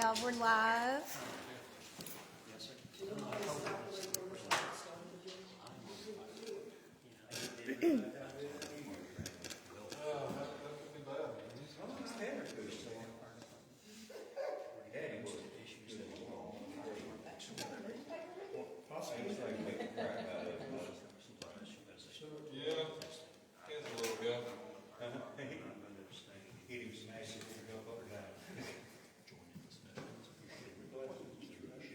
y'all, we're live.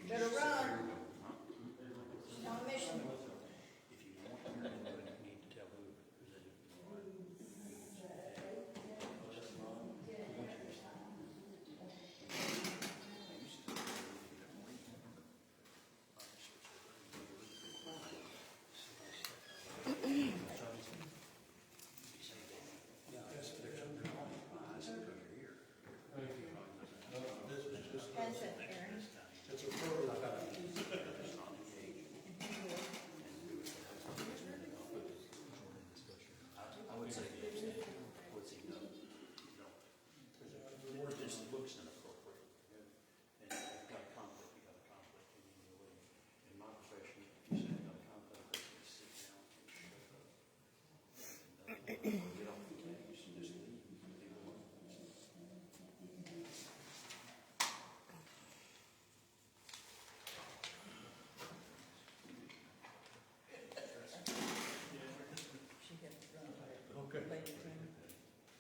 Better run. She's on a mission. That's it, Aaron. It's a program. I would say, what's he done? It just looks inappropriate. And if you've got a conflict, you got a conflict. In my profession, if you say you've got a conflict, you sit down and shut up. Get off the case and just leave. Leave alone. She had to run. Okay. Lady friend.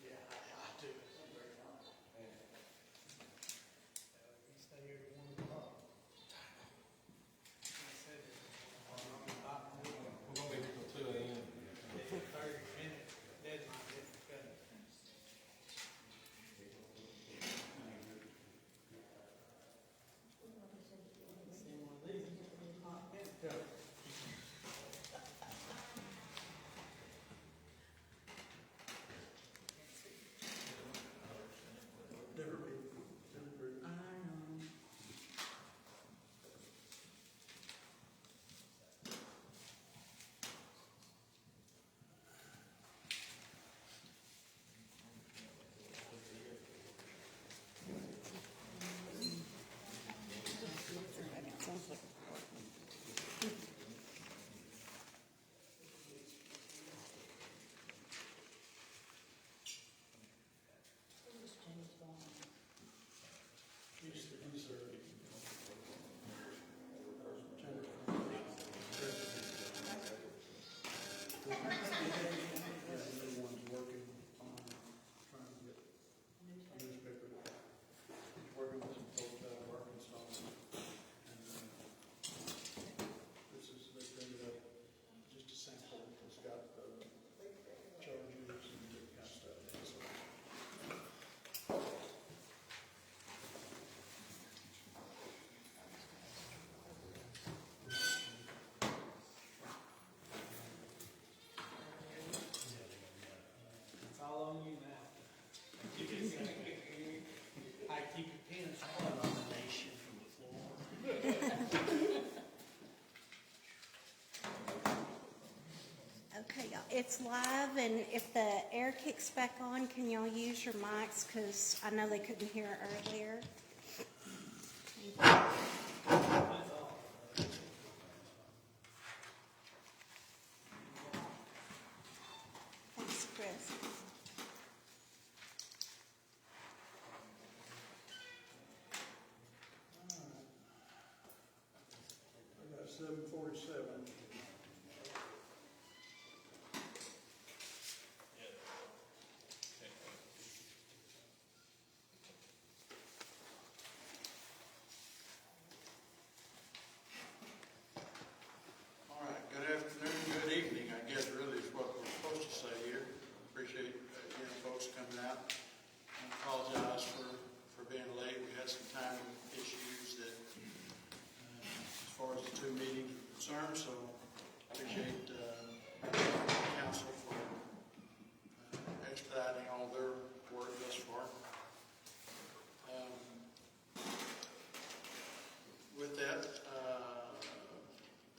Yeah, I do. Stay here at 1 o'clock. We're gonna be here till 2 a.m. 30-minute deadline. I know. Sounds like Everyone's working on trying to get a newspaper. He's working with some folks out of Arkansas. And this is, they figured out just a sample. It's got charges and that kind of stuff. So, It's all on you now. I keep your pins hard on the nation from the floor. okay, y'all. It's live, and if the air kicks back on, can y'all use your mics? Because I know they couldn't hear earlier. Thanks, Chris. I got 747. All right, good afternoon, good evening, I guess really is what we're supposed to say here. Appreciate, folks coming out. I apologize for being late. We had some timing issues that, as far as the two meetings are concerned, so appreciate council for expediting all their work thus far. With that,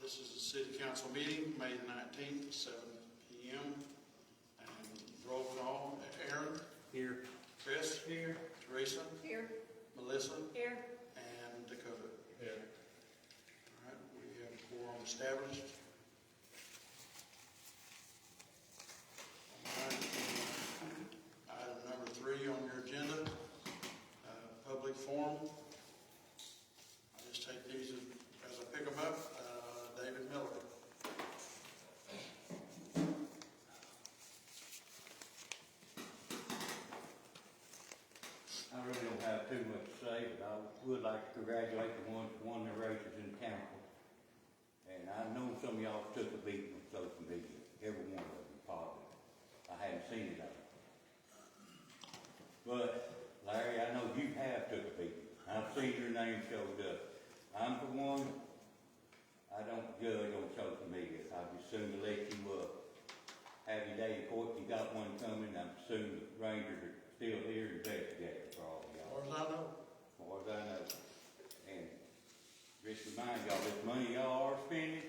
this is a city council meeting, May the 19th, 7 p.m. And roll call, Aaron? Here. Chris? Here. Teresa? Here. Melissa? Here. established. All right. Item number 3 on your agenda, public forum. I just take these as I pick them up. David Miller. I really don't have too much to say, but I would like to congratulate the ones that won their races in council. And I know some of y'all took a beating on social media, every one of them positive. I hadn't seen it all. But Larry, I know you have took a beating. I've seen your name showed up. I'm for one, I don't judge on social media. I just soon to let you have your day in court. You got one coming. I'm soon the Rangers are still here investigating for all of y'all. As far as I know. As far as I know. And just remind y'all, this money y'all are spending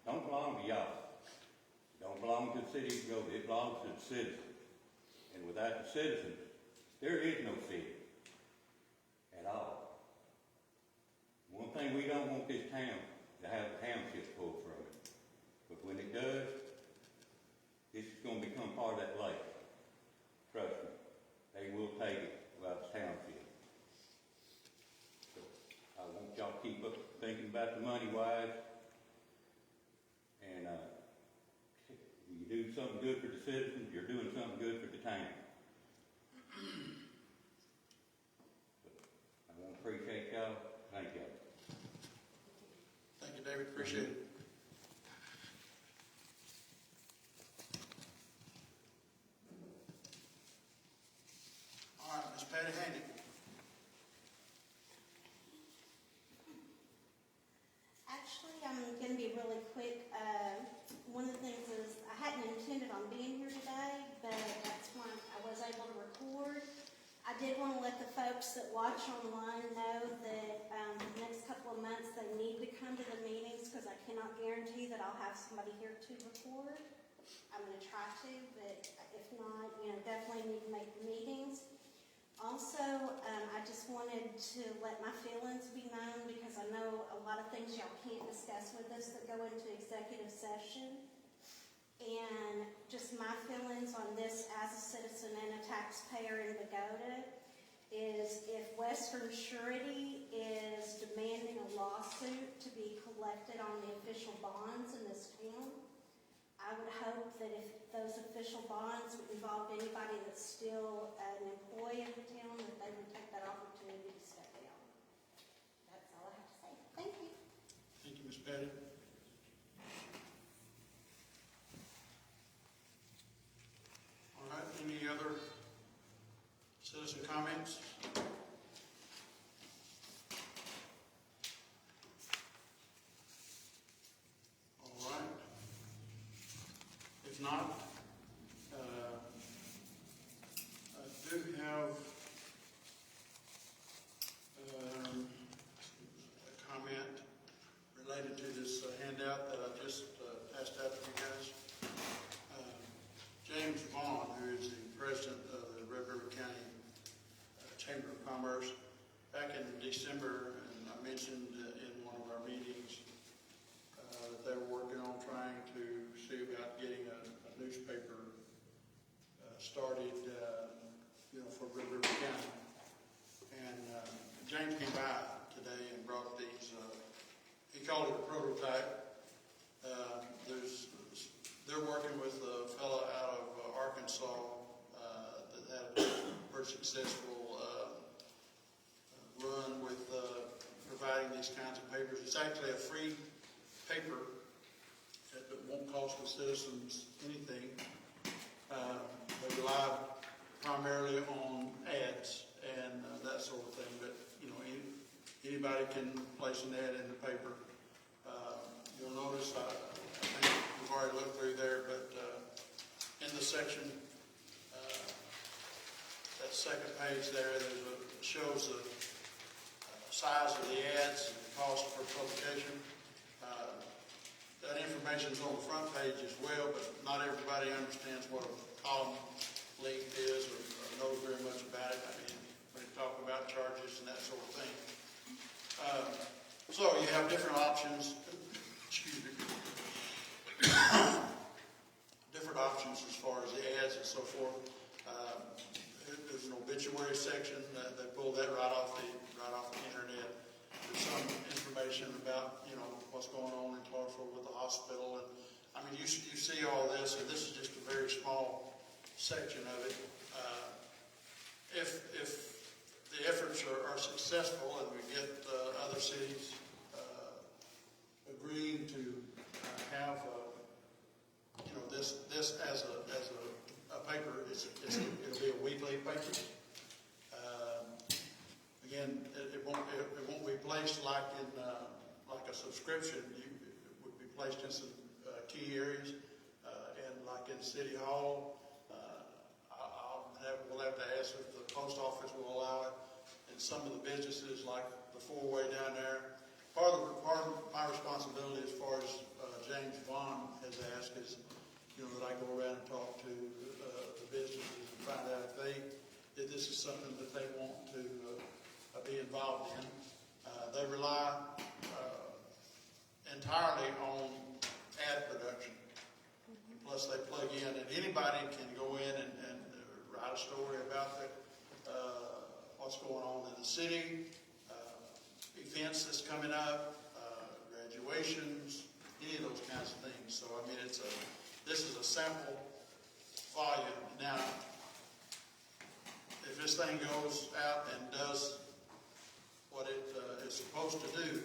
don't belong to y'all. Don't belong to the city of Bogata. It belongs to the citizens. And without the citizens, there is no city at all. One thing we don't want this town to have the township pulled from it. But when it does, this is going to become part of that lake. Trust me. They will take it about the township. So I want y'all to keep up thinking about the money wise. And you do something good for the citizens, you're doing something good for the town. I want to appreciate y'all. Thank y'all. Thank you, David. Appreciate it. All right, Ms. Patty Handy. Actually, I'm going to be really quick. One of the things is I hadn't intended on being here today, but that's why I was able to record. I did want to let the folks that watch online know that the next couple of months they need to come to the meetings because I cannot guarantee that I'll have somebody here to record. I'm going to try to, but if not, definitely need to make the meetings. Also, I just wanted to let my feelings be known because I know a lot of things y'all can't discuss with us that go into executive session. And just my feelings on this as a citizen and a taxpayer in Bogata is if Western Surety is demanding a lawsuit to be collected on the official bonds in this town, I would hope that if those official bonds would involve anybody that's still an employee of the town, that they would take that opportunity to step down. That's all I have to say. Thank you. Thank you, Ms. Patty. All right, any other citizen comments? All right. If not, I do have a comment related to this handout that I just passed out to you guys. James Vaughn, who is the president of the Red River County Chamber of Commerce, back in December, and I mentioned in one of our meetings that they were working on trying to see about getting a newspaper started, for Red River County. And James came by today and brought these. He called it a prototype. They're working with a fellow out of Arkansas that had a pretty successful run with providing these kinds of papers. It's actually a free paper that won't cost the citizens anything. They rely primarily on ads and that sort of thing, but anybody can place an ad in the paper. You'll notice I think we've already looked through there, but in the section, that second page there, shows the size of the ads and the cost per publication. That information is on the front page as well, but not everybody understands what a column length is or knows very much about it. I mean, when you talk about charges and that sort of thing. So you have different options. Excuse me. documents as far as the ads and so forth. There's an obituary section, they pulled that right off the internet. There's some information about, you know, what's going on in Clarksville with the hospital, and I mean, you see all this, and this is just a very small section of it. If the efforts are successful and we get other cities agreeing to have you know, this as a paper, it'll be a weekly paper. Again, it won't be placed like in like a subscription. It would be placed in some key areas, and like in City Hall. We'll have to ask if the post office will allow it, and some of the businesses like the four-way down there. Part of my responsibility, as far as James Vaughn has asked, is, you know, that I go around and talk to the businesses and find out if this is something that they want to be involved in. They rely entirely on ad production. Plus, they plug in, and anybody can go in and write a story about what's going on in the city, events that's coming up, graduations, any of those kinds of things. So, I mean, this is a sample volume. Now, if this thing goes out and does what it is supposed to do,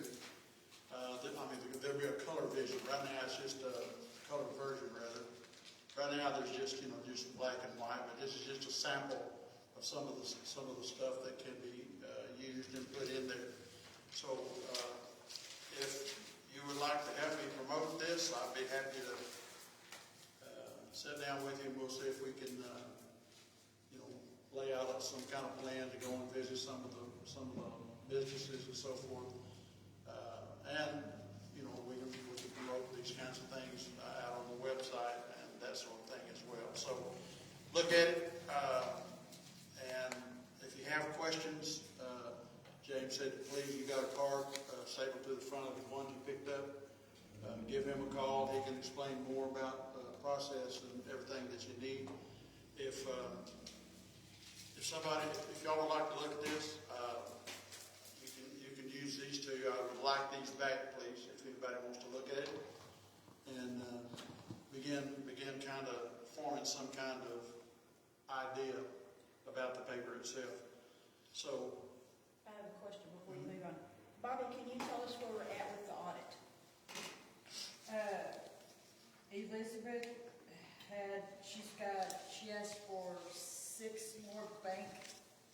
there'll be a color vision. Right now, it's just a color version, rather. Right now, there's just black and white, but this is just a sample of some of the stuff that can be used and put in there. So, if you would like to help me promote this, I'd be happy to sit down with you, and we'll see if we can, lay out some kind of plan to go and visit some of the businesses and so forth, and we can promote these kinds of things out on the website and that sort of thing as well. So look at it, and if you have questions, James said, please, you got a card stapled to the front of the one you picked up. Give him a call. He can explain more about the process and everything that you need. If y'all would like to look at this, you can use these two. I would like these back, please, if anybody wants to look at it, and begin kind of forming some kind of idea about the paper itself. So, I have a question before we move on. Bobby, can you tell us where we're at with the audit? Elizabeth she asked for 6 more bank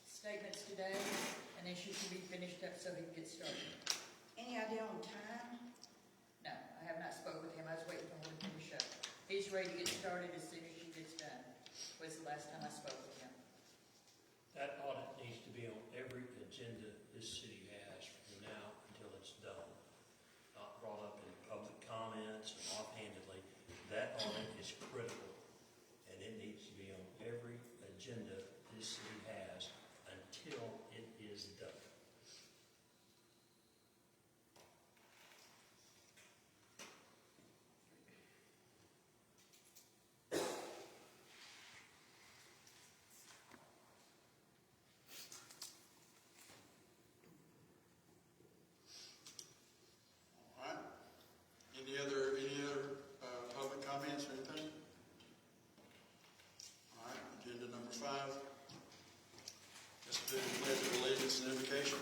statements today, and then she can be finished up so he can get started. Any idea on time? No, I have not spoken with him. I was waiting for him to finish up. He's ready to get started as soon as she gets done. Was the last time I spoke with him. That audit needs to be on every agenda this city has from now until it's done. Not brought up in public comments and offhandedly. That audit is critical, and it needs to be on every agenda this city has until it is done. all right. Any other public comments or anything? All right. Agenda number 5. Let's do the pledge of allegiance and invocation.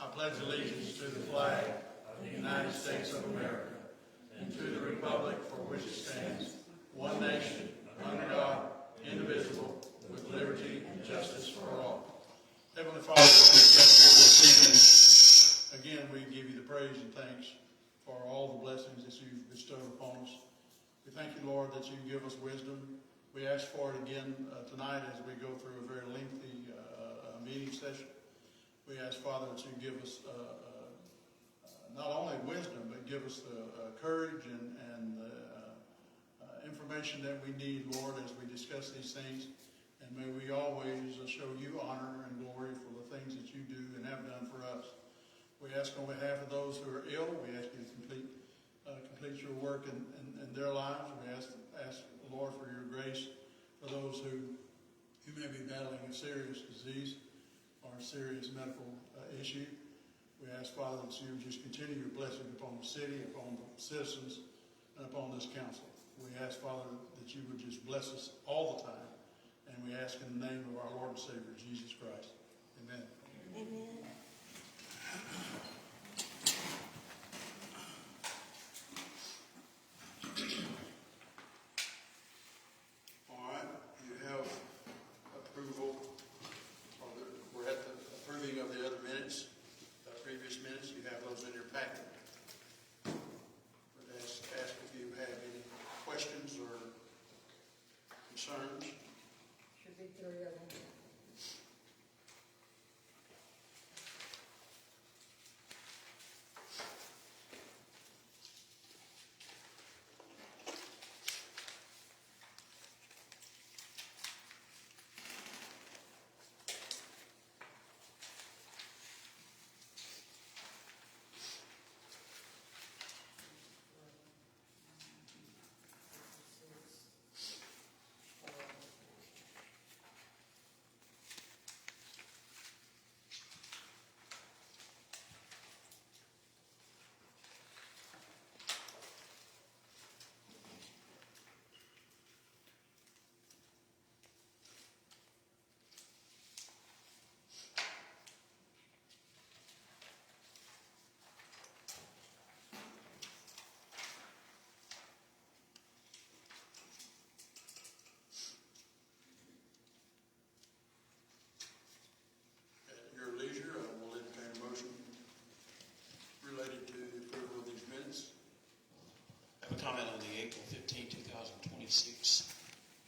I pledge allegiance to the flag of the United States of America and to the republic for which it stands, one nation, under God, indivisible, with liberty and justice for all. Heavenly Father, as we get here this evening, again, we give you the praise and thanks for all the blessings that you've bestowed upon us. We thank you, Lord, that you give us wisdom. We ask for it again tonight as we go through a very lengthy meeting session. We ask, Father, that you give us not only wisdom, but give us the courage and the information that we need, Lord, as we discuss these things. And may we always show you honor and glory for the things that you do and have done for us. We ask on behalf of those who are ill, we ask you to complete your work in their lives. We ask the Lord for your grace for those who may be battling a serious disease or a serious medical issue. We ask, Father, that you would just continue your blessing upon the city, upon the citizens, and upon this council. We ask, Father, that you would just bless us all the time. And we ask in the name of our Lord and Savior, Jesus Christ. Amen. Amen. All right, you have approval, or we're at the approving of the other minutes, previous minutes. You have those in your packet. Would ask if you have any questions or concerns. Should be 3 of them. At your leisure, I will entertain a motion related to the approval of these minutes. I have a comment on the April 15, 2026,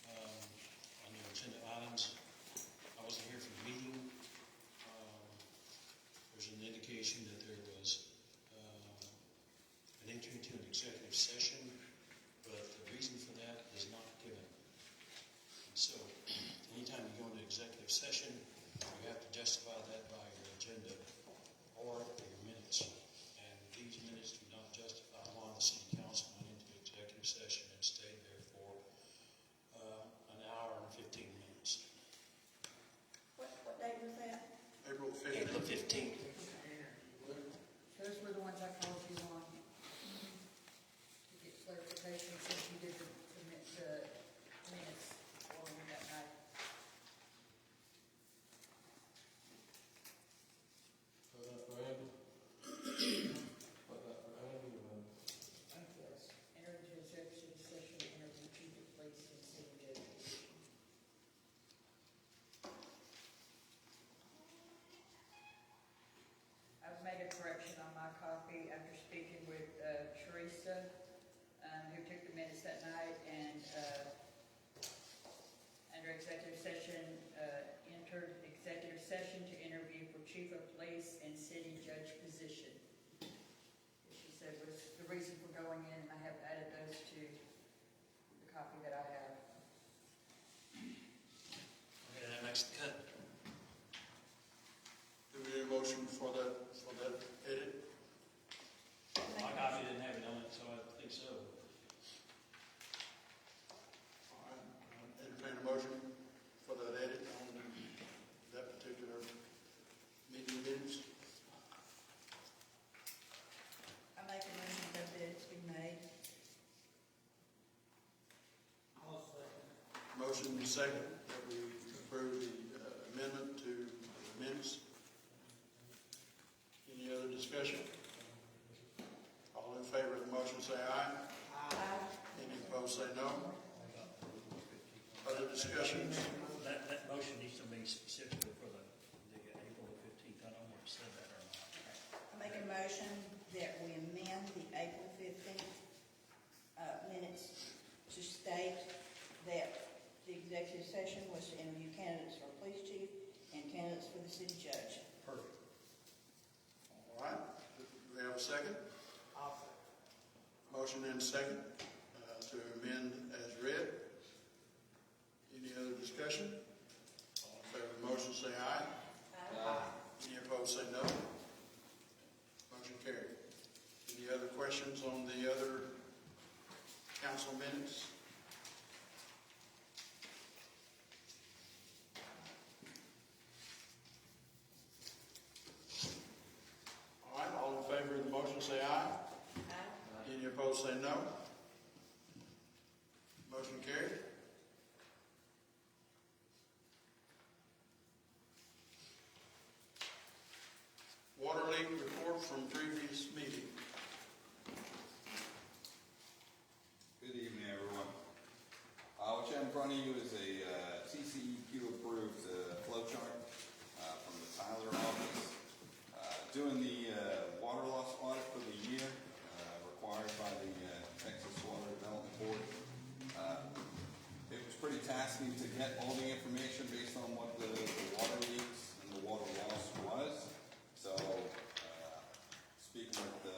on the agenda items. I wasn't here for the meeting. There's an indication that there was an entry into an executive session, but the reason for that is not given. And so, anytime you go into executive session, you have to justify that by your agenda or your minutes. And these minutes do not justify why the city council went into executive session and stayed there for an hour and 15 minutes. What date was that? April 15th. April 15th. Those were the ones I called you on. To get clarification since you did the minutes for me that night. Yes. Enter into executive session to interview chief of police and city judge. I've made a correction on my copy after speaking with Teresa, who took the minutes that night, and under executive session, entered executive session to interview for chief of police and city judge position. She said was the reason for going in, and I have added those to the copy that I have. Okay, that makes the cut. Do we need a motion for that edit? My copy didn't have it on it, so I think so. All right, entertain a motion for that edit on that particular meeting minutes. I make a motion that it's been made. Motion second that we approve the amendment to the minutes. Any other discussion? All in favor of the motion say aye. Aye. Any opposed say no. Other discussions? That motion needs to be specifically for the April 15th. I don't know if you said that or not. I make a motion that we amend the April 15th minutes to state that the executive session was to interview candidates for police chief and candidates for the city judge. Perfect. All right, do we have a second? Motion and second to amend as read. Any other discussion? All in favor of the motion say aye. Any opposed say no. Motion carried. Any other questions? questions on the other council minutes? All right, all in favor of the motion say aye. Aye. Any opposed say no. Motion carried. Water leak report from previous meeting. Good evening, everyone. What you have in front of you is a TCEQ approved flow chart from the Tyler office. Doing the water loss audit for the year required by the Texas Water Development Board. It was pretty tasking to get all the information based on what the water leaks and the water loss was. So, speaking with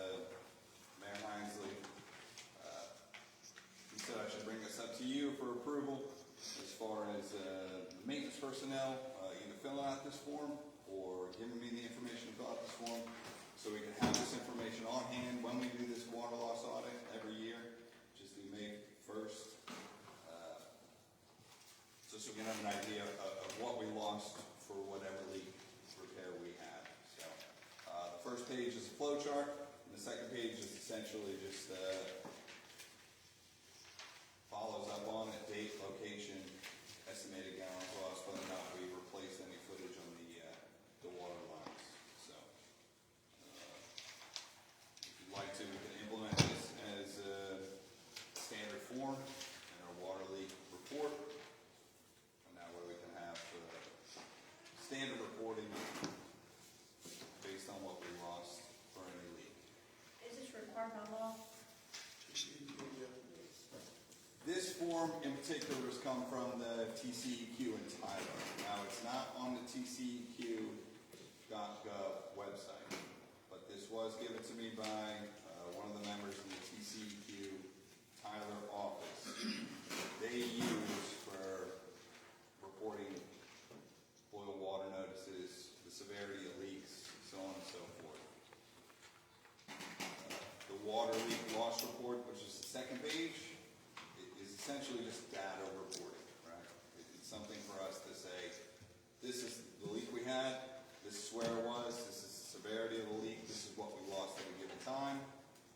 Mayor Hinesley, he said I should bring this up to you for approval as far as maintenance personnel either filling out this form or giving me the information to fill out this form so we can have this information on hand when we do this water loss audit every year, just due May 1st. So we can have an idea of what we lost for whatever leak repair we had. So the first page is a flow chart, and the second page is essentially just follows up on it, date, location, estimated gallons lost, whether or not we replaced any footage on the water lines. So if you'd like to, we can implement this as a standard form in our water leak report. And that way we can have standard reporting based on what we lost for any leak. Is this required by law? This form in particular has come from the TCEQ in Tyler. Now, it's not on the TCEQ.gov website, but this was given to me by one of the members in the TCEQ Tyler office. They use for reporting boil water notices, the severity of leaks, so on and so forth. The water leak loss report, which is the second page, is essentially just data reporting, right? It's something for us to say, this is the leak we had, this is where it was, this is the severity of the leak, this is what we lost at a given time,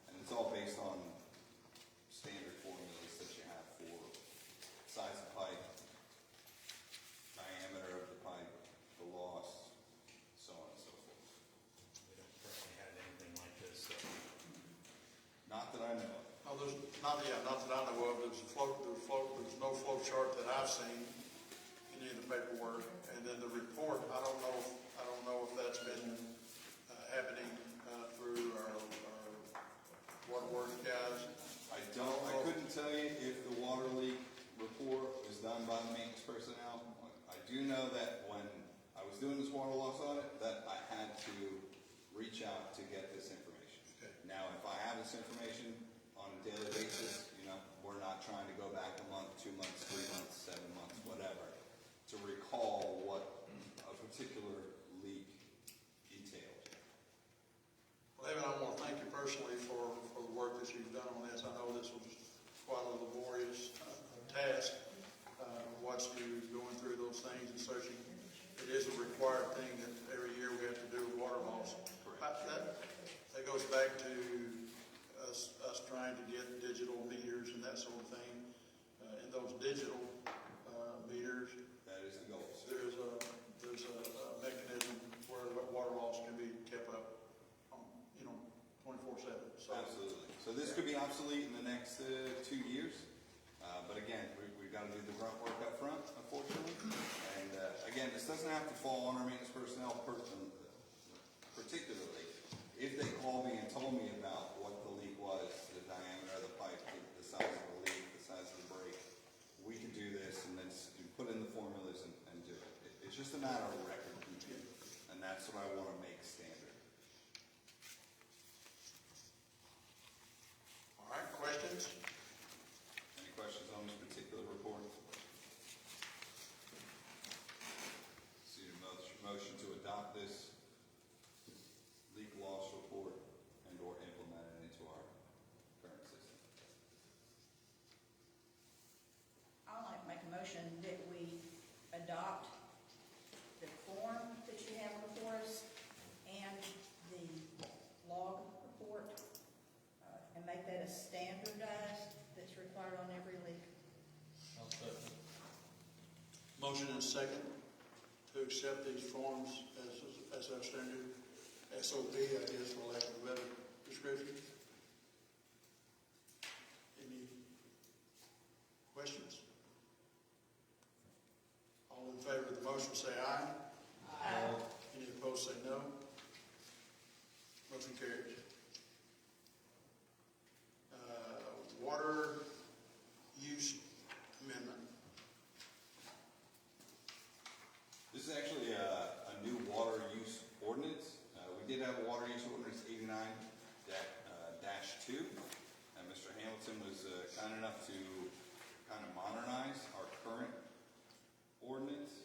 and it's all based on standard formulas that you have for size of pipe, diameter of the pipe, the loss, so on and so forth. We don't currently have anything like this, so. Not that I know of. No, there's not that I know of. There's no flow chart that I've seen in any of the paperwork. And then the report, I don't know if that's been happening through our waterworks guys. I couldn't tell you if the water leak report was done by the maintenance personnel. I do know that when I was doing this water loss audit, that I had to reach out to get this information. Okay. Now, if I have this information on a daily basis, we're not trying to go back a month, 2 months, 3 months, 7 months, whatever, to recall what a particular leak detailed. Well, David, I want to thank you personally for the work that you've done on this. I know this was quite a laborious task. Watch you going through those things and searching. It is a required thing that every year we have to do with water loss. That goes back to us trying to get digital meters and that sort of thing. In those digital meters, That is the goal. there's a mechanism where water loss can be kept up, 24/7. So Absolutely. So this could be obsolete in the next 2 years. But again, we've got to do the grunt work up front, unfortunately. And again, this doesn't have to fall on our maintenance personnel particularly. If they call me and told me about what the leak was, the diameter of the pipe, the size of the leak, the size of the break, we can do this and then put in the formulas and do it. It's just a matter of record keeping, and that's what I want to make standard. all right, questions? Any questions on this particular report? See a motion to adopt this leak loss report and or implement it into our motion and second to accept these forms as our standard SOP, I guess, for lack of a better description. Any questions? All in favor of the motion say aye. Aye. Any opposed say no. Motion carries. Water use amendment. This is actually a new water use ordinance. We did have a water use ordinance 89-2, and Mr. Hamilton was kind enough to kind of modernize our current ordinance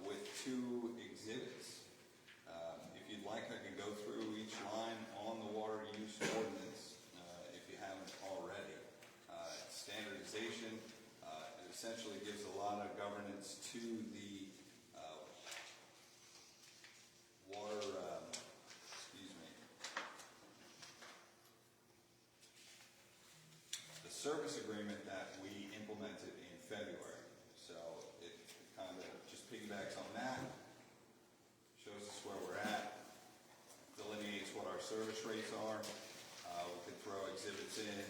with 2 exhibits. If you'd like, I can go through each line on the water use ordinance if you haven't already. Standardization, it essentially gives a lot of governance to the the service agreement that we implemented in February. So it kind of just piggybacks on that, shows us where we're at, delineates what our service rates are. We could throw exhibits in,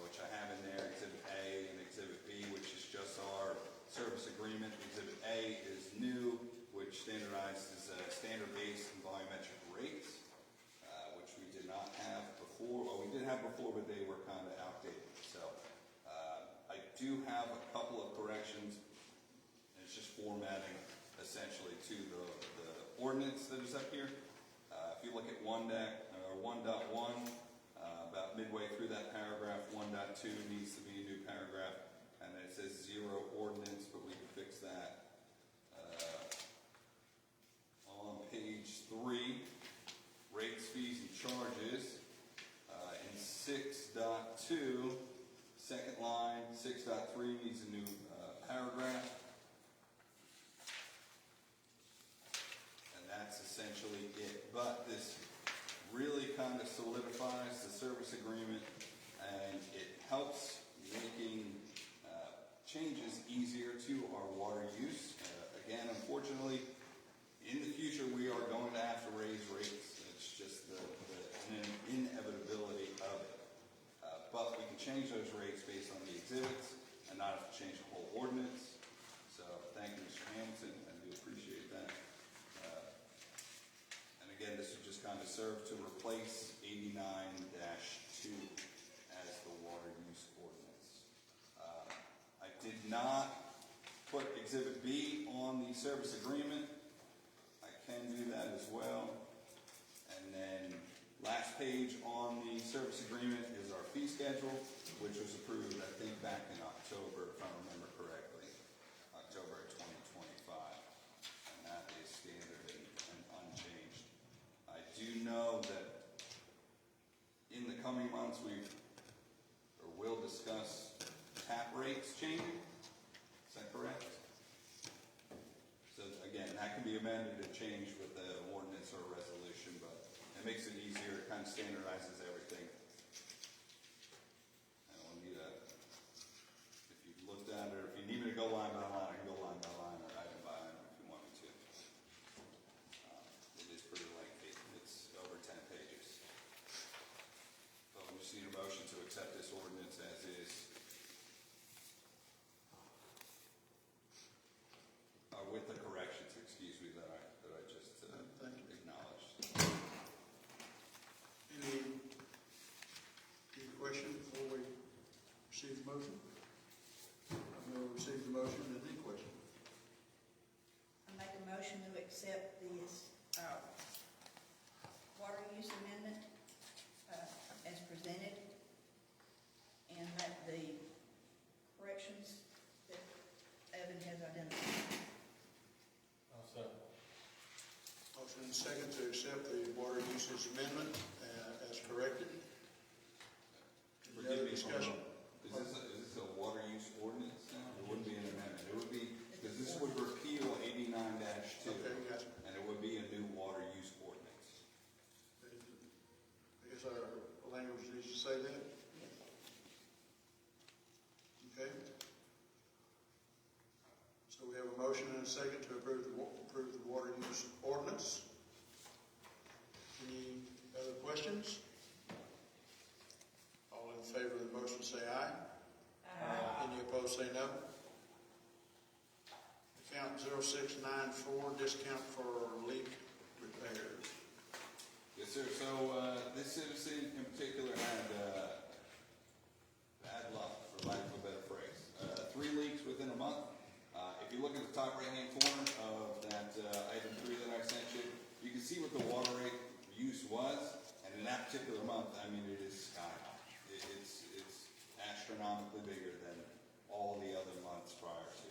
which I have in there, Exhibit A and Exhibit B, which is just our service agreement. Exhibit A is new, which standardizes standard-based and volumetric rates, which we did not have before. Well, we did have before, but they were kind of outdated. So I do have a couple of corrections. It's just formatting, essentially, to the ordinance that is up here. If you look at 1.1, about midway through that paragraph, 1.2 needs to be a new paragraph, and then it says 0 ordinance, but we can fix that. On page 3, rates, fees, and charges, in 6.2, second line, 6.3 needs a new paragraph. And that's essentially it. But this really kind of solidifies the service agreement, and it helps making changes easier to our water use. Again, unfortunately, in the future we are going to have to raise rates. It's just the inevitability of it. But we can change those rates based on the exhibits and not have to change the whole ordinance. So thank you, Mr. Hamilton. I do appreciate that. And again, this would just kind of serve to replace 89-2 as the water use ordinance. I did not put Exhibit B on the service agreement. I can do that as well. And then last page on the service agreement is our fee schedule, which was approved, I think, back in October, if I remember correctly, October of 2025. And that is standard and unchanged. I do know that in the coming months we'll discuss tap rates changing. Is that correct? So again, that can be amended and changed with the ordinance or resolution, but it makes it easier. It kind of standardizes everything. I don't need if you've looked at it, or if you need me to go line by line, I can go line by line or item by item if you want me to. It is pretty lengthy. It's over 10 pages. So we just need a motion to accept this ordinance as is. With the corrections, excuse me, that I just acknowledged. Any questions before we receive the motion? I'm going to receive the motion. Any questions? I make a motion to accept this water use amendment as presented, and that the corrections that Evan has identified. Motion and second to accept the water usage amendment as corrected. Forgive me, Discussion. is this a water use ordinance now? It wouldn't be an amendment. It would be, because this would repeal 89-2. Okay, gotcha. And it would be a new water use ordinance. I guess our language needs to say that. Okay. So we have a motion 0694, discount for leak repairs. Yes, sir. So, this citizen in particular had, bad luck, for lack of a better phrase. 3 leaks within a month. If you look at the top right-hand corner of that, item 3 that I sent you, you can see what the water rate use was, and in that particular month, I mean, it is sky high. It's astronomically bigger than all the other months prior to.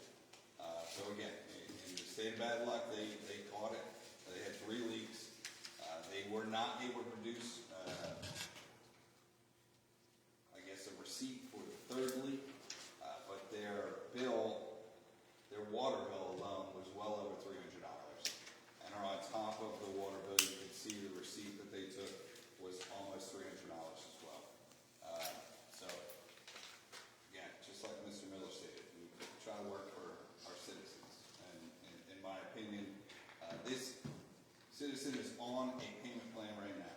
So again, in the state of bad luck, they caught it. They had 3 leaks. They were not able to produce, I guess, a receipt for the 3rd leak, but their water bill alone was well over $300. And on top of the water bill, you can see the receipt that they took was almost $300 as well. So, again, just like Mr. Miller stated, we try to work for our citizens. And in my opinion, this citizen is on a payment plan right now.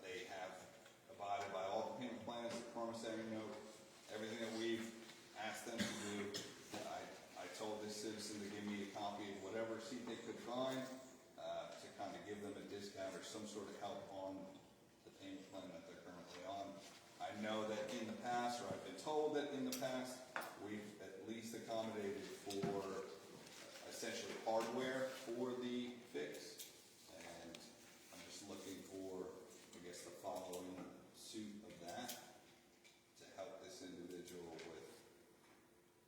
They have abided by all the payment plans, the promissory note, everything that we've asked them to do. I told this citizen to give me a copy of whatever receipt they could find to kind of give them a discount or some sort of help on the payment plan that they're currently on. I know that in the past, or I've been told that in the past, we've at least accommodated for essentially hardware for the fix. And I'm just looking for, I guess, the following suit of that to help this individual with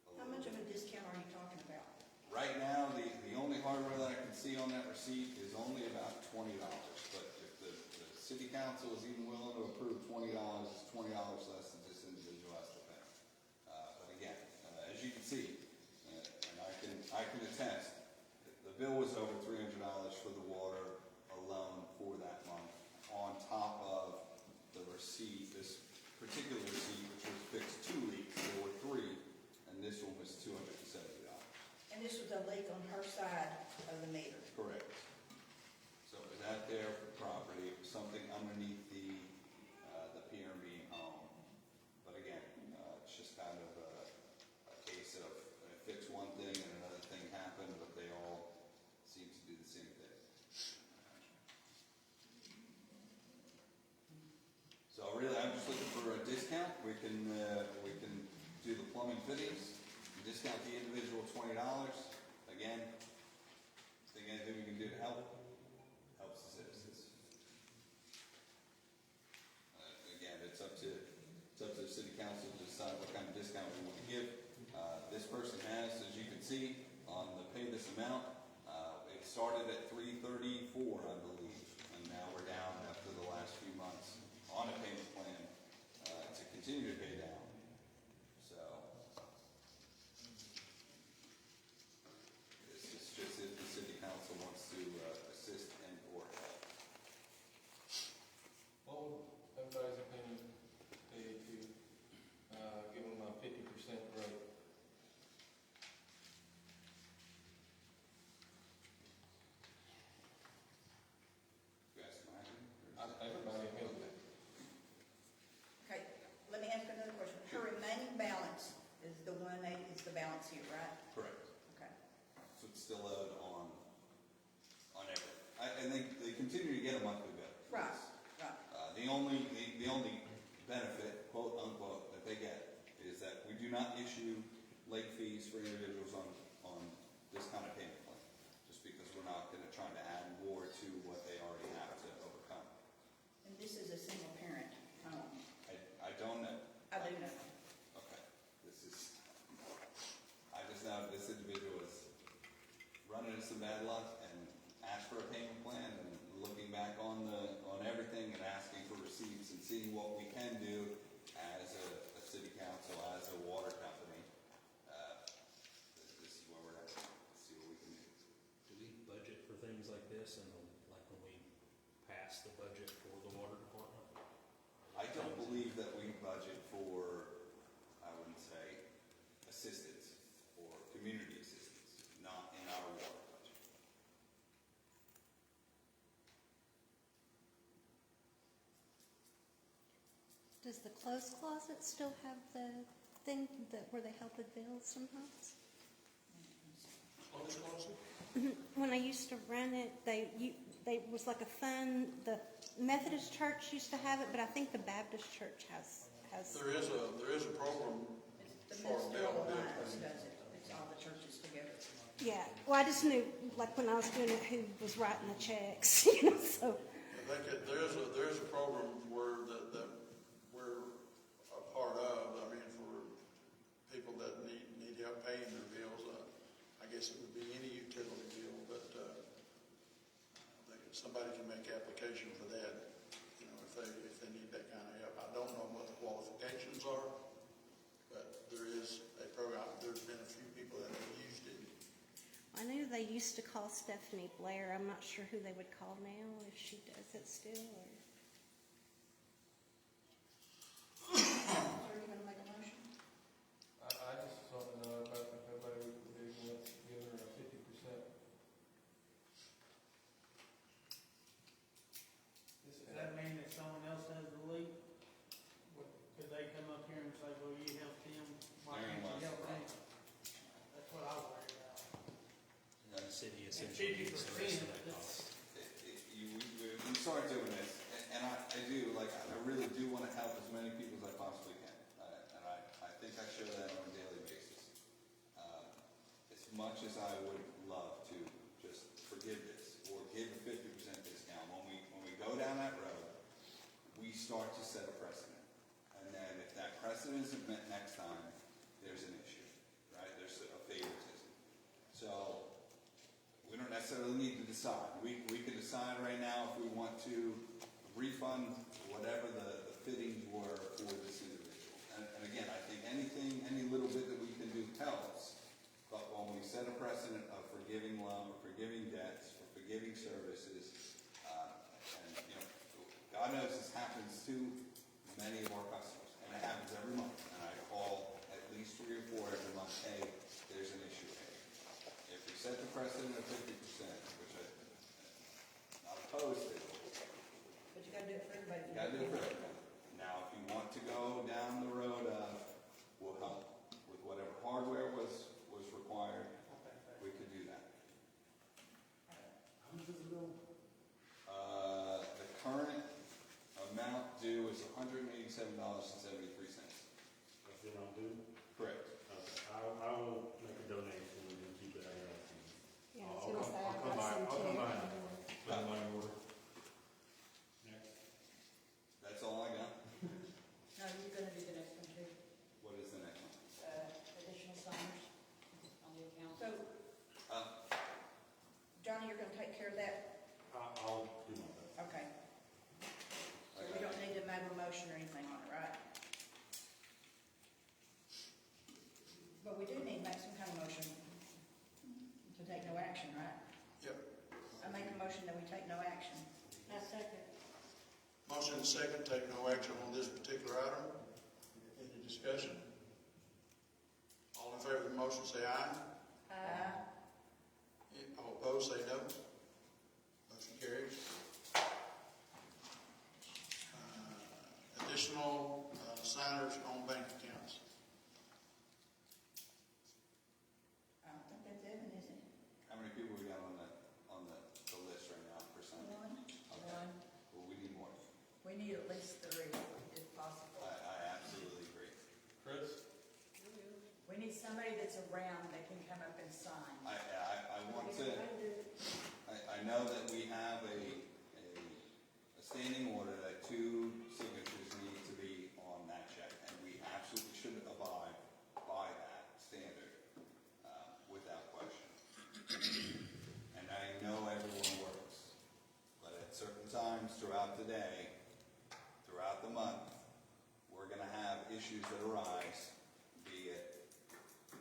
a How little much of bit. a discount are you talking about? Right now, the only hardware that I can see on that receipt is only about $20. But if the city council is even willing to approve $20, it's $20 less than this individual has to pay. But again, as you can see, and I can attest, the bill was over $300 for the water alone for that month, on top of the receipt, this particular receipt, which was fixed 2 leaks, there were 3, and this one was $270. And this was a leak on her side of the meter. Correct. So it was at their property, it was something underneath the PRB home. But again, it's just kind of a case of fix one thing and another thing happened, but they all seem to do the same thing. So really, I'm just looking for a discount. We can do the plumbing fittings, discount the individual $20. Again, think anything we can do to help helps the citizens. Again, it's up to the city council to decide what kind of discount we want to give. This person has, as you can see, on the pay this amount, it started at $334, I believe, and now we're down after the last few months on a payment plan to continue to pay down. So this is just if the city council wants to assist and or help. What would everybody's opinion be to give them a 50% rate? You ask my opinion? Everybody opinion. Okay, let me ask another question. Her remaining balance is the balance here, right? Correct. Okay. So it's still owed on everything. And they continue to get a monthly bill. Right, right. The only benefit, quote unquote, that they get is that we do not issue late fees for individuals on this kind of payment plan, just because we're not going to try to add more to what they already have to overcome. And this is a single parent home. I don't know. I do know. Okay. I just know this individual is running into some bad luck and asked for a payment plan, and looking back on everything and asking for receipts and seeing what we can do as a city council, as a water company. This is where we're at. Let's see what we can do. Do we budget for things like this, and like when we pass the budget for the water department? I don't believe that we budget for, I wouldn't say, assistance or community assistance, not in our water budget. Does the clothes closet still have the thing where they help with bills sometimes? Close closet? When I used to run it, they was like a fund, the Methodist church used to have it, but I think the Baptist church has. There is a program It's as the far as Ministerial Bill Alliance does it, it's all the churches together. Yeah, well, I just knew, like, when I was doing it, who was writing the checks, so. I think there is a program where that we're a part of. I mean, for people that need help paying their bills. I guess it would be any utility bill, but I think somebody can make application for that. You know, if they need that kind of help. I don't know what the qualifications are, but there is a program. There's been a few people that have used it. I knew they used to call Stephanie Blair. I'm not sure who they would call now, if she does it still, or. So are you gonna make a motion? I just want to know about if everybody would be willing to give her a 50%. Does that mean that someone else has the lead? Could they come up here and say, well, you helped him, why can't you help me? That's what I worry about. And the city And essentially gets the rest 50%, of that cost. We start doing this, and I do, like, I really do want to help as many people as I possibly can. And I think I show that on a daily basis. As much as I would love to just forgive this, or give a 50% discount, when we go down that road, we start to set a precedent. And then if that precedent isn't met next time, there's an issue, right? There's a favoritism. So, we don't necessarily need to decide. We could decide right now if we want to refund whatever the fittings were for this individual. And again, I think any little bit that we can do helps. But when we set a precedent of forgiving loan, or forgiving debts, or forgiving services, and God knows this happens to many of our customers, and it happens every month. And I call at least 3 or 4 every month. Hey, there's an issue here. If we set the precedent of 50%, which I'm not opposed to, But you gotta do it for everybody. you gotta do it for everybody. Now, if you want to go down the road of, we'll help with whatever hardware was required, we could do that. How much is it going? The current amount due is $187.73. That's what I'm doing? Correct. I will make a donation and keep it out. Yeah, I was gonna say, I've got some I'll come by. too. Put the money order. Next. That's all I got. No, you're gonna do the next one too. What is the next one? Additional signers on the account. So, Johnny, you're gonna take care of that? I'll do my best. Okay. So we don't need to make a motion or anything on it, right? But we do need to make some kind of motion to take no action, right? Yep. I make a motion that we take no action. I second. Motion and second, take no action on this particular item. Any discussion? All in favor of the motion, say aye. All opposed, say no. Motion carries. Additional signers on bank accounts. I don't think that's Evan, is it? How many people we got on the list right now for signing? One. Okay. Well, we need more. We need at least 3 if possible. I absolutely agree. Chris? We need somebody that's around that can come up and sign. I want to, I know that we have a standing order that 2 signatures need to be on that check, and we absolutely should abide by that standard, without question. And I know everyone works, but at certain times throughout the day, throughout the month, we're gonna have issues that arise, be it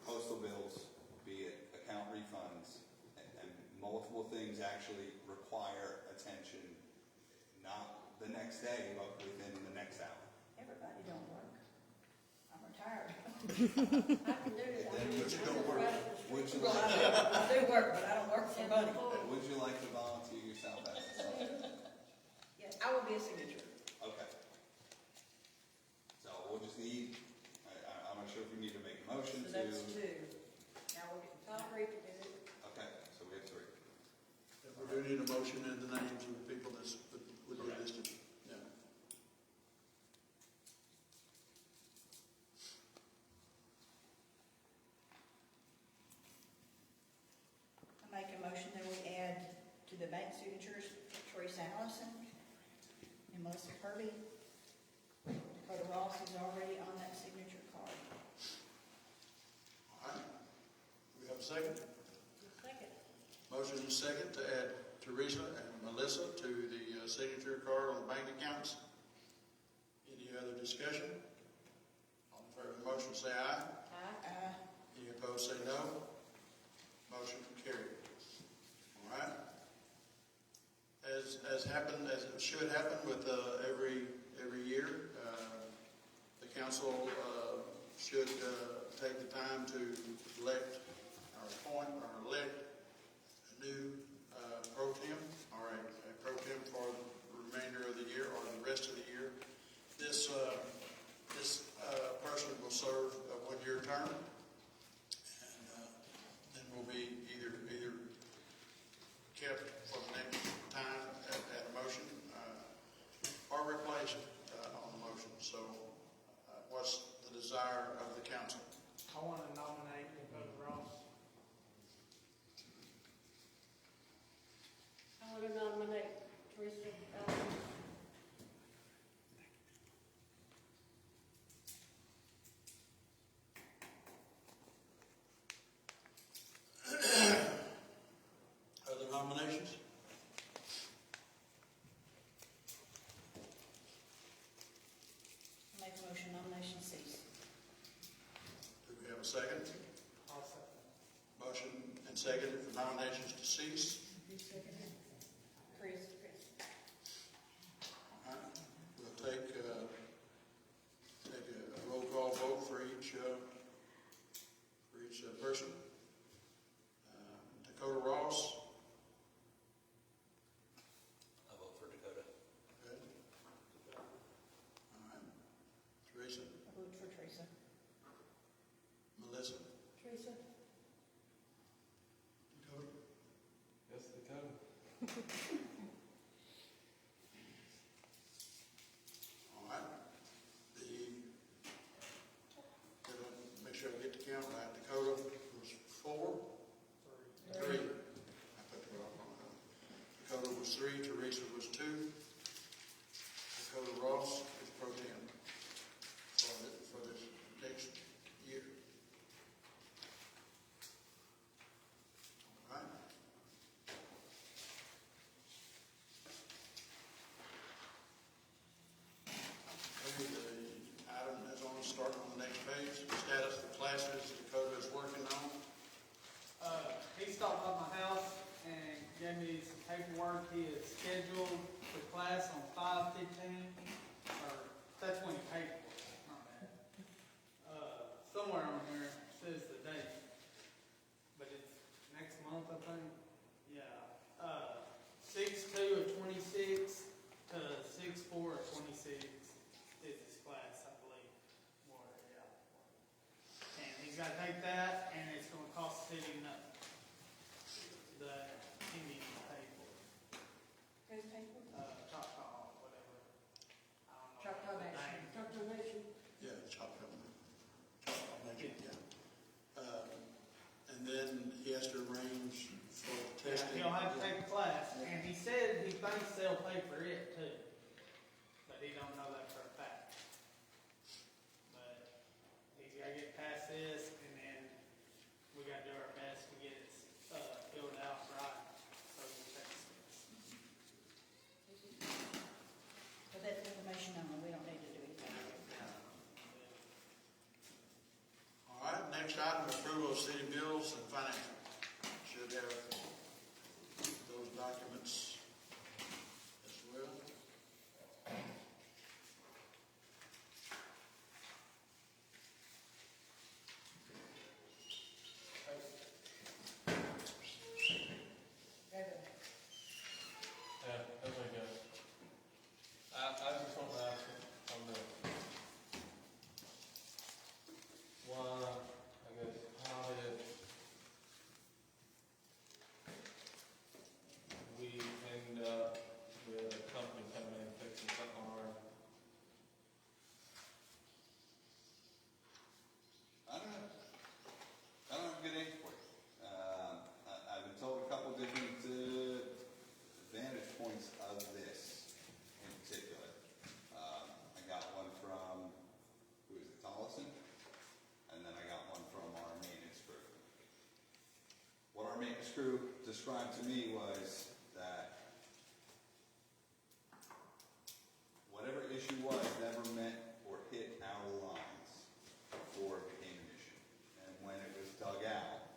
postal bills, be it account refunds, and multiple things actually require attention, not the next day, but within the next hour. Everybody don't work. I'm retired. I can do it. Then But you don't work. Would you Well, like, I do work, but I don't work for money. would you like to volunteer yourself as a substitute? Yes, I will be a signature. Okay. So we'll just need, I'm not sure if we need to make a motion So to. that's 2. Now we're getting 3 to do it. Okay, so we have 3. need a motion and the names of the people that would be listed. Yeah. I make a motion that we add to the bank signatures Teresa Allison and Melissa Kirby. Dakota Ross is already on that signature card. All right. We have a second? Second. Motion and second to add Teresa and Melissa to the signature card on the bank accounts. Any other discussion? All in favor of the motion say aye. Aye. Any opposed say no. Motion carried. All right. As happened, as it should happen with every year, the council should take the time to elect or appoint or elect a new pro tem or a pro tem for the remainder of the year or the rest of the year. This person will serve a one-year term, and then will be either kept for the next time at a motion or replaced on the motion. So, what's the desire of the council? I want to nominate Dakota Ross. I want to nominate Teresa Allison. Other nominations? Make a motion nomination cease. Do we have a second? I'll second. Motion and second for nominations to cease. Chris. All right. We'll take a roll call vote for each person. Dakota Ross. I vote for Dakota. Okay. All right. Teresa. I vote for Teresa. Melissa. Teresa. Dakota. Yes, Dakota. All right. Make sure I get the count right. Dakota was 4. 3. I put the wrong one on. Dakota was 3. Teresa was 2. Dakota Ross is pro tem for this next year. All right. Okay, the item is on, starting on the next page. Status of classes Dakota is working on. He stopped by my house and gave me some paperwork. He is scheduled for class on 5/15, or that's when he paid for it, not that. Somewhere on there says the date, but it's next month, I think. Yeah, 6/2 of 26 to 6/4 of 26 is his class, I believe. Or, yeah. And he's got to take that, and it's going to cost the city nothing. The Indian pay for it. Who's paying for it? Choctaw, whatever. I don't know. Choctaw the Nation. name. Choctaw Nation. Yeah, Choctaw Nation, yeah. And then he has to arrange for Yeah, testing. he'll have to take a class, and he said he thinks they'll pay for it too, but he don't know that for a fact. But he's gotta get past this, and then we gotta do our best to get it, filled out right, so we can take this. But that's information only, we don't need to do anything. All right, next item, approval of city bills and financial. Should have those documents as well. Yeah, that's my guess. I just want to ask on the one, I guess, how did described to me was that whatever issue was never met or hit our lines before it became an issue. And when it was dug out,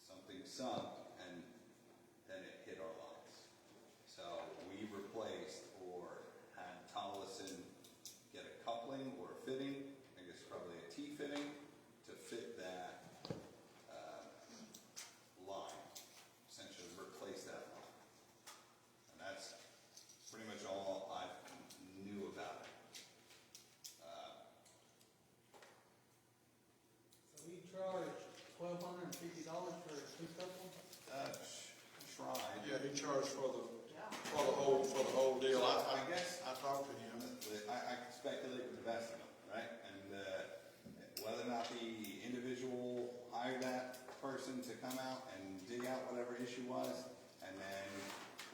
something sunk and then it hit our lines. So we replaced or had Tollison get a coupling or a fitting, I guess probably a T-fitting, to fit that line, essentially replace that line. And that's pretty much all I knew about it. So we charge $1,250 for a two couple? Tried. Yeah, he charged for the whole deal. I guess I talked to him. I can speculate with the best of them, right? And whether or not the individual hired that person to come out and dig out whatever issue was, and then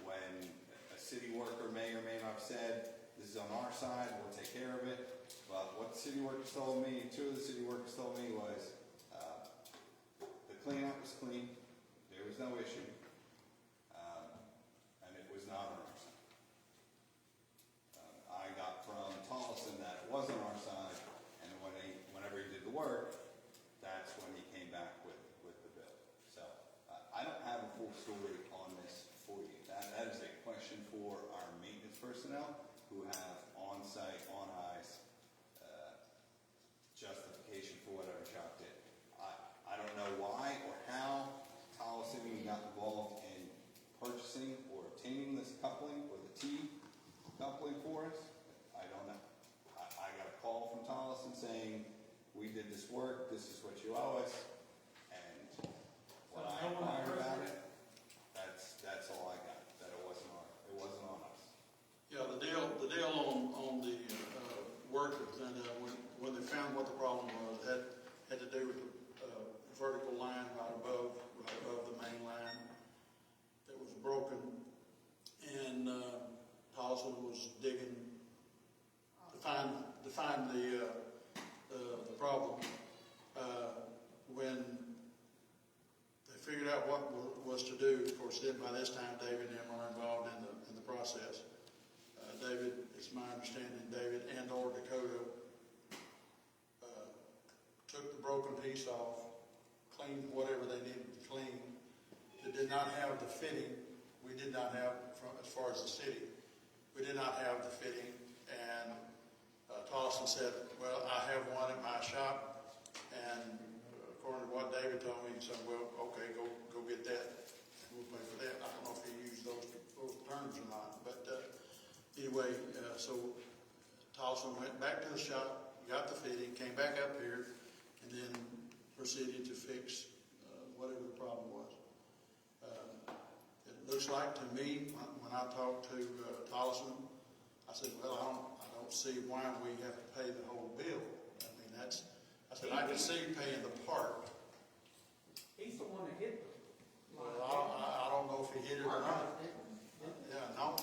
when a city worker may or may not have said, this is on our side, we'll take care of it. But what the city workers told me, two of the city workers told me was, the cleanout was clean, there was no issue, and it was not on our side. I got from Tollison that it wasn't our side, and whenever he did the work, that's when he came back with the bill. So I don't have a full story on this for you. That is a question for our maintenance personnel who have on-site, on-ice justification for whatever Chuck did. I don't know why or how Tollison even got involved in purchasing or obtaining this coupling or the T coupling for us. I don't know. I got a call from Tollison saying, we did this work, this is what you owe us, and when I inquired about it, that's all I got, that it wasn't on us. Yeah, the deal on the work that was done, when they found what the problem was, had to do with the vertical line right above the main line that was broken, and Tollison was digging to find the problem. When they figured out what was to do, of course, then by this time David and them are involved in the process. David, it's my understanding, David and or Dakota took the broken piece off, cleaned whatever they needed to clean. They did not have the fitting. We did not have, as far as the city, we did not have the fitting. And Tollison said, well, I have one at my shop. And according to what David told me, he said, well, okay, go get that. We'll pay for that. I don't know if he used those terms or not. But anyway, so Tollison went back to the shop, got the fitting, came back up here, and then proceeded to fix whatever the problem was. It looks like to me, when I talked to Tollison, I said, well, I don't see why we have to pay the whole bill. I mean, I said, I can see paying the part. He's the one that hit them. Well, I don't know if he hit it or not. Yeah, no.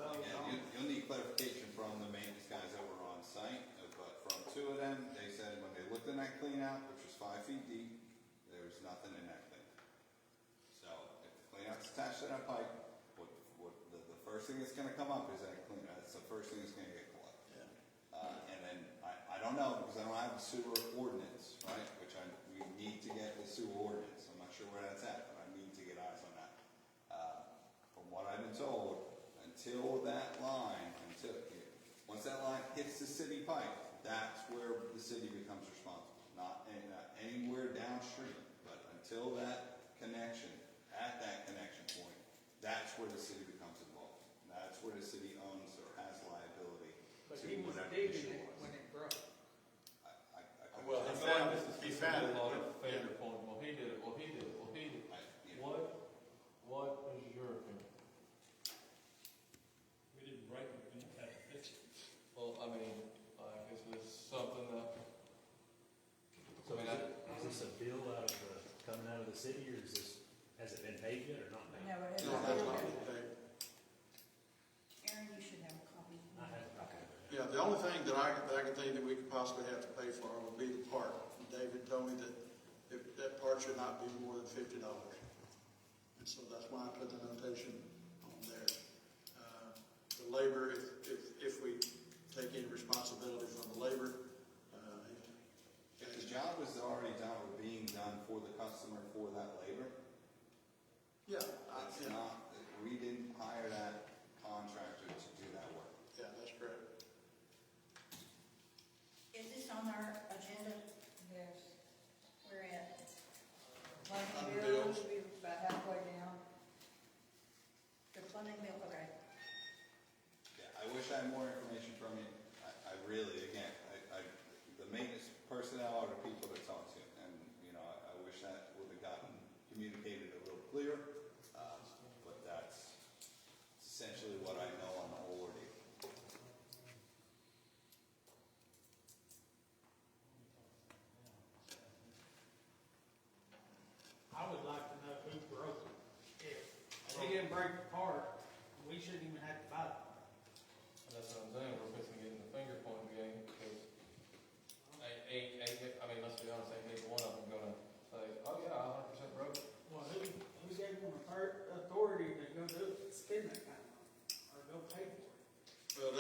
Yeah, you'll need clarification from the maintenance guys that were on site, but from two of them, they said when they looked in that cleanout, which was 5 feet deep, there was nothing in that cleanout. So if the cleanout's attached to that pipe, the first thing that's going to come up is that cleanout. That's the first thing that's going to get collected. Yeah. And then I don't know, because I don't have the sewer ordinance, right? Which we need to get the sewer ordinance. I'm not sure where that's at, but I need to get eyes on that. From what I've been told, once that line hits the city pipe, that's where the city becomes responsible. Not anywhere downstream, but until that connection, at that connection point, that's where the city becomes involved. That's where the city owns or has liability But to he was whatever digging issue it was. when it broke. Well, I feel like this is he found it. a lot of finger pointing. Well, he did it. Well, he did it. Well, he did it. What is your opinion? We didn't break it, we didn't have to fix it. Well, I mean, like, is this something that? So is this a bill coming out of the city, or has it been paid yet or not paid? No, it No, hasn't. that's not okay. Aaron, you should have a copy. I have. Okay. Yeah, the only thing that I can think that we could possibly have to pay for would be the part. David told me that that part should not be more than $50. And so that's why I put the notation on there. The labor, if we take any responsibility for the labor, If the job is already done or being done for the customer for that labor, yeah, it's not, we didn't hire that contractor to do that work. yeah, that's correct. Is this on our agenda? Yes. We're at, Plumbing Plumbing bill, bills. we're about halfway down. the plumbing bill, okay. Yeah, I wish I had more information from you. I really, again, the maintenance personnel are the people to talk to. And, you know, I wish that would have gotten communicated a little clearer. But that's essentially what I know on the whole ordeal. I would like to know who broke it. If he didn't break the part, we shouldn't even have to buy the part. That's what I'm saying, we're fixing to get in the finger pointing game, because let's be honest, ain't neither one of them gonna say, oh yeah, 100% broke. Well, who gave them authority to go do it, spend that kind of money, or go pay for it? Well,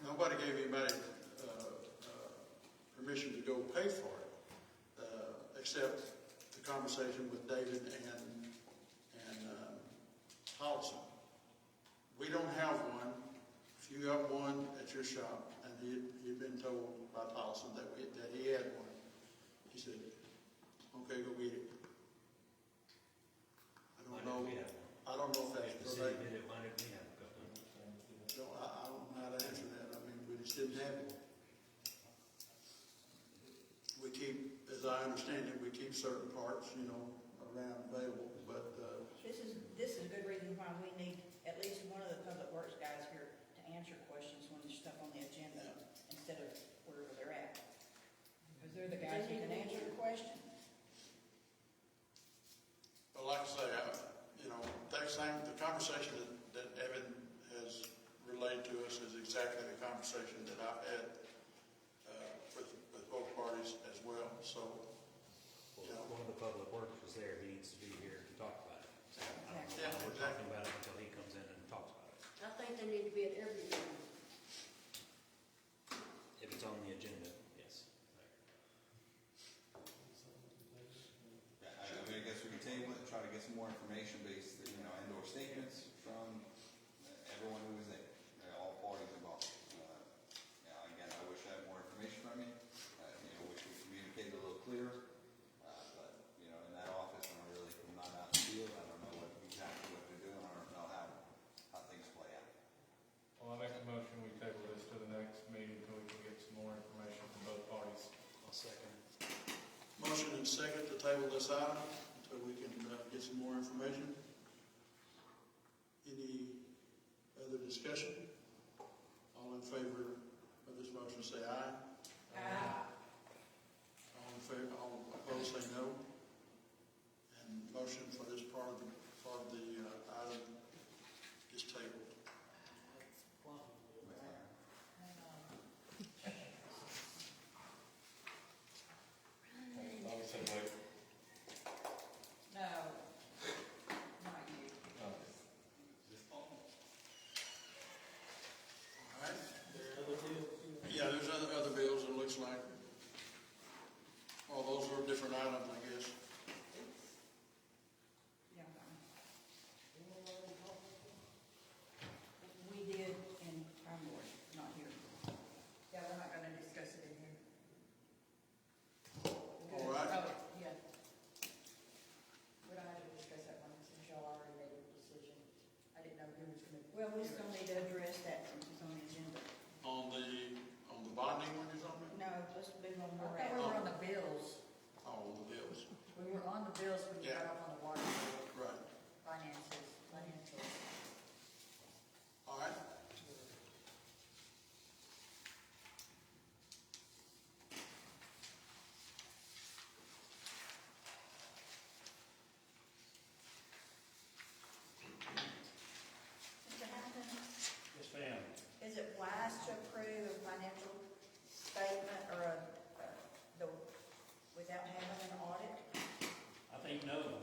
nobody gave anybody permission to go pay for it, except the conversation with David and Paulson. We don't have one. If you got one at your shop, and he'd been told by Paulson that he had one, he said, okay, go get it. Why didn't we have one? I don't know if that's If the city correct. did it, why didn't we have a couple? No, I don't know how to answer that. I mean, we just didn't have it. We keep, as I understand it, we keep certain parts, around available, but, This is a good reason why we need at least one of the public works guys here to answer questions when there's stuff on the agenda, instead of wherever they're at. Because they're the guys who can answer your question. but like I say, the conversation that Evan has relayed to us is exactly the conversation that I've had with both parties as well, so. Well, one of the public works was there, he needs to be here to talk about it. So I don't know Yeah, why we're exactly. talking about it until he comes in and talks about it. I think they need to be at every meeting. If it's on the agenda, yes. Yeah, I guess we can table it, try to get some more information based, and/or statements from everyone who was there, all parties involved. Again, I wish I had more information from you. Wish we communicated a little clearer. But, in that office, I'm not out in the field. I don't know exactly what they're doing. I don't know how things play out. Well, I make a motion, we table this to the next meeting until we can get some more information from both parties. I'll second. Motion and second to table this item until we can get some more information. Any other discussion? All in favor of this motion say aye. All in favor, all opposed say no. And motion for this part of the item is tabled. Obviously, wait. No, not you. All right. Yeah, there's other bills, it looks like. All those are different items, I guess. Yeah. We did in our board, not here. Yeah, we're not gonna discuss it in here. All right. Oh, yeah. We don't have to discuss that one since y'all already made a decision. I didn't know who was gonna. Well, we still need to address that since it's on the agenda. On the bonding one you're talking about? No, let's move on I where we're thought at. we were on the bills. Oh, the bills. We were on the bills when you Yeah. got off on the water bill, Right. financials. All right. Mr. Hampton, Yes, ma'am. is it wise to approve a financial statement or without having an audit? I think no.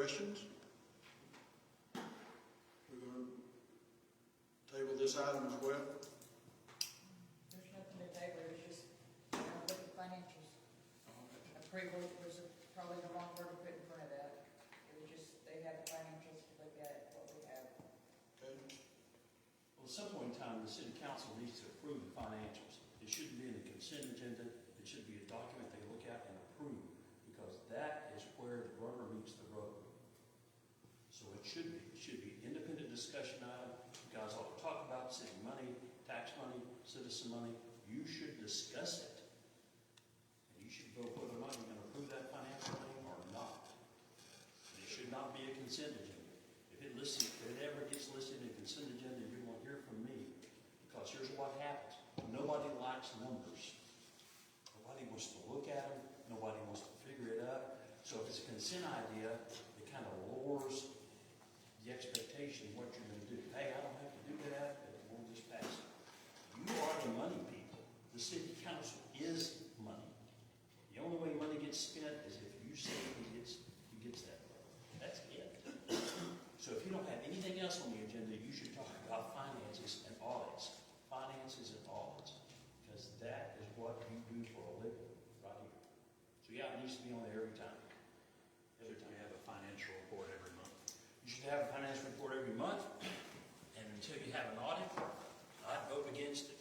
questions? We're going to table this item as well. There's nothing to table, it's just, look at the financials. Approval was probably the wrong word to put in front of that. It was just, they have the financials to look at what we have. Okay. Well, at some point in time, the city council needs to approve the financials. It shouldn't be in the consent agenda, it should be a document they look at and approve, because that is where the rubber meets the road. So it should be independent discussion item. You guys ought to talk about city money, tax money, citizen money. You should discuss it. And you should vote whether or not you're going to approve that financial thing or not. And it should not be a consent agenda. If it ever gets listed in a consent agenda, you won't hear from me. Because here's what happens. Nobody likes numbers. Nobody wants to look at them. Nobody wants to figure it out. So if it's a consent idea, it kind of lowers the expectation of what you're going to do. Hey, I don't have to do that, but we'll just pass it. You are the money people. The city council is money. The only way money gets spent is if you say he gets that money. That's it. So if you don't have anything else on the agenda, you should talk about finances and audits. Finances and audits. Because that is what you do for a living right here. So yeah, it needs to be on there every time. Every time. We have a financial report every month. You should have a financial report every month, and until you have an audit, I'd vote against it.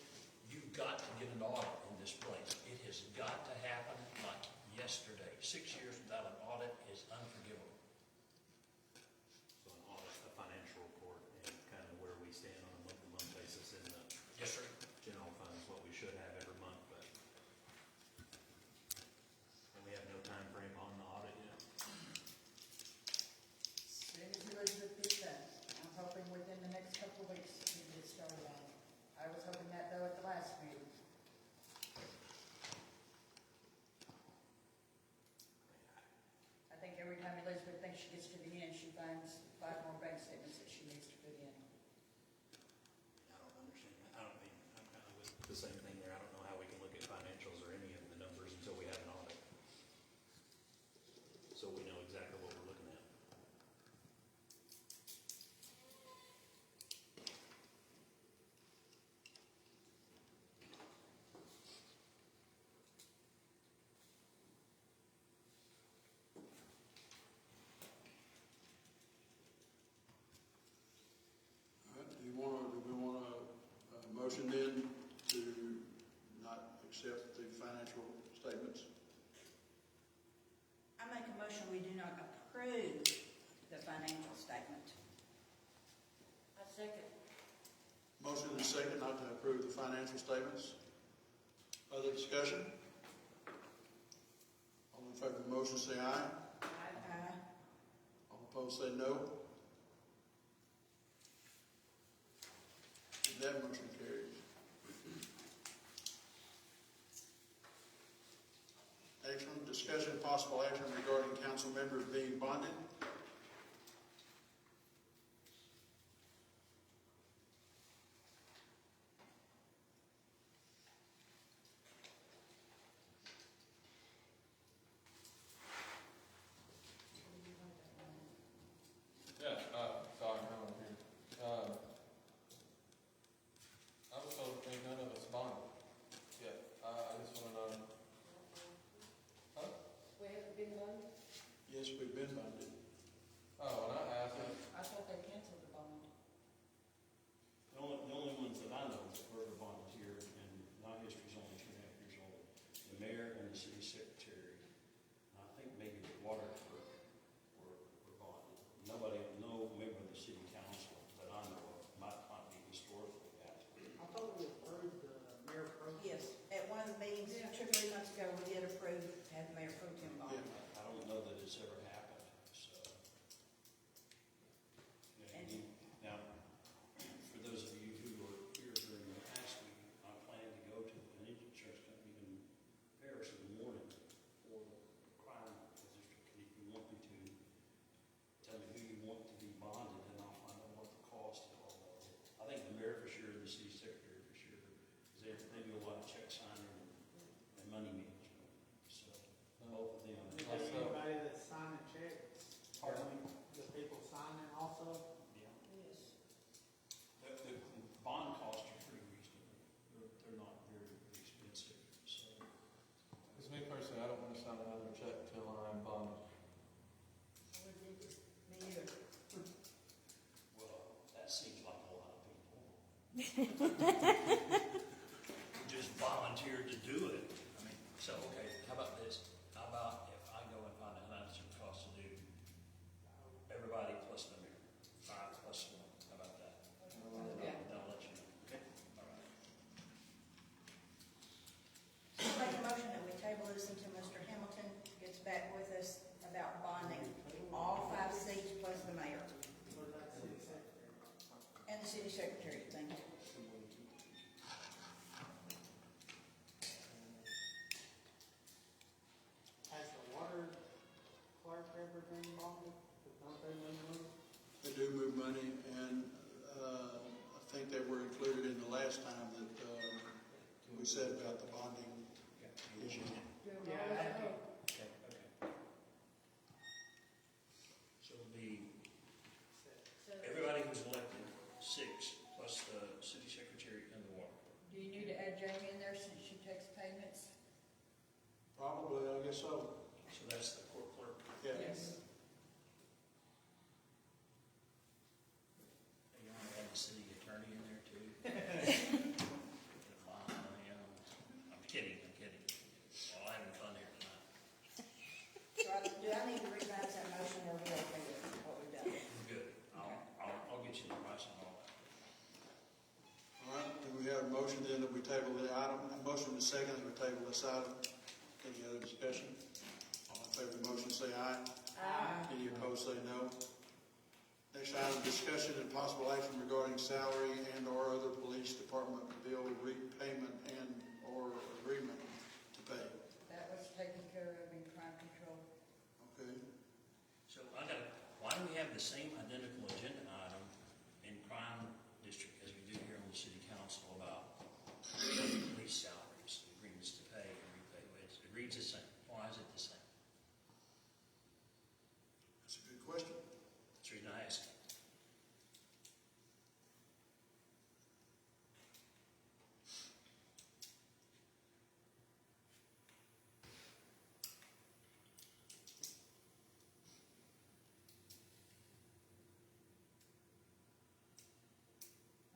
You've got to get an audit in this place. It has got to happen like yesterday. 6 years without an audit is unforgivable. So an audit, a financial report, and kind of where we stand on a month-to-month basis in the Yes, sir. general fund is what we should have every month, but and we have no time frame on the audit yet. Soon as Elizabeth gets done, I'm hoping within the next couple of weeks we can get started on it. I was hoping that though at the last meeting. I think every time Elizabeth thinks she gets to the end, she finds 5 more bank statements that she needs to put in. I don't understand. I'm kind of with the same thing there. I don't know how we can look at financials or any of the numbers until we have an audit. So we know exactly what we're looking at. All right, do we want a motion then to not accept the financial statements? I make a motion, we do not approve the financial statement. I second. Motion and second not to approve the financial statements. Other discussion? All in favor of the motion say aye. Aye. All opposed say no. That motion carries. Excellent. Discussion and possible action regarding council members being bonded. Yeah, sorry, I'm here. I was told that none of us bonded. Yeah, I just want to know. Huh? We haven't been done? Yes, we've been bonded. Oh, when I asked, I thought they canceled the bond. The only ones that I know were volunteer, and my history's only 2.5 years old. The mayor and the city secretary. I think maybe the water clerk were bonded. Nobody, no member of the city council that I know of, might not be historically accurate. I thought we approved the mayor pro. Yes, at one of the meetings 2 or 3 months ago, we did approve to have Mayor Pro Tem bond. Yeah. I don't know that it's ever happened, so ever been bonded? Aren't they moving? They do move money, and I think they were included in the last time that we said about the bonding issue. Yeah, I have to. Okay. So it'll be everybody who's elected, 6, plus the city secretary and the water. Do you need to add Jamie in there since she takes payments? Probably, I guess so. So that's the court clerk. Yeah. Yes. You want to add the city attorney in there too? I'm kidding. Well, I'm having fun here tonight. Do I need to revise that motion or will it be what we've done? Good. I'll get you the price on all that. All right, do we have a motion then that we table the item, a motion to second that we table this item? Any other discussion? All in favor of the motion say aye. Aye. Any opposed say no. Next item, discussion and possible action regarding salary and or other police department bill repayment and or agreement to pay. That was taken care of in crime control. Okay, So why do we have the same identical agenda item in crime district as we do here on the city council about police salaries, agreements to pay and repay? It reads the same. Why is it the same? that's a good question. That's the reason I asked.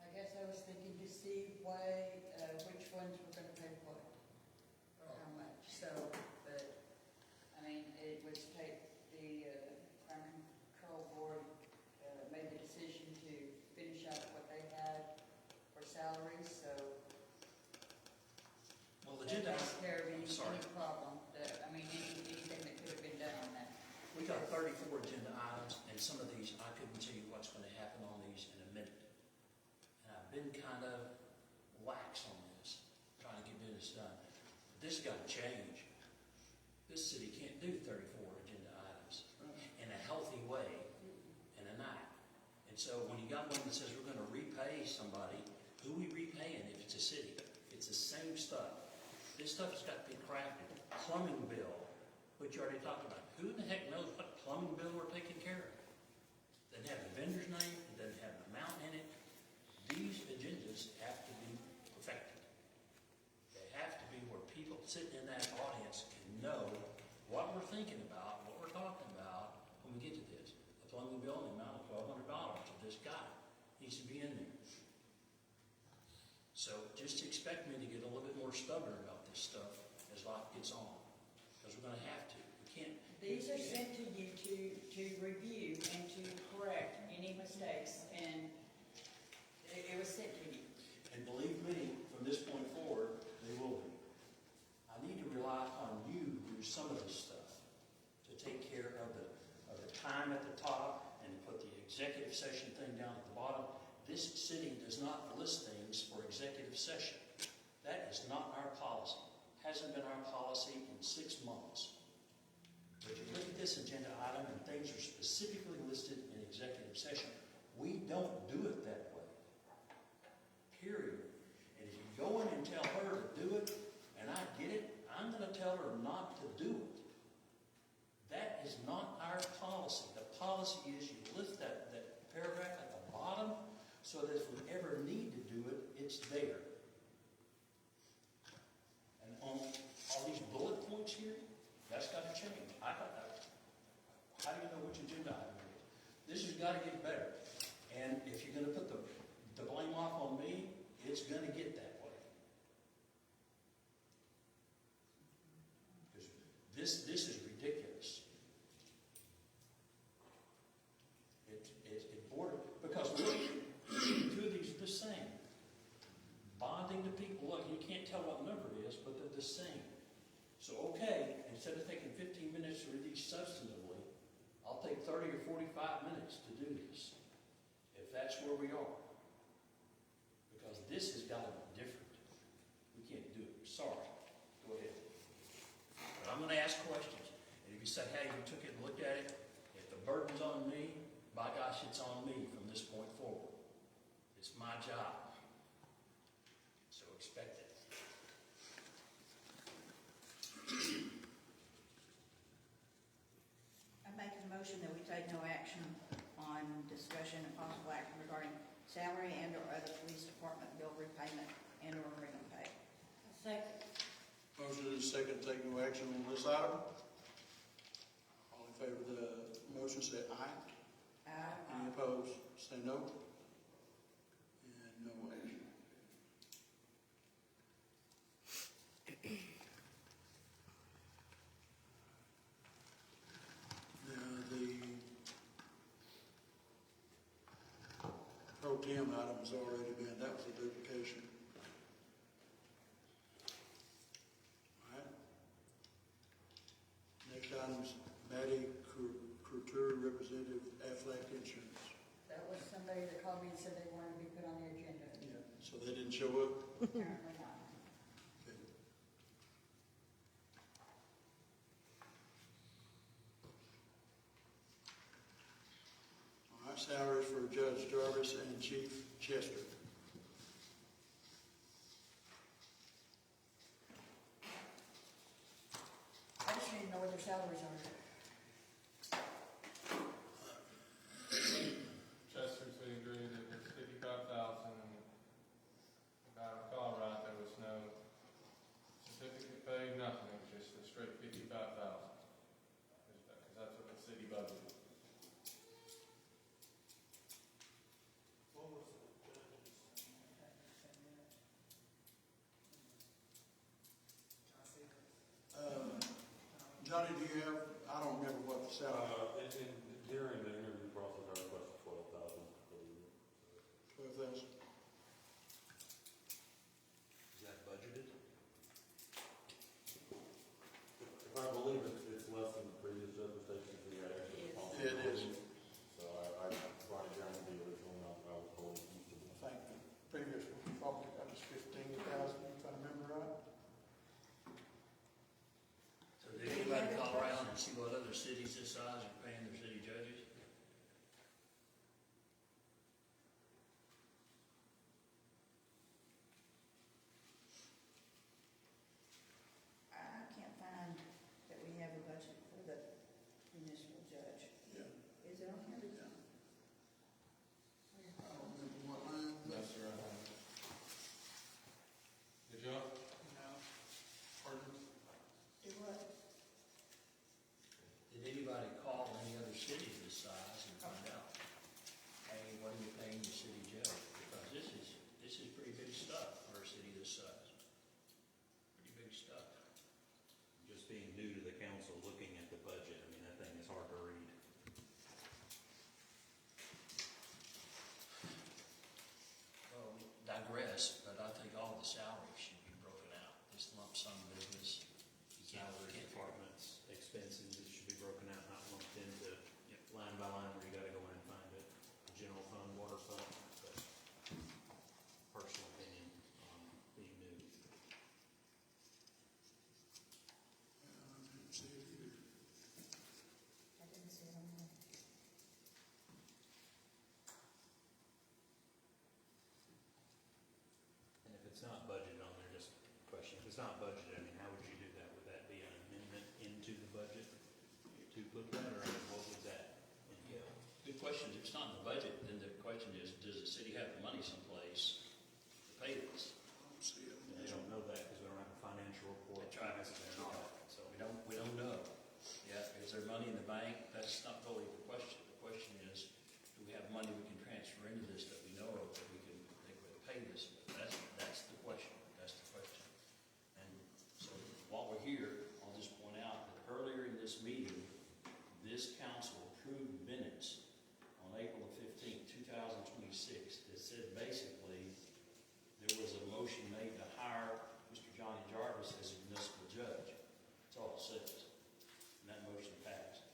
I guess I was thinking to see why, which ones were gonna pay what, or how much, so, but, I mean, it was take, the, crime control board, made the decision to finish out what they had for salaries, so. Well, the That agenda, takes care of any sorry. problem, anything that could have been done on that. We got 34 agenda items, and some of these, I couldn't tell you what's going to happen on these in a minute. And I've been kind of lax on this, trying to get business done. But this has got to change. This city can't do 34 agenda items in a healthy way in a night. And so when you got one that says we're going to repay somebody, who we repaying if it's a city? It's the same stuff. This stuff has got to be crafted. Plumbing bill, which you already talked about. Who in the heck knows what plumbing bill we're taking care of? Doesn't have the vendor's name, it doesn't have an amount in it. These agendas have to be perfected. They have to be where people sitting in that audience can know what we're thinking about, what we're talking about when we get to this. The plumbing bill in the amount of $1,200 of this guy needs to be in there. So just expect me to get a little bit more stubborn about this stuff as life gets on, because we're going to have to. We can't. These are sent to you to review and to correct any mistakes, and it was sent to you. And believe me, from this point forward, they will be. I need to rely on you to do some of this stuff, to take care of the time at the top and put the executive session thing down at the bottom. This city does not list things for executive session. That is not our policy. Hasn't been our policy in 6 months. But you look at this agenda item and things are specifically listed in executive session. We don't do it that way. Period. And if you go in and tell her to do it, and I get it, I'm going to tell her not to do it. That is not our policy. The policy is you lift that paragraph at the bottom so that if we ever need to do it, it's there. And on all these bullet points here, that's got to change. How do you know which agenda item it is? This has got to get better. And if you're going to put the blame off on me, it's going to get that way. Because this is ridiculous. It bordered, because look, two of these are the same. Bonding to people, look, you can't tell what number it is, but they're the same. So, okay, instead of taking 15 minutes to read these substantively, I'll take 30 or 45 minutes to do this, if that's where we are. Because this has got to be different. We can't do it. Sorry. Go ahead. But I'm going to ask questions. And if you say, hey, you took it and looked at it, salary and or other police department bill repayment and or agreement pay. I second. Motion is second, take no action on this item. All in favor of the motion, say aye. Any opposed, say no. And no action. Now, the pro tem item has already been, that was a duplication. All right. Next item is Maddie Couture, Representative Aflac Insurance. That was somebody that called me and said they wanted to be put on the agenda. Yeah. So they didn't show up? Apparently not. Okay. All right, salaries for Judge Jarvis and Chief Chester. I just need to know what their salaries are. Chester's, we agreed it was 55,000, and if I recall right, there was no certificate paid, nothing, it was just a straight 55,000. Because that's what the city budgeted. Johnny, do you have, I don't remember what the salary, During the interview process, I requested 12,000 for the year. 12,000? Is that budgeted? If I believe it's less than the previous judge's station, so you got extra responsibility. It is. So I brought it down to the original amount I was told it used to be. I think the previous one, probably that was 15,000, if I remember right. So did anybody call around and see what other cities this size are paying their city judges? I can't find that we have a budget for the municipal judge. Yeah. Is it on here? Yeah. I don't remember what line. That's right. Did you? No. Pardon? Do what? Did anybody call any other cities this size and find out, hey, what are you paying the city judge? Because this is pretty big stuff for a city this size. Pretty big stuff. Just being new to the council, looking at the budget, I mean, that thing is hard to read. Well, we digress, but I think all the salaries should be broken out. This lump sum business, you can't, Salary can't departments, expenses, it should be broken out, not lumped into line by line where you gotta go in and find it. General fund, water fund, but personal opinion on being new. I didn't see it either. I didn't see it on there. And if it's not budgeted on there, just a question, if it's not budgeted, I mean, how would you do that? Would that be an amendment into the budget to put that, or what would that entail? Good question. If it's not in the budget, then the question is, does the city have the money someplace to pay this? I don't see it. They don't know that because we don't have a financial report. That's right. They're not, so. We don't know. Yeah, is there money in the bank? That's not really the question. The question is, do we have money we can transfer into this that we know of that we can pay this with? That's the question. That's the question. And so while we're here, I'll just point out that earlier in this meeting, this council approved minutes on April the 15th, 2026 that said basically there was a motion made to hire Mr. Johnny Jarvis as a municipal judge. That's all it says. And that motion passed.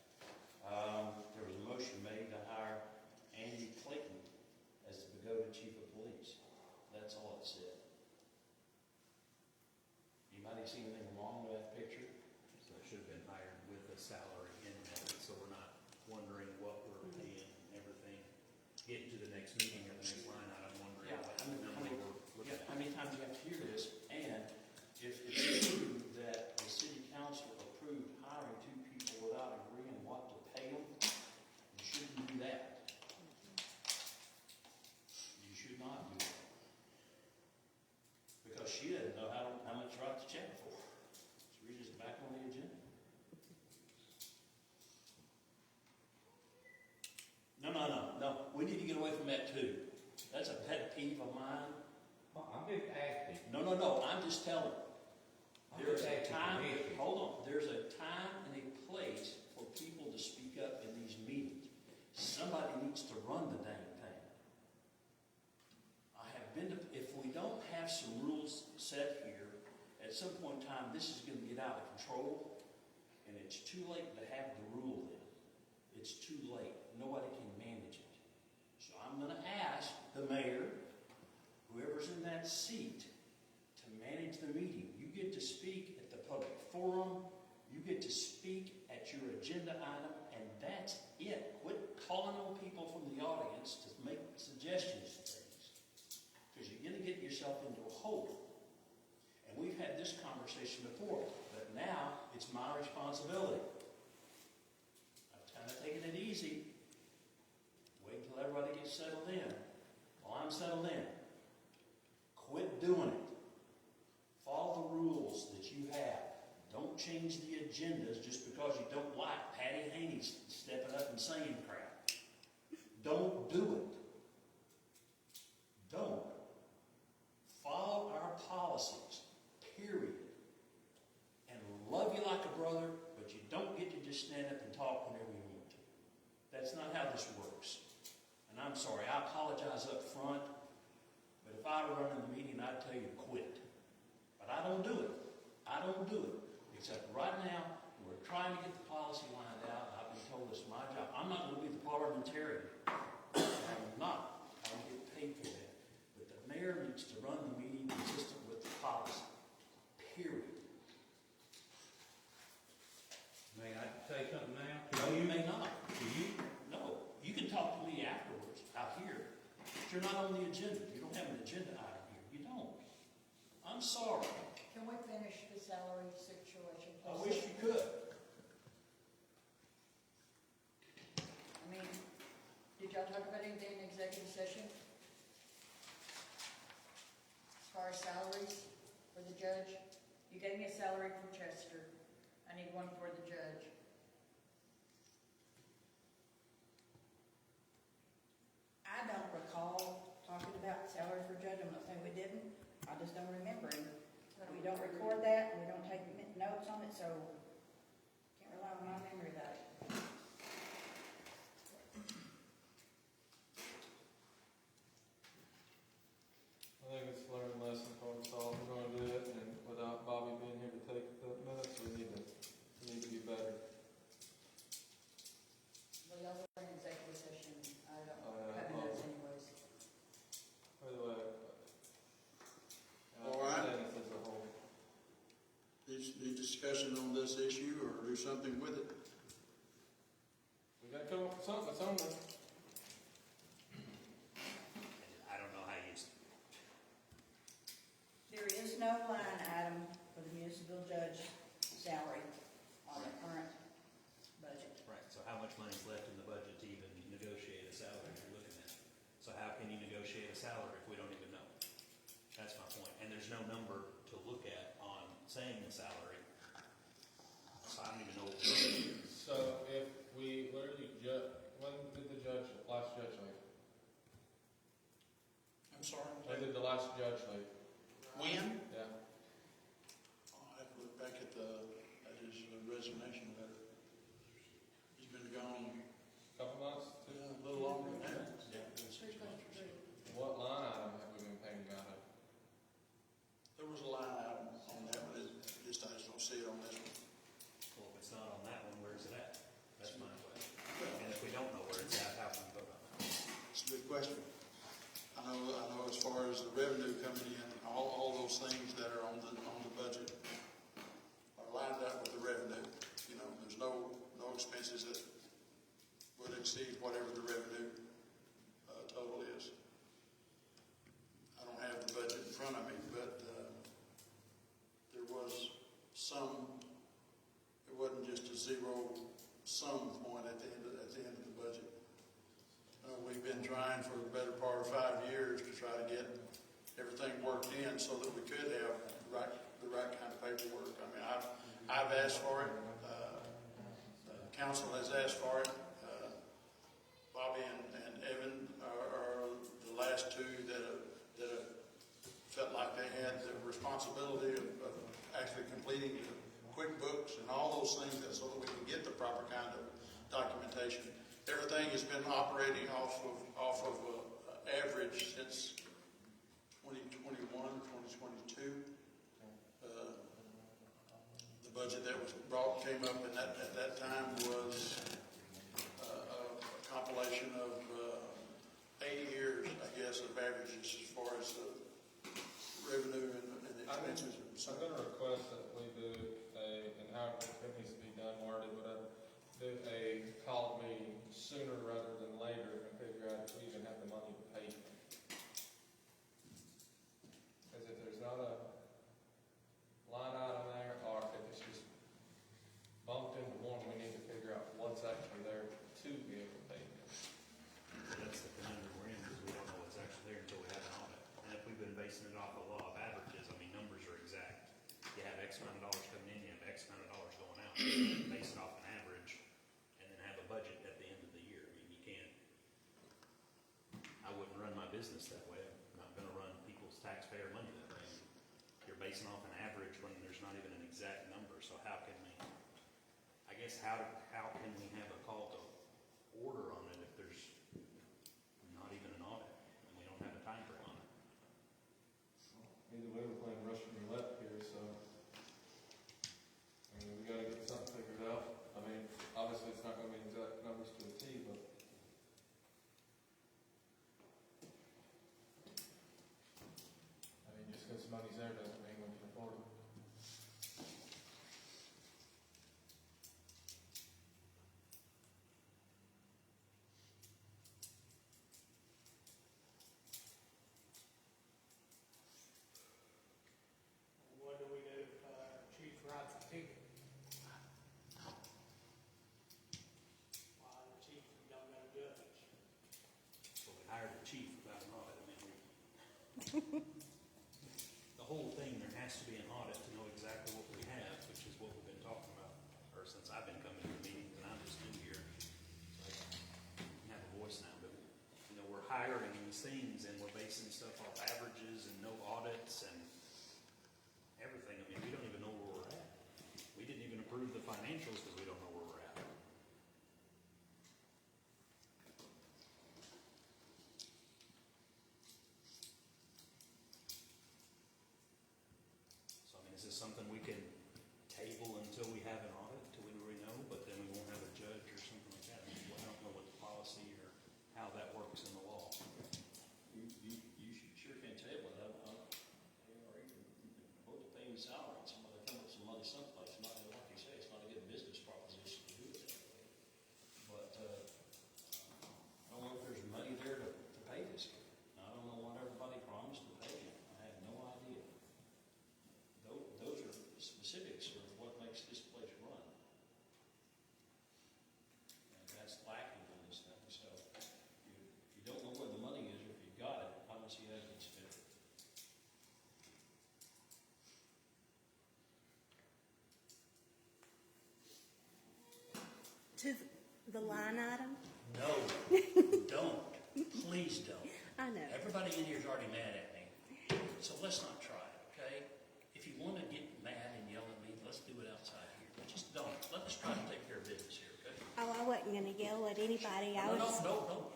control, and it's too late to have the rule in. It's too late. Nobody can manage it. So I'm going to ask the mayor, whoever's in that seat, to manage the meeting. You get to speak at the public forum. You get to speak at your agenda item, and that's it. Quit calling on people from the audience to make suggestions to things, because you're going to get yourself into a hole. And we've had this conversation before, but now it's my responsibility. I've kind of taken it easy. Wait until everybody gets settled in. Well, I'm settled in. Quit doing it. Follow the rules that you have. Don't change the agendas just because you don't like Patty Haney stepping up and saying crap. Don't do it. Don't. Follow our policies, period. And love you like a brother, but you don't get to just stand up and talk whenever you want to. That's not how this works. And I'm sorry, I apologize up front, but if I were running the meeting, I'd tell you to quit. But I don't do it. I don't do it. Except right now, we're trying to get the policy lined out. I've been told it's my job. I'm not going to be the parliamentarian. I'm not. I don't get paid for that. But the mayor needs to run the meeting consistent with the policy. Period. May I say something now? No, you may not. Do you? No. You can talk to me afterwards out here. But you're not on the agenda. You don't have an agenda item here. You don't. I'm sorry. Can we finish the salary situation? I wish you could. I mean, did y'all talk about anything in executive session? As far as salaries for the judge? You gave me a salary for Chester. I need one for the judge. I don't recall talking about salary for judge. I'm not saying we didn't. I just don't remember it. We don't record that, and we don't take notes on it, so can't rely on my memory about it. I think it's a learned lesson for us all. We're gonna do it, and without Bobby being here to take the minutes, we need to be better. Well, y'all were in executive session. I don't Oh, yeah, have well. notes anyways. By the way. All right. Dennis as a whole. Need discussion on this issue or do something with it? We gotta come up with something that's on there. I don't know how you, There is no line item for the municipal judge salary on the current budget. right, so how much money's left in the budget to even negotiate a salary you're looking at? So how can you negotiate a salary if we don't even know? That's my point. And there's no number to look at on saying the salary. So I don't even know what we're doing. So if we literally when did the last judge leave? I'm sorry? When did the last judge leave? When? Yeah. I'll have to look back at his resignation letter. He's been gone Couple months? a little longer than that. Yeah, it was 6 months or so. What line item have we been paying out of? There was a line item on that one, I just don't see it on this one. Well, if it's not on that one, where's it at? That's my question. And if we don't know where it's at, how can we vote on that? It's a good question. I know as far as the revenue coming in, all those things that are on the budget are lined up with the revenue. You know, there's no expenses that would exceed whatever the revenue total is. I don't have the budget in front of me, but there was some. It wasn't just a zero sum point at the end of the budget. We've been trying for the better part of 5 years to try to get everything worked in so that we could have the right kind of paperwork. I mean, I've asked for it. The council has asked for it. Bobby and Evan are the last two that have felt like they had the responsibility of actually completing the QuickBooks and all those things so that we can get the proper kind of documentation. Everything has been operating off of average since 2021, 2022. The budget that was came up in at that time was a compilation of 80 years, I guess, of averages as far as the revenue and the expenses. I'm going to request that we do and however it needs to be done, worded, whatever, do a call meeting sooner rather than later and figure out if we even have the money to pay them. Because if there's not a line item there, or if it's just bumped into one, we need to figure out what's actually there to be able to pay them. That's the conundrum we're in, because we don't know what's actually there until we have an audit. And if we've been basing it off a law of averages, I mean, numbers are exact. You have X amount of dollars coming in, you have X amount of dollars going out. Base it off an average, and then have a budget at the end of the year. I mean, you can't, I wouldn't run my business that way. I'm not gonna run people's taxpayer money that way. You're basing off an average when there's not even an exact number, so how can we, I guess, how can we have a call to order on it if there's not even an audit, and we don't have a time frame on it? Either way, we're playing Russian roulette here, so I mean, we got to get something figured out. I mean, obviously, it's not going to be exact numbers to a T, but I mean, just because money's there doesn't mean we can afford it. What do we do if Chief writes a ticket? Why the chief don't got a judge? So we hired a chief without an audit. I mean, the whole thing, there has to be an audit to know exactly what we have, which is what we've been talking about, or since I've been coming to the meetings, and I'm just new here. So I have a voice now, but, you know, we're hiring these things, and we're basing stuff off averages and no audits and everything. I mean, we don't even know where we're at. We didn't even approve the financials because we don't know where we're at. So, I mean, is this something we can table until we have an audit, until we really know, but then we won't have a judge or something like that? I mean, I don't know what the policy or how that works in the law. You sure can table it, or even vote to pay him salary, and somebody come up with some money someplace, not, like you say, it's not a good business proposition to do it that way. But, I don't know if there's money there to pay this guy. I don't know what everybody promised to pay him, I have no idea. Those are specifics of what makes this place run. And that's lacking in this thing, so if you don't know where the money is, or if you've got it, I don't see how you can spend it. To the line item? No, don't. Please don't. I know. Everybody in here is already mad at me, so let's not try it, okay? If you want to get mad and yell at me, let's do it outside here. But just don't. Let's try to take care of business here, okay? Oh, I wasn't gonna yell at anybody. No.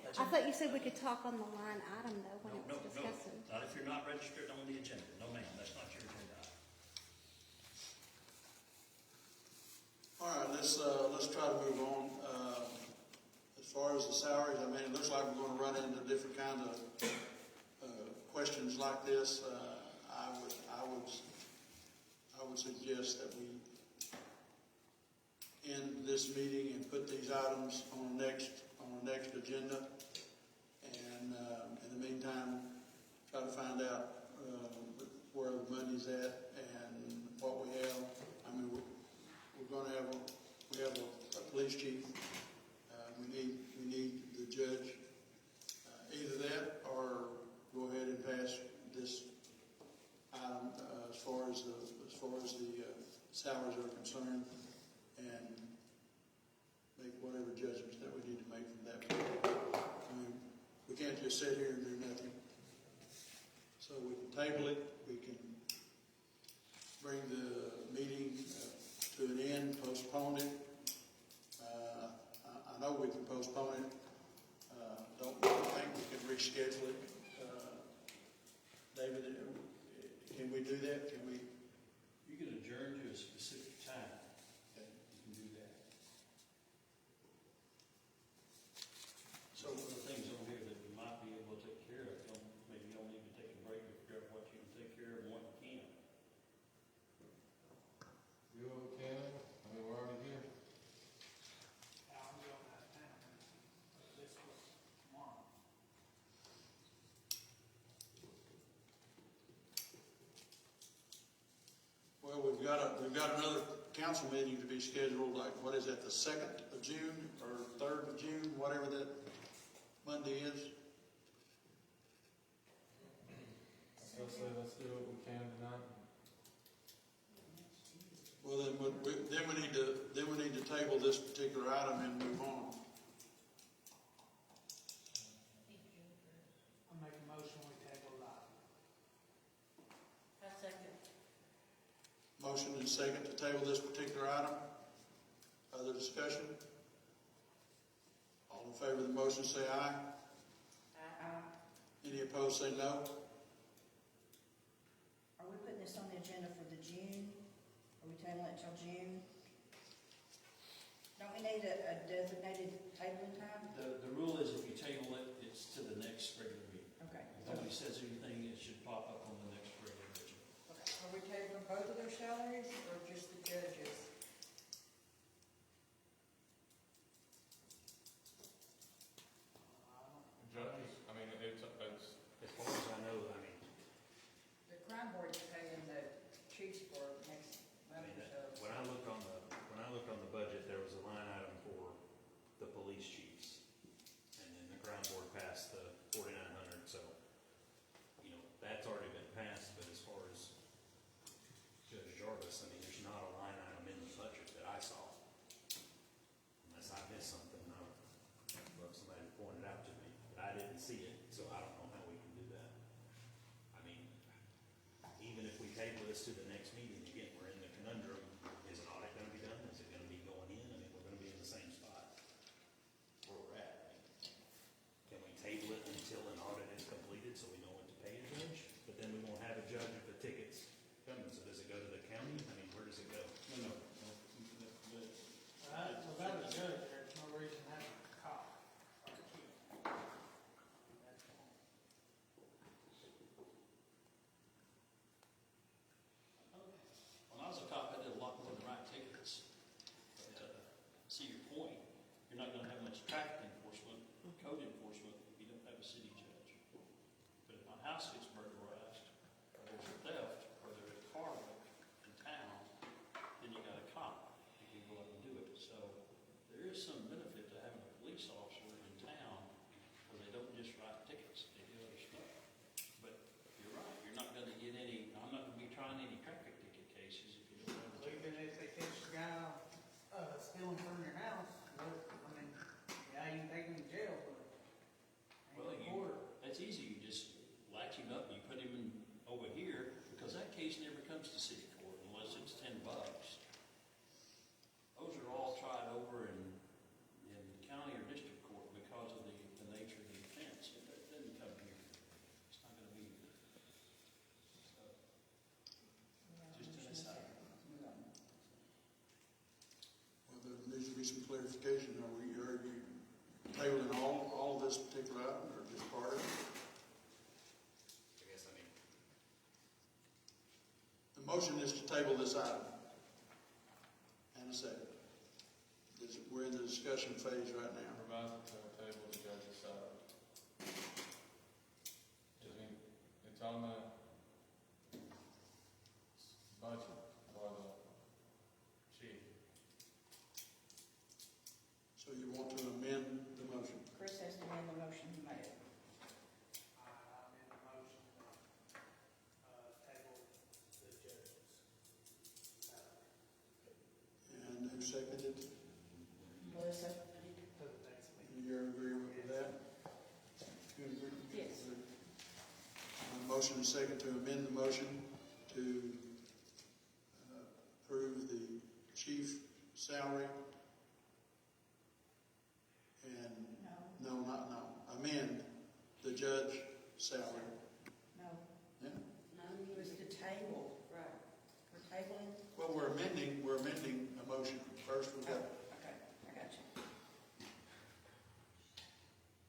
That's I it. thought you said we could talk on the line item though when it No, was discussing. not if you're not registered on the agenda. No, ma'am, that's not your agenda item. All right, let's try to move on. As far as the salaries, I mean, it looks like we're going to run into different kinds of questions like this. I would suggest that we end this meeting and put these items on the next agenda. And in the meantime, try to find out where the money's at and what we have. I mean, we're going to have a police chief. We need the judge. Either that or go ahead and pass this item as far as the salaries are concerned, and make whatever judgments that we need to make from that point. I mean, we can't just sit here and do nothing. So we can table it. We can bring the meeting to an end, postpone it. I know we can postpone it. Don't think we can reschedule it. David, can we do that? Can we? You can adjourn to a specific time. we've got another council meeting to be scheduled, like, what is that, the 2nd of June, or 3rd of June, whatever that Monday is? So say let's do what we can tonight. Well, then we need to table this particular item and move on. I make a motion, we table that. I second. Motion and second to table this particular item. Other discussion? All in favor of the motion say aye. Any opposed say no. Are we putting this on the agenda for the June? Are we tabling it till June? Don't we need a designated tabling time? The rule is if you table it, it's to the next regular meeting. Okay. If nobody says anything, it should pop up on the next regular meeting. Okay. Are we tabling both of their salaries or just the judges? Judges, I mean, it's, As far as I know, I mean, The crime board is paying the chiefs for next I month mean, or so. when I looked on the budget, there was a line item for the police chiefs. And then the crime board passed the 4,900, so, you know, that's already been passed, but as far as Judge Jarvis, I mean, there's not a line item in the budget that I saw. Unless I missed something, I don't know if somebody pointed out to me, but I didn't see it, so I don't know how we can do that. I mean, even if we table this to the next meeting, again, we're in the conundrum, is an audit gonna be done, is it gonna be going in, I mean, we're gonna be in the same spot where we're at. Can we table it until an audit is completed, so we know when to pay a judge? But then we won't have a judge if the ticket's coming, so does it go to the county, I mean, where does it go? No. Without a judge, there's no reason to have a cop or a kid. That's all. When I was a cop, I did a lot more than write tickets. But, see your point, you're not gonna have much traffic enforcement, code enforcement, if you don't have a city judge. But if my house gets burglarized, or there's a theft, or there's a car wreck in town, then you got a cop who can go up and do it. So there is some benefit to having a police officer in town, where they don't just write tickets, they do other stuff. But you're right, you're not gonna get any, I'm not gonna be trying any traffic ticket cases if you don't have a judge. Even if they catch the guy, stealing from your house, well, I mean, yeah, you can take him to jail, but. Well, that's easy, you just latch him up, and you put him in over here, because that case never comes to city court unless it's $10. Those are all tried over in county or district court because of the nature of the offense. It doesn't come here. It's not gonna be here. So, just to decide. Well, there needs to be some clarification. Are you tabling all of this particular item, or just part of it? I guess, I mean, The motion is to table this item. And a second. We're in the discussion phase right now. revise it to the table the judge's salary. I mean, it's on the budget for the chief. So you want to amend the motion? Chris has to amend the motion he made. I made a motion, table the judges. And who seconded? Melissa? To the next meeting. You're in agreement with that? You agree? Yes. Motion and second to amend the motion to approve the chief salary and, amend the judge salary. No, Yeah. it was the table. Right. We're tabling? Well, we're amending a motion. First, we've got, Okay, I got you.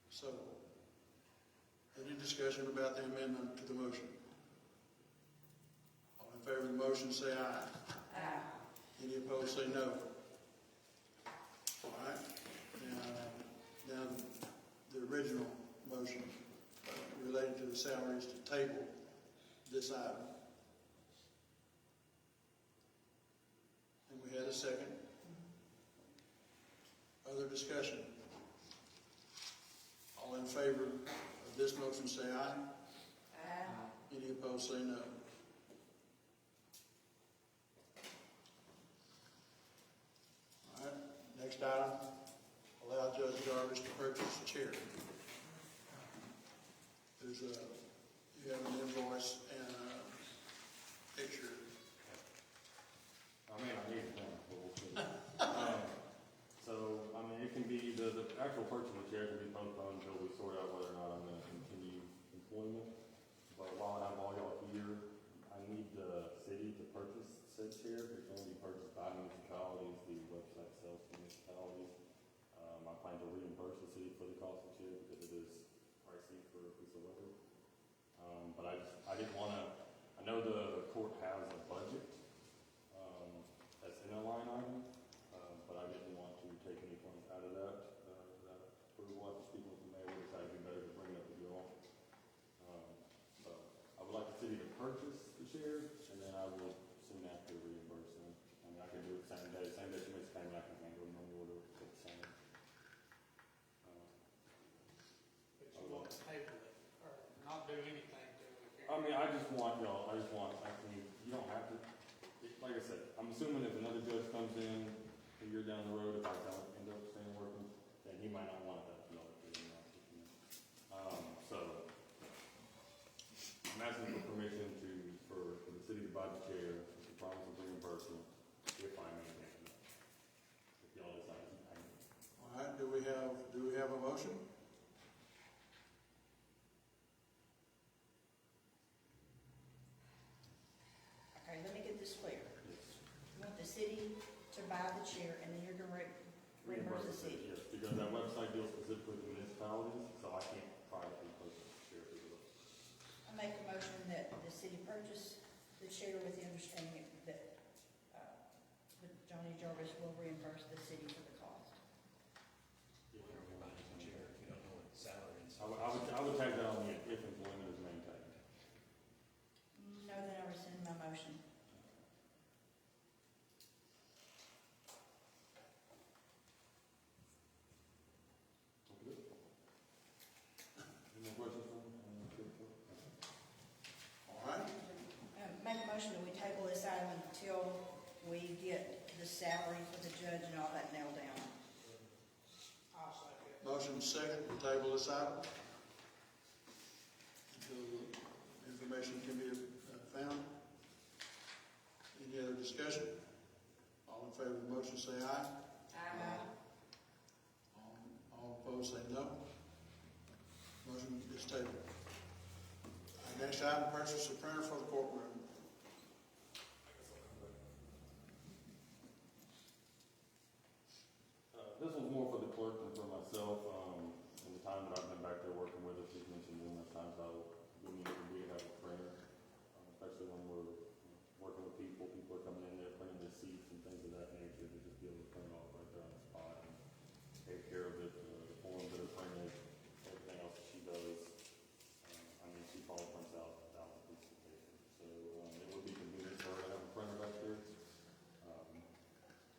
so, any discussion about the amendment to the motion? All in favor of the motion, say aye. Any opposed, say no. All right. Now, the original motion related to the salaries to table this item. We had a second. Other discussion? All in favor of this motion say aye. Any opposed say no. All right, next item, allow Judge Jarvis to purchase a chair. There's a, you have an invoice and a picture. I mean, I need one. So, I mean, it can be, the actual purchase of the chair can be postponed until we sort out whether or not I'm gonna continue employment. But while I have all y'all here, I need the city to purchase said chair. It can only be purchased by municipalities. The website sells to municipalities. I plan to reimburse the city for the cost of the chair because it is pricey for a piece of leather. But I didn't wanna, I know the court has a budget, that's in a line item, but I didn't want to take any funds out of that approval. I was speaking with the mayor, we decided it'd be better to bring it up with you all. So I would like the city to purchase the shares, and then I will soon after reimburse them. I mean, I can do it the same day she makes the payment, I can handle the money order at the same. But you want to table it, or not do anything to it. I mean, I just want, I mean, you don't have to, like I said, I'm assuming if another judge comes in a year down the road, if I don't end up staying working, then he might not want that another $1 million. So, I'm asking for permission for the city to buy the chair, with the promise of reimbursement, if I maintain it. If y'all decide to keep paying it. All right, do we have a motion? Okay, let me get this clear. You want the city to buy the chair, and then you're gonna reimburse the city? Yes, because that website deals specifically with municipalities, so I can't privately purchase the chair through the website. I make a motion that the city purchase the chair with the understanding that Johnny Jarvis will reimburse the city for the cost. You don't know about the chair if you don't know what the salary is. I would tag that on the if employment is maintained. No, then I rescind my motion. Any more questions from All right, Make a motion that we table this item until we get the salary for the judge and all that nailed down. I'll second. motion second to table this item. Until information can be found. Any other discussion? All in favor of the motion say aye. All opposed say no. Motion is tabled. Next item, purchase a printer for the courtroom. This one's more for the clerk than for myself. In the time that I've been back there working with her, she's mentioned numerous times how we need to have a printer, especially when we're working with people. People are coming in there, printing their seats and things of that nature, to just be able to print off right there on the spot and take care of it, the forms that are printed, everything else that she does. I mean, she probably prints out 1,000 pieces of paper. So it would be convenient for her to have a printer back there.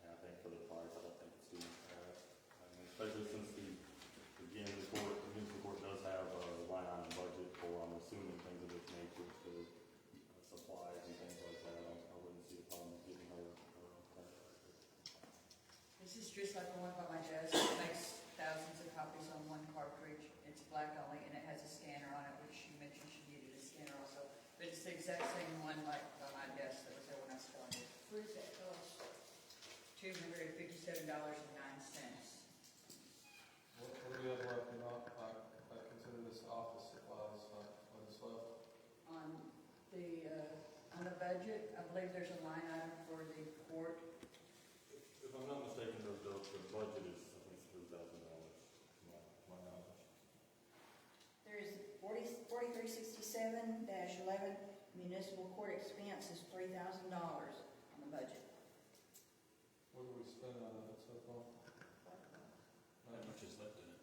And I think for the price, I don't think it's too bad. Especially since the municipal court does have a line item budget for, I'm assuming, things of this nature, for supplies and things like that. I wouldn't see a problem with giving her printer. This is just like the one by my desk. It makes thousands of copies on one cartridge. It's black only, and it has a scanner on it, which she mentioned she needed a scanner also. But it's the exact same one like by my desk that was there when I started. What does that cost? $257.09. What do we have left in I consider this office supplies, what is left? On the budget, I believe there's a line item for the court. If I'm not mistaken, the budget is, I think, $3,000. My knowledge. There is 4367-11 municipal court expense is $3,000 on the budget. What do we spend on it so far? How much is left in it?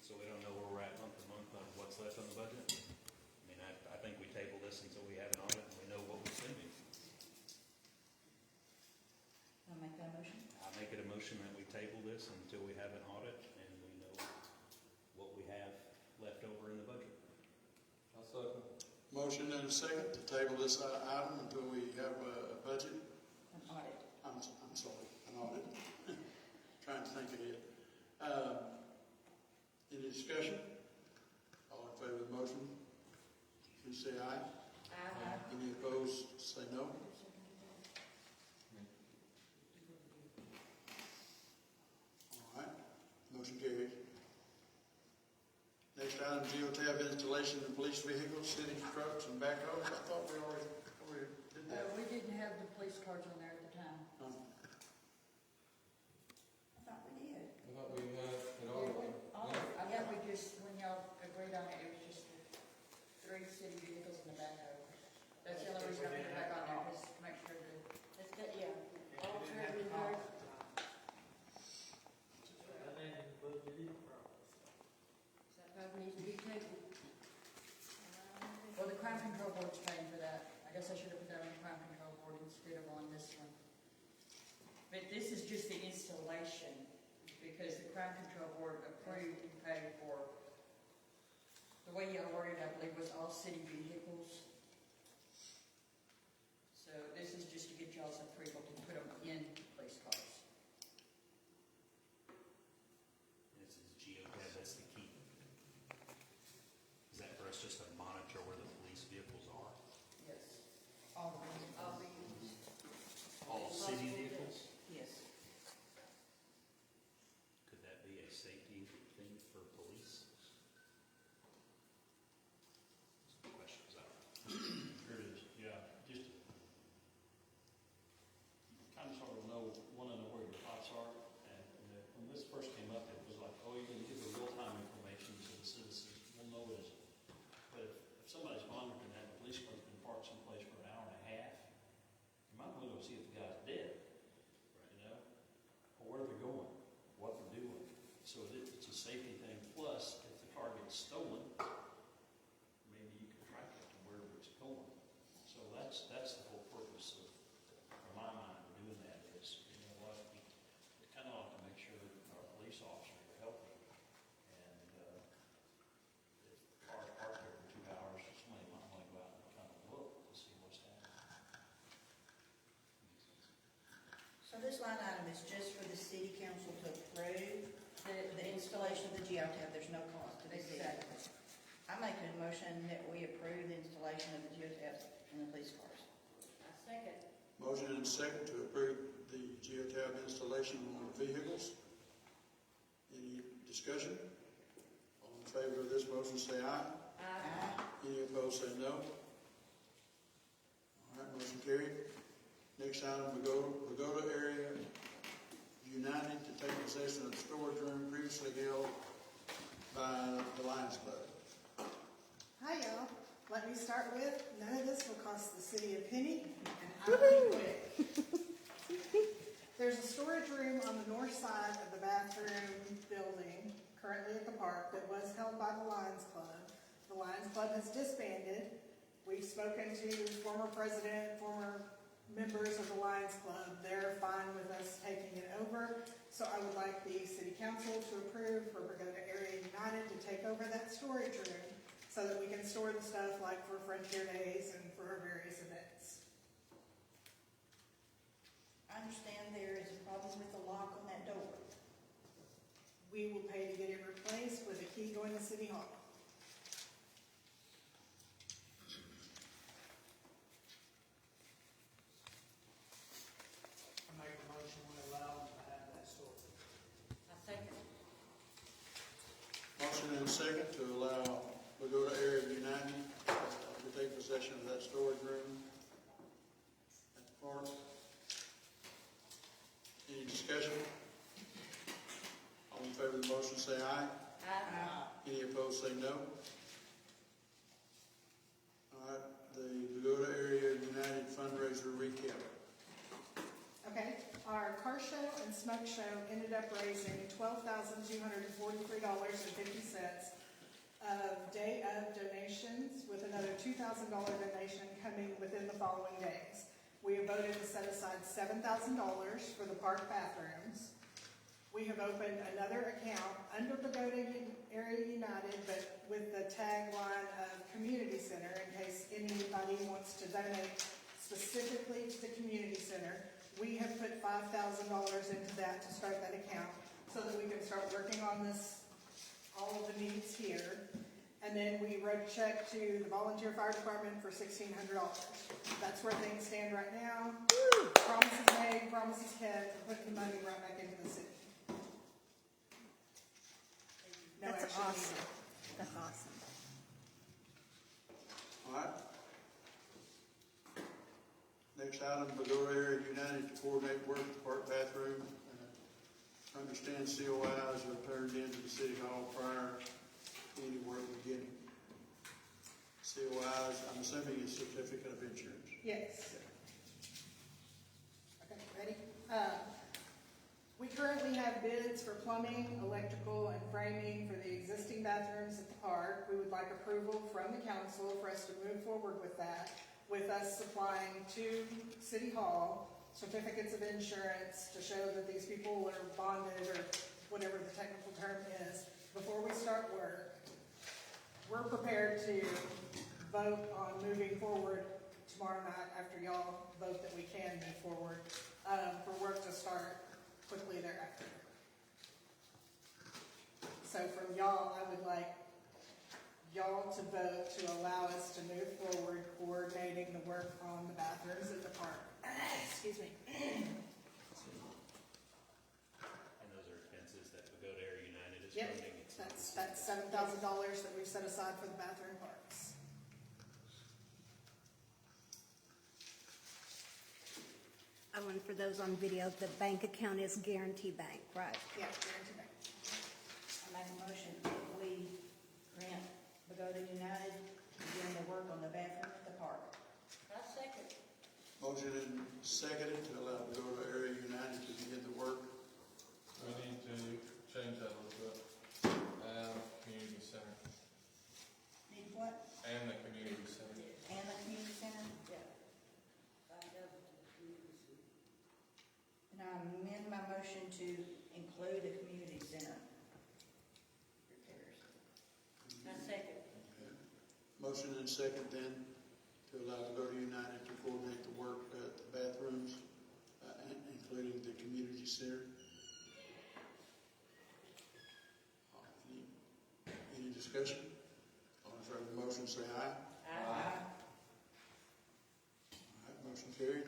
So we don't know where we're at month to month on what's left on the budget? I mean, I think we table this until we have an audit and we know what we're spending. a motion? I make it a motion that we table this until we have an audit and we know what we have left over in the budget. I'll second. Motion and a second to table this item until we have a budget. An audit. I'm sorry, an audit. Trying to think ahead. Any discussion? All in favor of the motion, please say aye. Aye. Any opposed, say no. All right, motion carries. Next item, geotab installation in police vehicles, city trucks, and backhoes. I thought we already did that. We didn't have the police cars on there at the time. Oh. I thought we did. I thought we had it all. I think we just, when y'all agreed on it, it was just the 3 city vehicles and the backhoe. That's the only reason I put it back on there, is to make sure that. That's good, yeah. All three of them are. That probably needs to be taken. Well, the crime control board's paying for that. I guess I should have put that on the crime control board instead of on this one. But this is just the installation, because the crime control board approved and paid for, the way y'all worded, I believe, was all city vehicles. So this is just to get y'all's approval to put them in police cars. This is geotab, that's the key. Is that for us just to monitor where the police vehicles are? Yes. All the vehicles. All vehicles. All city vehicles? Yes. Could that be a safety thing for police? Some questions I don't know. Sure it is, yeah, just kind of sort of want to know where your thoughts are. And when this first came up, it was like, oh, you can give the real-time information to the citizens, we'll know it is. But if somebody's monitoring that, the police car's been parked someplace for an hour and a half, you might want to go see if the guy's dead, you know? Or where they're going, what they're doing. So it's a safety thing. Plus, if the car gets stolen, maybe you can track it to wherever it's going. So that's the whole purpose of, in my mind, of doing that is, you know what, we kind of ought to make sure our police officers are healthy. And if the car's parked there for 2 hours, somebody might want to go out and kind of look to see what's happening. So this line item is just for the city council to approve the installation of the geotab. There's no cost to the city. Exactly. I make a motion that we approve the installation of the geotabs in the police cars. I second. Motion and a second to approve the geotab installation on the vehicles. Any discussion? All in favor of this motion, say aye. Aye. Any opposed, say no. All right, motion carried. Next item, Bogata area united to take possession of the storage room previously held by the Lions Club. Hi y'all. Let me start with, none of this will cost the city a penny, and I'll be quick. There's a storage room on the north side of the bathroom building, currently at the park, that was held by the Lions Club. The Lions Club has disbanded. We've spoken to former president, former members of the Lions Club. They're fine with us taking it over. So I would like the city council to approve for Bogata Area United to take over that storage room so that we can store the stuff like for Frontier Days and for our various events. I understand there is a problem with the lock on that door. We will pay to get it replaced with a key going to City Hall. I make a motion, we allow them to have that store. I second. Motion and a second to allow Bogata area united to take possession of that storage room at the park. Any discussion? All in favor of the motion, say aye. Aye. Any opposed, say no. All right, the Bogata area united fundraiser recap. Okay, our car show and smoke show ended up raising $12,243.50 of day of donations, with another $2,000 donation coming within the following days. We have voted to set aside $7,000 for the park bathrooms. We have opened another account under Bogata Area United, but with the tagline of Community Center, in case anybody wants to donate specifically to the community center. We have put $5,000 into that to start that account so that we can start working on this, all of the needs here. And then we wrote a check to the volunteer fire department for $1,600. That's where things stand right now. Promises made, promises kept, to put the money right back into the city. No That's action awesome. needed. That's awesome. All right. Next item, Bogota Area United to coordinate work at the park bathroom. Understand COIs are turned into the city hall prior to any work beginning. COIs, I'm assuming is certificate of insurance. Yes. Okay, ready? We currently have bids for plumbing, electrical, and framing for the existing bathrooms at the park. We would like approval from the council for us to move forward with that, with us supplying to City Hall certificates of insurance to show that these people are bonded, or whatever the technical term is, before we start work. We're prepared to vote on moving forward tomorrow night after y'all vote that we can move forward, for work to start quickly thereafter. So from y'all, I would like y'all to vote to allow us to move forward coordinating the work on the bathrooms at the park. Excuse me. And those are expenses that Bogota Area United is Yep, funding. that's $7,000 that we've set aside for the bathroom parks. I want for those on video, the bank account is Guarantee Bank, right? Yeah, guarantee bank. I make a motion that we grant Bogota United doing the work on the bathroom at the park. I second. Motion and seconded to allow Bogota Area United to begin the work. We need to change that a little bit. And community center. Need what? And the community center. And the community center? Yeah. $5,000 to the community center. And I amend my motion to include the community center repairs. I second. Okay. Motion and second then to allow Bogota United to coordinate the work at the bathrooms, including the community center. Any discussion? All in favor of the motion, say aye. Aye. All right, motion carried.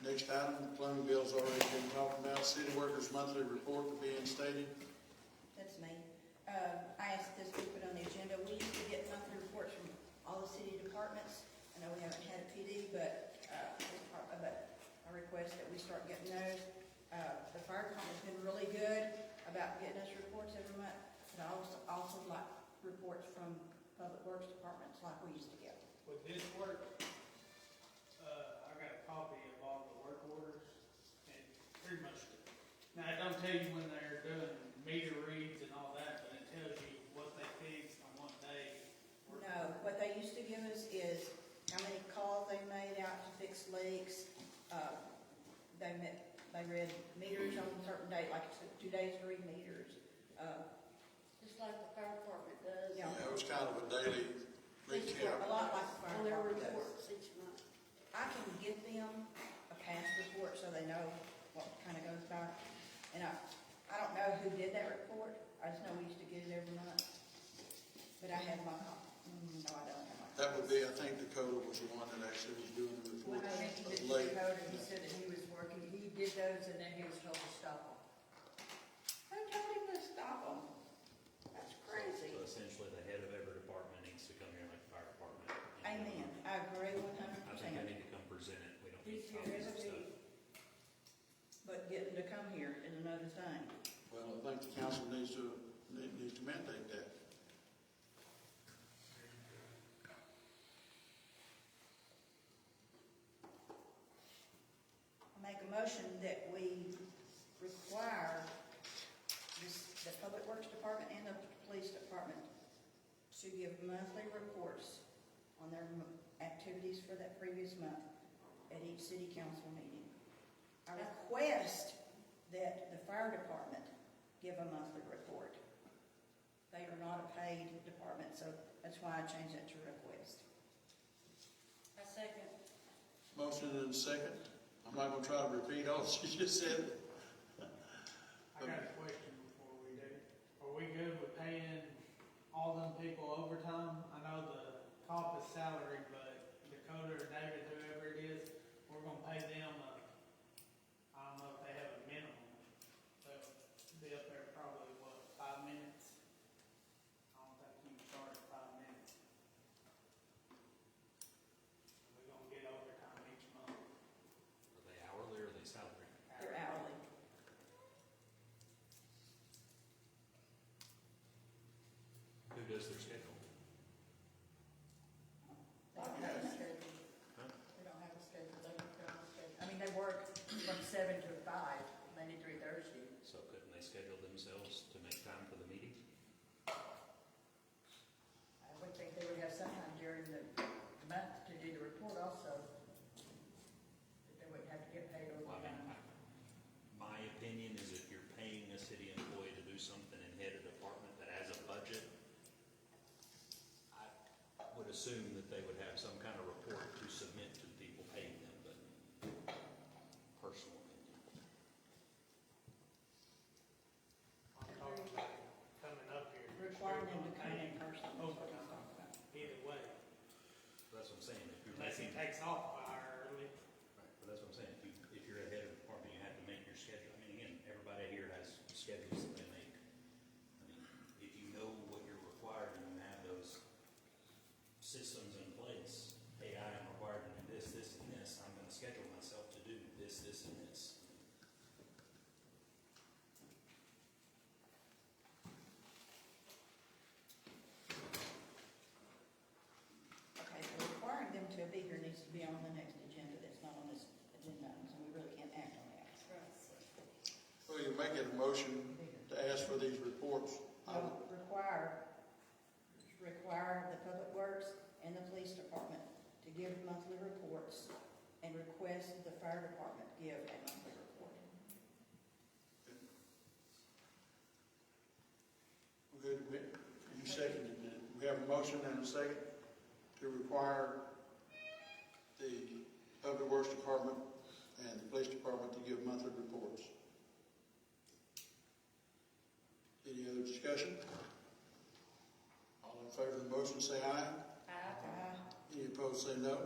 Next item, the plumbing bill's already been talked about. City workers' monthly report being stated. That's me. I asked this to be put on the agenda. We used to get monthly reports from all the city departments. I know we haven't had a PD, but I request that we start getting those. The fire department's been really good about getting us reports every month. And I also like reports from public works departments like we used to get. With this work, I got a copy of all the work orders, and pretty much, now it don't tell you when they're doing meter reads and all that, but it tells you what they fixed on what day. No, what they used to give us is how many calls they made out to fix leaks. They read meters on a certain date, like it took 2 days to read meters. Just like the fire department does. Yeah. Yeah, it was kind of a daily recap. A lot like the fire On their department does. reports each month. I can give them a past report so they know what kind of goes by. And I don't know who did that report. I just know we used to get it every month. But I have my copy. No, I don't have my copy. That would be, I think Dakota was the one that actually was doing the When report I went to of the late. code, he said that he was working, he did those and then he was told to stop them. Who told him to stop them? That's crazy. So essentially, the head of every department needs to come here, like the fire department. Amen. I agree 100%. I think they need to come present it. We don't need He's to here copy every stuff. week. But getting to come here is another thing. Well, I think the council needs to mandate that. I make a motion that we require the Public Works Department and the Police Department to give monthly reports on their activities for that previous month. at each city council meeting. I request that the fire department give a monthly report. They are not a paid department, so that's why I changed that to request. I second. Motion and a second. I'm not gonna try to repeat all she just said. I got a question before we do. Are we good with paying all them people overtime? I know the cop is salary, but Dakota or David, whoever it is, we're gonna pay them, I don't know if they have a minimum. They'll be up there probably, 5 minutes? I don't think you can start at 5 minutes. We're gonna get overtime each month. Are they hourly or are they salary? They're hourly. Who does their schedule? They don't have a schedule. Huh? They don't have a schedule, they don't have a schedule. I mean, they work from 7 to 5, Monday through Thursday. So couldn't they schedule themselves to make time for the meeting? I would think they would have some time during the month to do the report also. That they wouldn't have to get paid Well, I mean, overtime. my opinion is if you're paying a city employee to do something and head a department that has a budget, I would assume that they would have some kind of report to submit to the people paying them, but personal opinion. I'm talking about coming up here. Requiring them to come in person. is what I'm Overtime. talking about. Either way, That's what I'm saying, if you're unless he making, takes off by early. right, but that's what I'm saying, if you're a head of the department, you have to make your schedule. I mean, again, everybody here has schedules that they make. I mean, if you know what you're required and you have those systems in place, hey, I am required to do this, this, and this, I'm gonna schedule myself to do this, and this. Okay, so requiring them to be here needs to be on the next agenda. That's not on this agenda, so we really can't act on that. Well, you're making a motion to ask for these reports. No, require the Public Works and the Police Department to give monthly reports and request that the Fire Department give a monthly report. Good, you seconded it. We have a motion and a second to require the Public Works Department and the Police Department to give monthly reports. Any other discussion? All in favor of the motion say aye. Aye. Any opposed say no.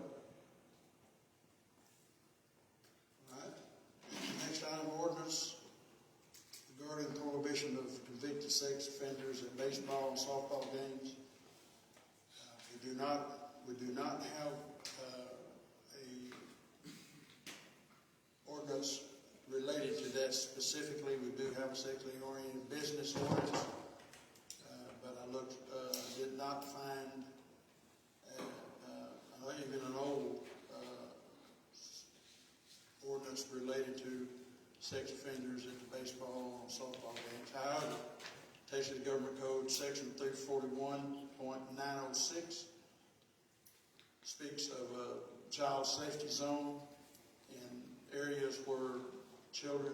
All right. Next item, ordinance regarding prohibition of convicted sex offenders at baseball and softball games. We do not have a ordinance related to that specifically. We do have a sexually oriented business ordinance, but I looked, did not find even an old ordinance related to sex offenders at the baseball and softball games. However, Texas Government Code Section 341.906 speaks of a child safety zone in areas where children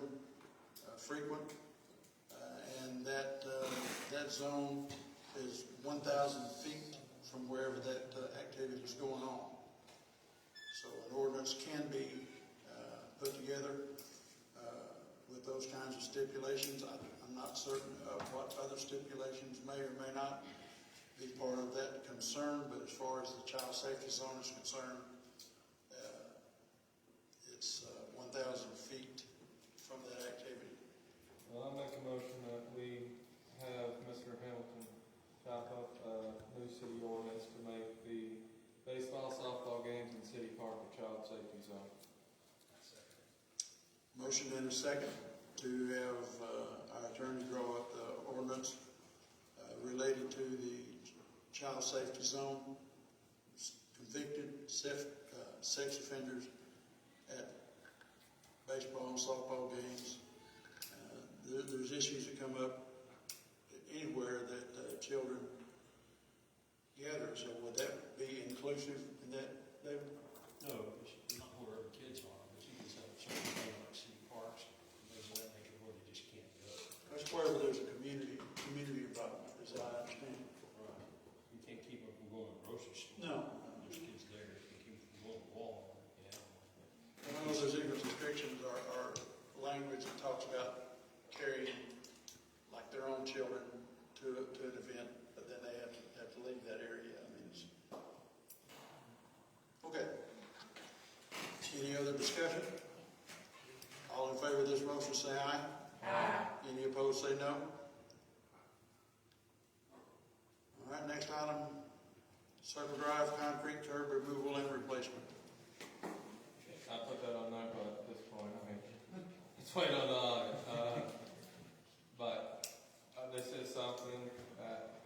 frequent, and that zone is 1,000 feet from wherever that activity is going on. So an ordinance can be put together with those kinds of stipulations. I'm not certain of what other stipulations may or may not be part of that concern, but as far as the child safety zone is concerned, it's 1,000 feet from that activity. Well, I make a motion that we have Mr. Hamilton type up a new city ordinance to make the baseball, softball games in City Park a child safety zone. Motion and a second to have our attorney draw up the ordinance related to the child safety zone, convicted sex offenders at baseball and softball games. There's issues that come up anywhere that children gather. So would that be inclusive in that, David? No, it's not wherever kids talks about carrying like their own children to an event, but then they have to leave that area. I mean, it's, okay. Any other discussion? All in favor of this motion say aye. Aye. Any opposed say no. All right, next item, Circle Drive concrete curb removal and replacement. I put that on there, but at this point, I mean, let's wait on the audit. But this is something that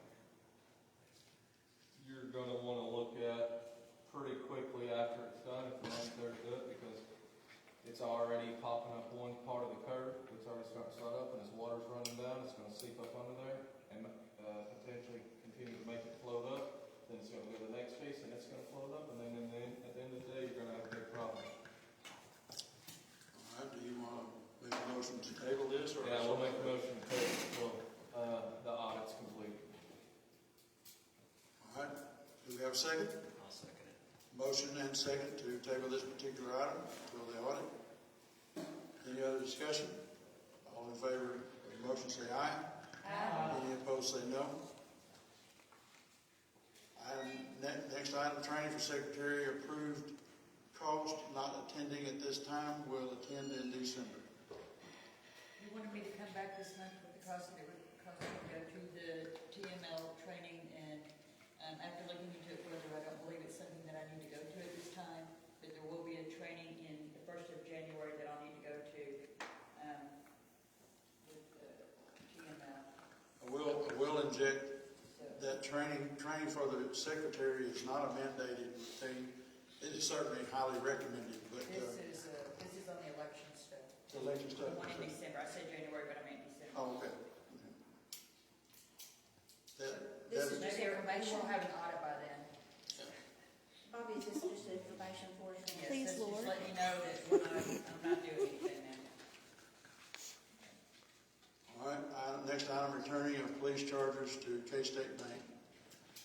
you're gonna wanna look at pretty quickly after it's done, if the money's there to do it, because it's already popping up one part of the curb, it's already starting to slide up, and as water's running down, it's gonna seep up under there, and potentially continue to make it float up, then it's gonna go to the next piece, and it's gonna float up, and then at the end of the day, you're gonna have a big problem. All right, do you want to make a motion to table this, or? Yeah, we'll make a motion to table until the audit's complete. All right, do we have a second? I'll second it. Motion and second to table this particular item until the audit. Any other discussion? All in favor of the motion say aye. Aye. Any opposed say no. Next item, training for secretary, approved cost, not attending at this time, will attend in December. You wanted me to come back this month with the cost, it would cost me to go to the TML training, and after looking into it further, I don't believe it's something that I need to go to at this time, but there will be a training in the 1st of January that I'll need to go to with TML. I will inject that training for the secretary is not a mandated thing. It is certainly highly recommended, but. This is on the election stuff. The election stuff. The one in December, I said January, but I meant December. Oh, okay. This is Maybe we'll have an audit by then. Bobby, is this just information for us? Yes, Please, that's Lord. just letting you know that I'm not doing anything now. All right, next item, returning of police chargers to K-State Bank.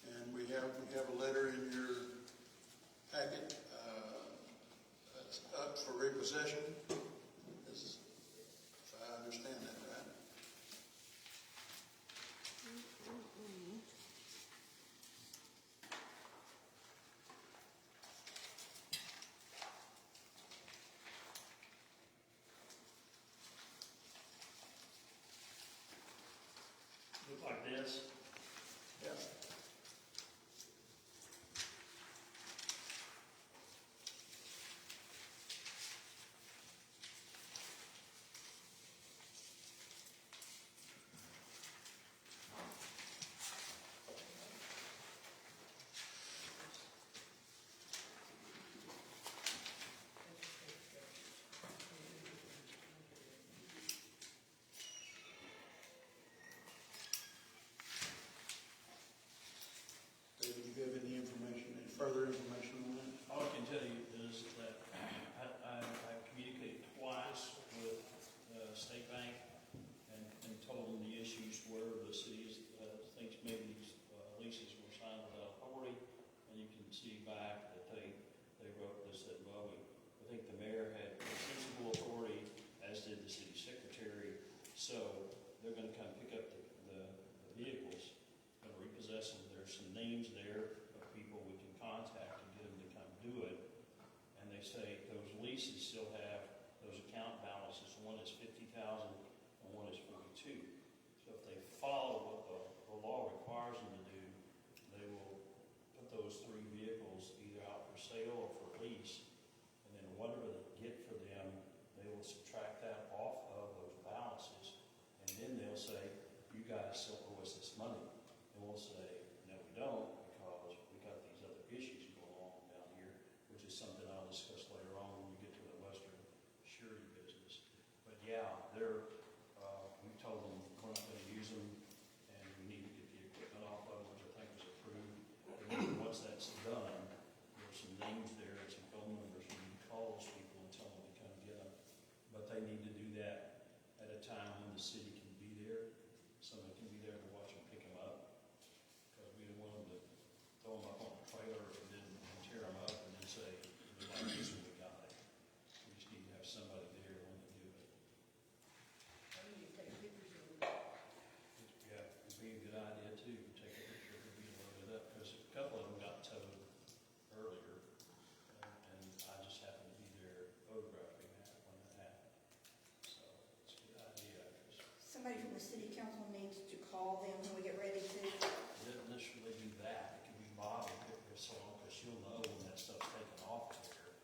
And we have a letter in your packet, that's up for repossession. This is, if I understand that right. Look like this. Yeah. David, do you have any information, any further information on that? All I can tell you is that I communicated twice with State Bank and told them the issues were the city's thinks maybe these leases were signed without authority, and you can see back that they wrote this that, well, I think the mayor had sensible authority, as did the city secretary, so they're going to come pick up the vehicles, going to repossess them. There's some names there of people we can contact and get them to come do it. And they say those leases still have those account balances. One is $50,000 and one is $42,000. So if they follow what the law requires them to do, they will put those three vehicles either out for sale or for lease. And then whatever they get for them, they will subtract that off of those balances. And then they'll say, you guys still owe us this money. And we'll say, no, we don't, because we got these other issues going on down here, which is something I'll discuss later on when we get to the Western Surety business. But yeah, we told them we're not going to use them, and we need to get the equipment off of them, which I think was approved. And then once that's done, there's some names there and some phone numbers. You need to call those people and tell them to come get them. But they need to do that at a time when the city can be there. Someone can be there to watch them pick them up. Because we didn't want them to throw them up on a trailer and then tear them up and then say, we like this one, we got it. We just need to have somebody there when they do it. city council needs to call them when we get ready to? Didn't necessarily do that, it can be Bobby, if so long, because she'll know when that stuff's taken off there.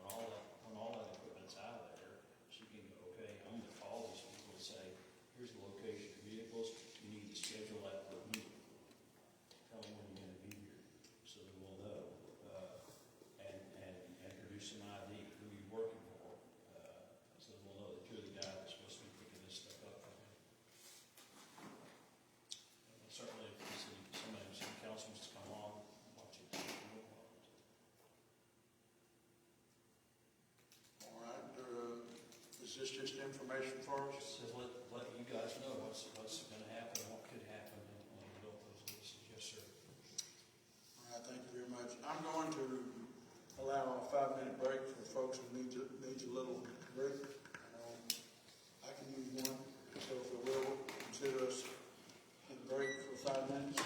And when all that equipment's out of there, she can go, okay, I'm gonna call these people and say, here's the location of vehicles, you need to schedule that for a meeting. Tell them when you're gonna be here, so that we'll know, and produce some ID, who you're working for, so that we'll know that you're the guy that's supposed to be picking this stuff up. Certainly, if the city, somebody, city council wants to come along, watch it. All right, is this just information for us? Says let you guys know what's gonna happen, what could happen, and build those lists. Yes, sir. All right, thank you very much. I'm going to allow a 5-minute break for folks who needs a little break. I can use one, so if you will, consider us in break for 5 minutes.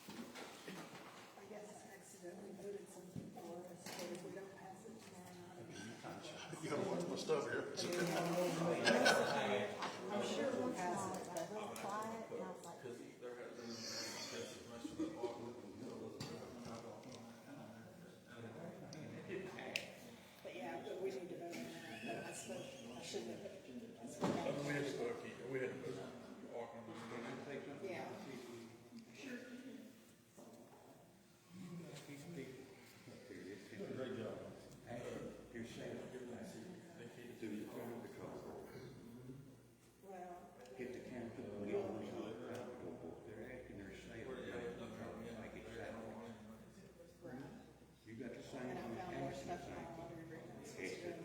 I guess I accidentally voted something for us, but if we don't pass it tomorrow night. You don't want my stuff here. I'm sure once in a while it's got real quiet, and I was like, But yeah, but we need to vote on that. I shouldn't have. We had to put, walking. Yeah. Great job. Well, If the council will go on the accountable, they're asking their sale. You got the same. and I found more stuff in my water agreements. It's been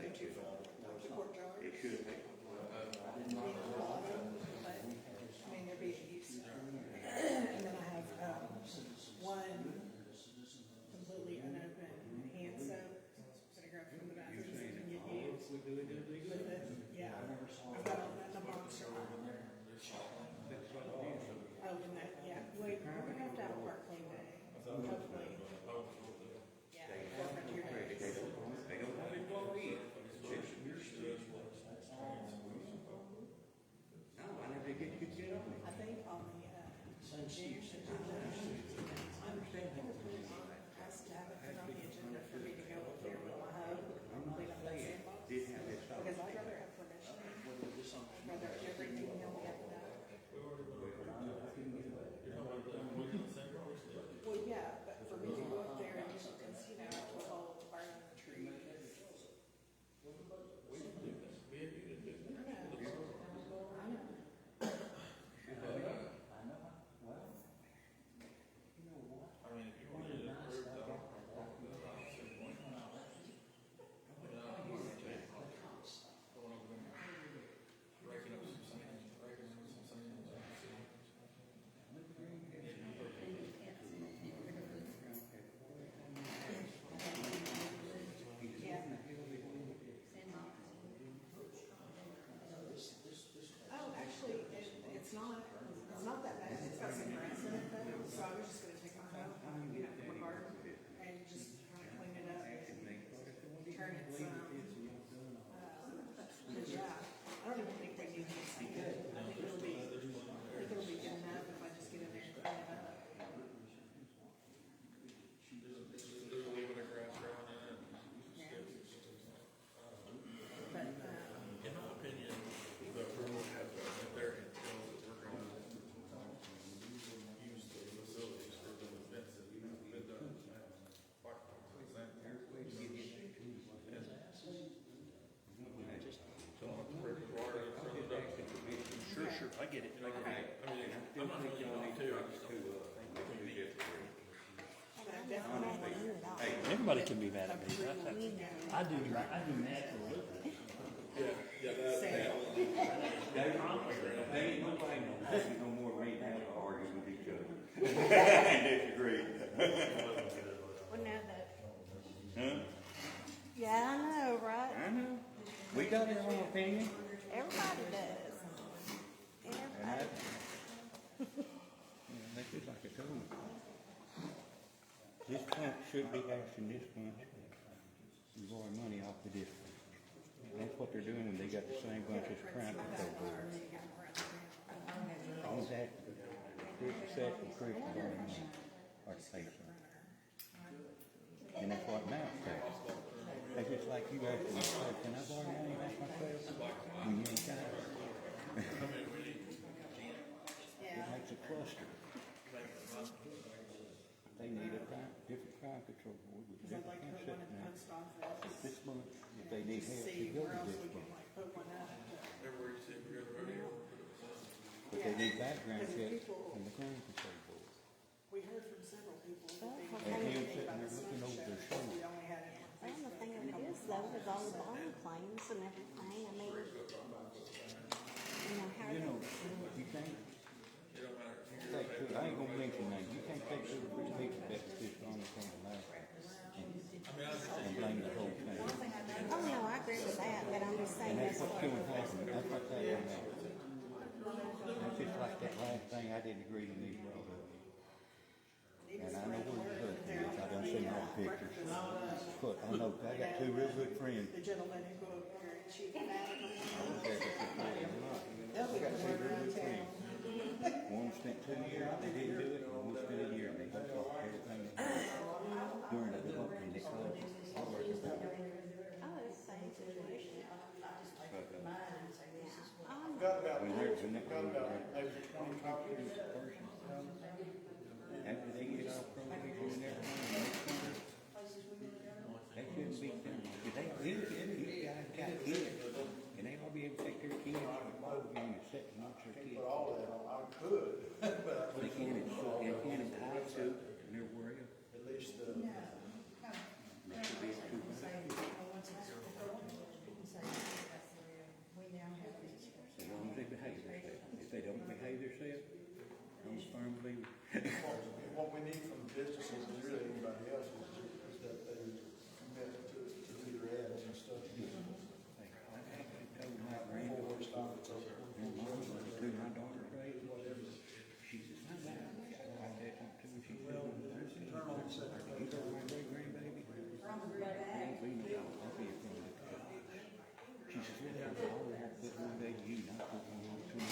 there too full. The court jar. It should be. I mean, there'd be a use. And then I have, one completely unopened hand soap sitting right from the bathroom that can get used. With it, yeah. I've got all that in a box. Oh, and that, yeah, we're gonna have to have a park clean day, hopefully. Yeah, forefront to your day. They don't have it plugged in. No, I never get on it. I think on the, junior agenda, I understand they were putting on it, asked to have it put on the agenda for me to go up there with my hoe, clean up that sandbox. Did have it stopped. Because I'd rather have permission, I'd rather every email we have to know. Well, yeah, but for me to go up there and, because, you know, with all the burning the trees. I mean, if you wanted to approve the going over them, breaking up some sand, Oh, actually, it's not that bad, it's got some grass in it though, so I was just gonna take a hoe, you know, from a garden, and just kind of clean it up, turn it some. Cause yeah, I don't even think we need to sand it, I think it'll be good enough if I just get in there and clean it up. there's a little bit of grass growing in it. But, In my opinion, the approval has to get there until we're going to use the facilities for the events that we've been done. Sure, I get it. I mean, I'm not really going to, I just don't. Everybody can be mad at me. I do mad for a living. Yeah, They ain't nobody no more than me having to argue with each other. And disagree. well, now that, Huh? yeah, I know, right? I know. We got our own opinion. Everybody does. Everybody. That's just like I told you. This pump should be asking this much. You borrow money off the district. That's what they're doing when they got the same bunch as crime control board. Exactly. There's a set of proof borrowing money or to pay something. And that's what now says. It's just like you guys can say, can I borrow money off myself? When you ain't got it. It makes a cluster. They need a different crime control board with different concept now. This month, if they need help, they go to this month. But they need background checks from the crime control board. We heard from several people that they And him sitting there looking over their shoulder. we only had it. Well, the thing of it is though, with all the bond claims and everything, I mean, how You know, you can't take two, I ain't gonna mention names, you can't take two or three people that was just on the thing last year and blame the whole thing. oh no, I agree with that, but I'm just saying And that's that's what's what. going to happen, that's what that is. That's just like that last thing I didn't agree to these brought up. And I know where the hood is, I done seen all the pictures. But I know, I got two real good friends. The gentleman who go up there and chief of medical. I got two real good friends. One spent 2 years, they didn't do it, and one spent a year, they both lost everything they had. During the development, they called it all right. Oh, it's the same situation. Got about, When got about maybe 20 copies. After they get off probation and everything, they shouldn't be them. These guys got kids, and they ought to be able to take their kids to the ball game and sit and watch their kids. But all that, I could, but They can't hide to, and they're worried. at least, They should be able to. As long as they behave themselves. If they don't behave themselves, I'm a firm believer. what we need from the businesses and really anybody else is that they commit to do their ads and stuff. Before we stop it, so. My daughter prayed, she says, my dad, I said something to her, she said, Turn on the second. you know my great grandbaby? I ain't being a dog, I'll be a friend. She says, well, I'll put one day to you, not put one on to me.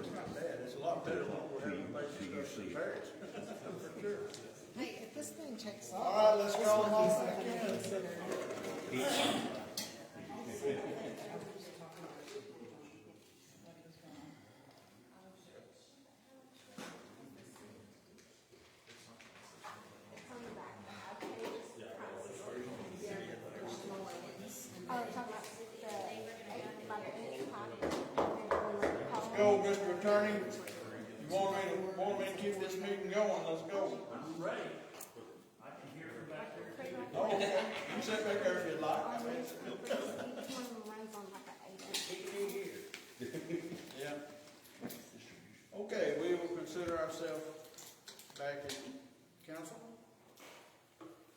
It's not bad, it's a lot better than what we're having to make stuff to Paris. For sure. Hey, if this thing takes off. All right, let's call them off. Let's go, Mr. Attorney. You want me to keep this meeting going, let's go. I'm ready. I can hear from back there. Oh, okay. You sit back there if you'd like. Each one runs on like an 8. Yeah. Okay, we will consider ourselves back in council.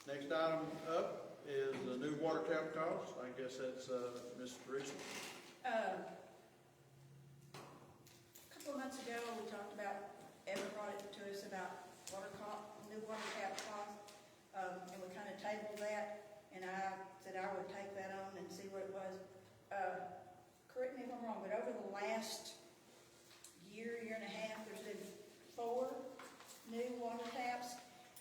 Next item up is the new water tap costs. I guess that's, Ms. Teresa. A couple of months ago, we talked about, Evan brought it to us about new water tap costs, and we kind of tabled that, and I said I would take that on and see what it was. Correct me if I'm wrong, but over the last year and a half, there's been 4 new water taps,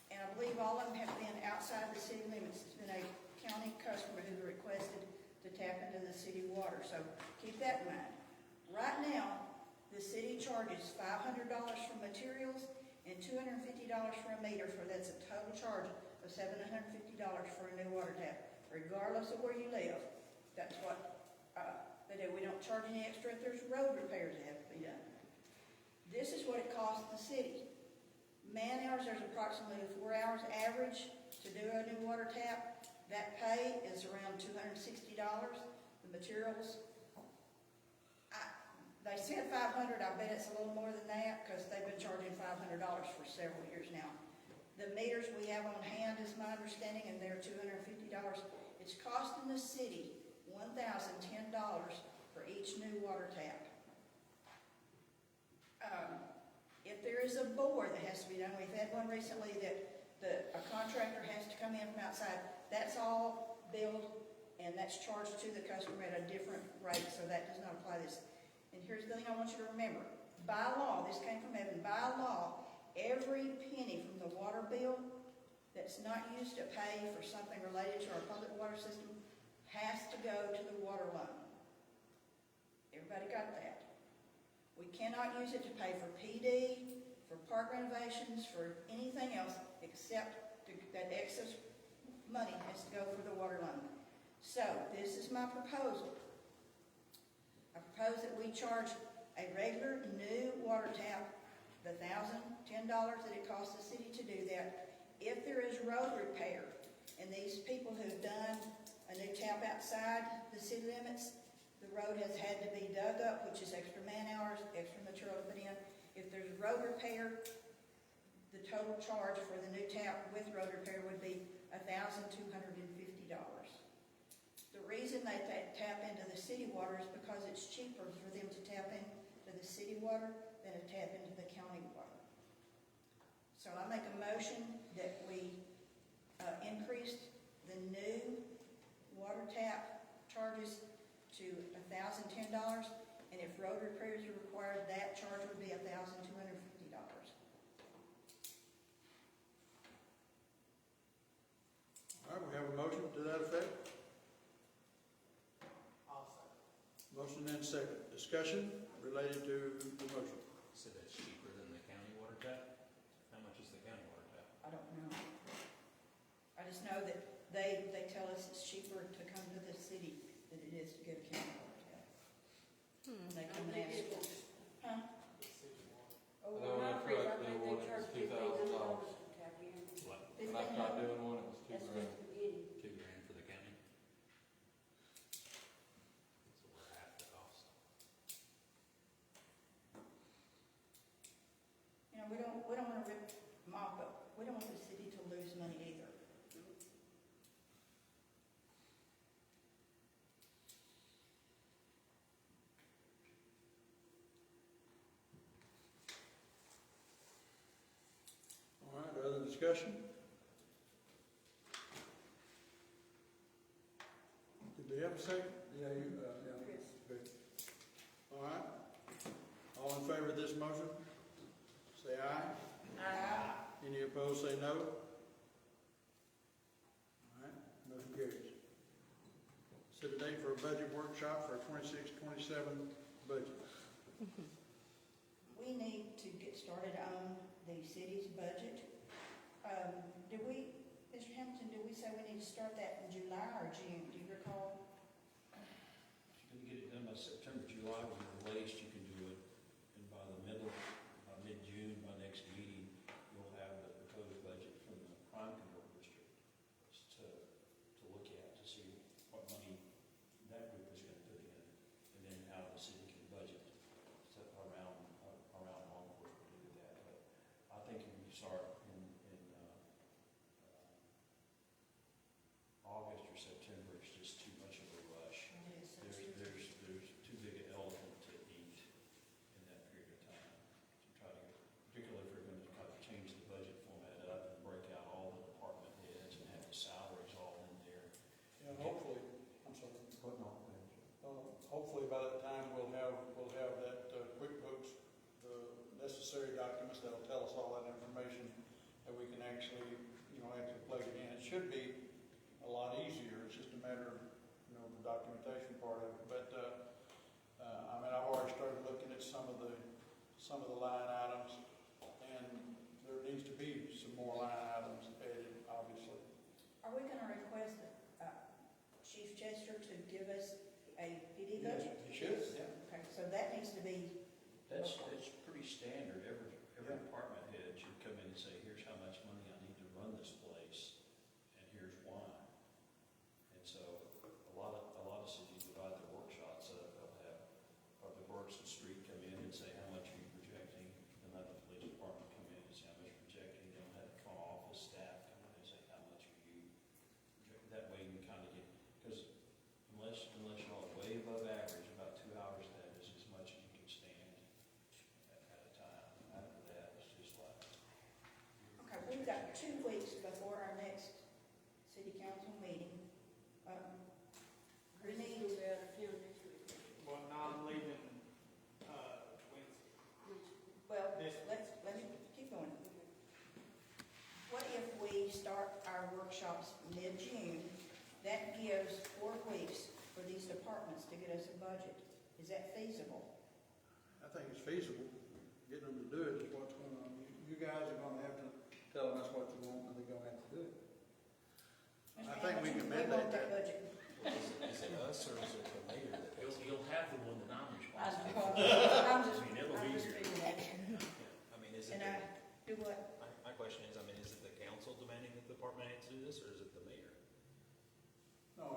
and I believe all of them have been outside the city limits. It's been a county customer who requested to tap into the city water, so keep that in mind. Right now, the city charges $500 for materials and $250 for a meter, that's a total charge of $750 for a new water tap, regardless of where you live. That's what they do. We don't charge any extra if there's road repairs that have to be done. This is what it costs the city. Man hours, there's approximately 4 hours average to do a new water tap. That pay is around $260. The materials, they said $500. I bet it's a little more than that because they've been charging $500 for several years now. The meters we have on hand is my understanding, and they're $250. It's costing the city $1,010 for each new water tap. If there is a bore that has to be done, we've had one recently that a contractor has to come come in from outside, that's all billed and that's charged to the customer at a different rate, so that does not apply to this. And here's the thing I want you to remember. By law, this came from Evan, by law, every penny from the water bill that's not used to pay for something related to our public water system has to go to the water loan. Everybody got that? We cannot use it to pay for PD, for park renovations, for anything else, except that excess money has to go for the water loan. So, this is my proposal. I propose that we charge a regular new water tap, the $1,010 that it costs the city to do that. If there is road repair, and these people who've done a new tap outside the city limits, the road has had to be dug up, which is extra man hours, extra material to put in. If there's road repair, the total charge for the new tap with road repair would be $1,250. The reason they tap into the city water is because it's cheaper for them to tap into the city water than to tap into the county water. So I make a motion that we increase the new water tap charges to $1,010, and if road repairs are required, that charge would be $1,250. All right, we have a motion to that effect. I'll say. Motion and second. Discussion related to the motion. So that's cheaper than the county water tap? How much is the county water tap? I don't know. I just know that they tell us it's cheaper to come to the city than it is to get a county water tap. And they come and ask for it. Huh? Oh, I know when I not free, I tried to do think one, they it charge was $2,000. $1,500 to tap in. What, When I tried doing one, it was That's $2,000. just the beginning. $2,000 for the county? So we're half the cost. You know, we don't want to rip them off, but we don't want the city to lose money either. All right, other discussion? Did we have a second? Yeah, good. All right. All in favor of this motion? Say aye. Aye. Any opposed, say no. All right, motion carries. Set a date for a budget workshop for 26-27 budget. We need to get started on the city's budget. Mr. Hamilton, did we say we need to start that in July or June? Do you recall? If you can get it done by September, July, when you're released, you can do it. And by mid-June, by next meeting, you'll have the proposed budget from the crime control district to look at, to see what money that group is going to put in, and then how the city can budget around law enforcement to do that. But I think if you start in August or September, it's just too much of a rush. There's too big an elephant to eat in that period of time. To try to, particularly if we're going to try to change the budget format up and break out all the department heads and have the salaries all in there. Yeah, hopefully, I'm sorry. Hopefully by that time we'll have that QuickBooks, the necessary documents that'll tell us all that information that we can actually plug it in. It should be a lot easier. It's just a matter of, the documentation part of it. But, I've already started looking at some of the line items, and there needs to be some more line items added, obviously. Are we going to request Chief Chester to give us a PD budget? He should, yeah. Okay, so that needs to be, That's pretty standard. Every department head should come in and say, here's how much money I need to run this place, and here's why. And so a lot of cities divide their workshops up. They'll have public works and street come in and say, how much are you projecting? Then let the police department come in and say, how much you're projecting. They'll have the front office staff come in and say, how much are you projecting? That way you kind of get, because unless you're all way above average, about 2 hours of that is as much as you can stand at a time. After that, it's just workshops mid-June, that gives 4 weeks for these departments to get us a budget. Is that feasible? I think it's feasible. Getting them to do it is what's going on. You guys are gonna have to tell them that's what you want, and they're gonna have to do it. I think we can We want mandate that that. budget. Is it us or is it the mayor that does it? You'll have the one that I'm responsible for. I'm just, I mean, it'll I'm be just here. figuring that. I mean, is it, And I, do what? my question is, I mean, is it the council demanding that the department heads do this, or is it the mayor? No,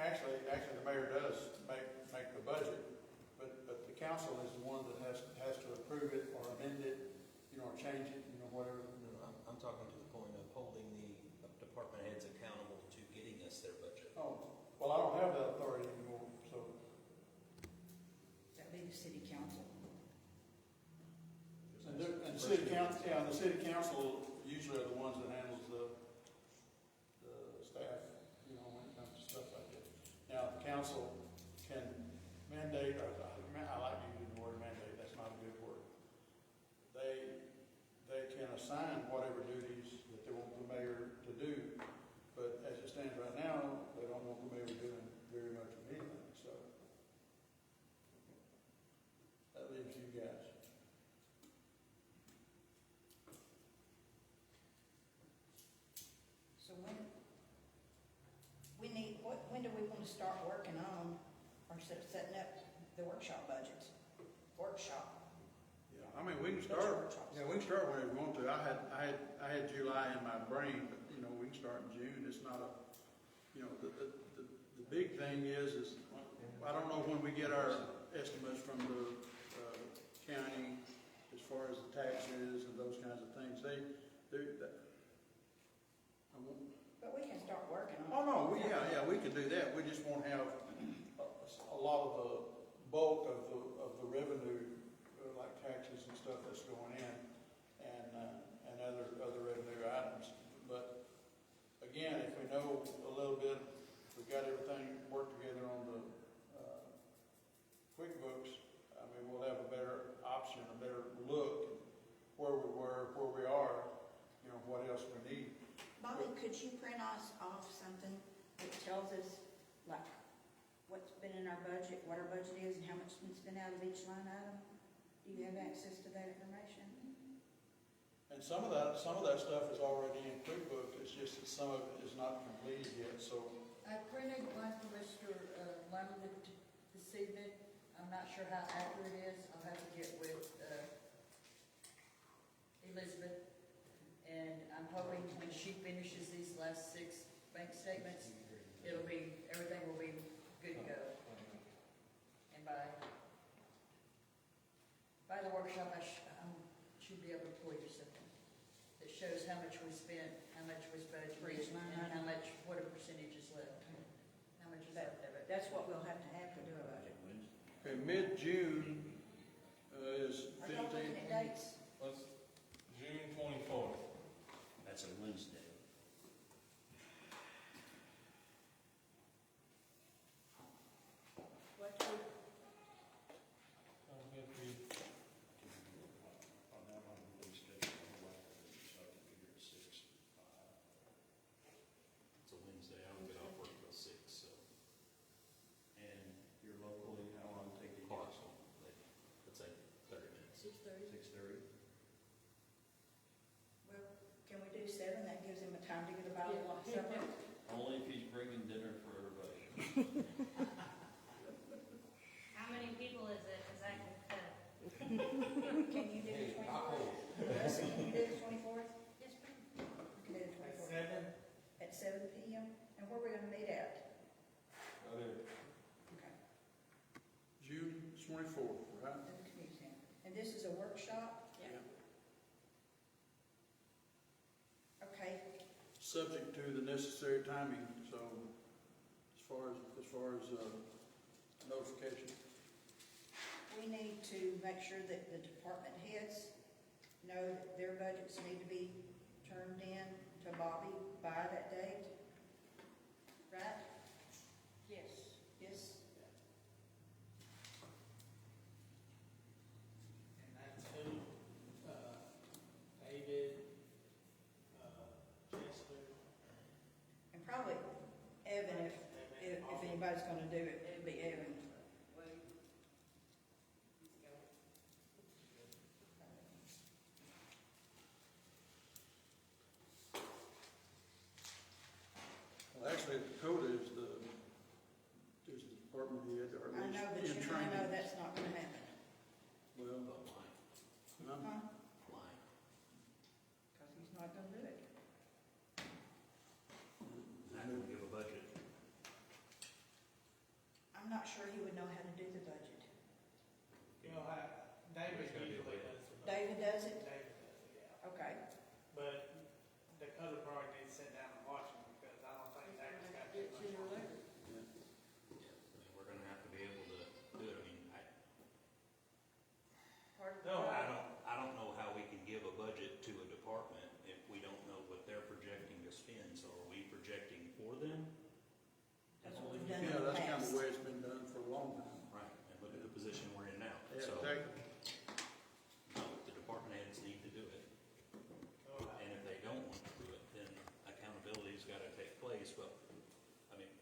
actually, the mayor does make the budget, but the council is the one that has to approve it or amend it, or change it, whatever. No, I'm talking to the point of holding the department heads accountable to getting us their budget. Oh, well, I don't have that authority anymore, so. That'd be the city council. And the city council, the city council usually are the ones that handles the staff, when it comes to stuff like that. Now, the council can mandate, or I like using the word mandate, that's not a good word. They can assign whatever duties that they want the mayor to do, but as it stands right now, they don't want the mayor doing very much of anything, so. That leaves you guys. So when do we want to start working on, or setting up the workshop budgets? Workshop. Yeah, I mean, we can start, we can start whenever we want to. I had July in my brain, but, we can start in June. It's not a, the big thing is, I don't know when we get our estimates from the county as far as the taxes and those kinds of things. But we can start working on it. Oh, no, we can do that. We just won't have a lot of the bulk of the revenue, like taxes and stuff that's going in, and other revenue items. But again, if we know a little bit, we've got everything worked together on the QuickBooks, I mean, we'll have a better option, a better look where we were, where we are, what else we need. Bobby, could you print us off something that tells us, like, what's been in our budget, what our budget is, and how much has been spent out of each line item? Do you have access to that information? And some of that stuff is already in QuickBooks, it's just that some of it is not completed yet, so. I printed one for Mr. Lumley this evening. I'm not sure how accurate it is. I'll have to get with Elizabeth. And I'm hoping when she finishes these last 6 bank statements, everything will be good to go. And by the workshop, I should be able to pull you something that shows how much we spent, how much was budgeted, and how much, what a percentage is left. How much is left of it. That's what we'll have to do a budget. Okay, mid-June is Are y'all looking 15. at dates? Let's, June 24th. That's a Wednesday. What time? Sounds good for you. On that one, we schedule a while, so I can figure it 6, 5. It's a Wednesday, I don't get off work till 6, so. And you're locally, how long take to get? Clarksville, let's say 30 minutes. 6:30. 6:30? Well, can we do 7? That gives him a time to get a bottle of supper. Only if he's bringing dinner for everybody. How many people is it? Cause I can cut. Can you do the 24th? Melissa, can you do the 24th? Yes, ma'am. We can do the 24th. 7? At 7 p.m.? And where are we gonna meet at? Right there. Okay. June 24th, right? At the community center. And this is a workshop? Yeah. Okay. Subject to the necessary timing, so as far as notification. We need to make sure that the department heads know that their budgets need to be turned in to Bobby by that date. Right? Yes. Yes? And that's who, David, Chester, anybody's gonna do it, it'll be Evan. Well, actually, Dakota is the department head, or I at know, but least in you training. know that's not gonna happen. Well, But why? Huh? Why? Cause he's not gonna do it. Not gonna give a budget. I'm not sure he would know how to do the budget. You know, David He's gotta do usually it. does the budget. David does it? David does it, yeah. Okay. But Dakota probably needs to sit down and watch him, because I don't think David's got too much on him. Yeah, I mean, we're gonna have to be able to do it. I mean, Part of the No, problem- I don't know how we can give a budget to a department if we don't know what they're projecting to spend. So are we projecting for them? That's what we've done in yeah, the that's kind of past. the way it's been done for a long time. Right, and look at the position we're in now. Yeah, So, exactly. no, the department heads need to do it. Oh, And if they don't want to do it, then accountability's gotta take place, but, I mean,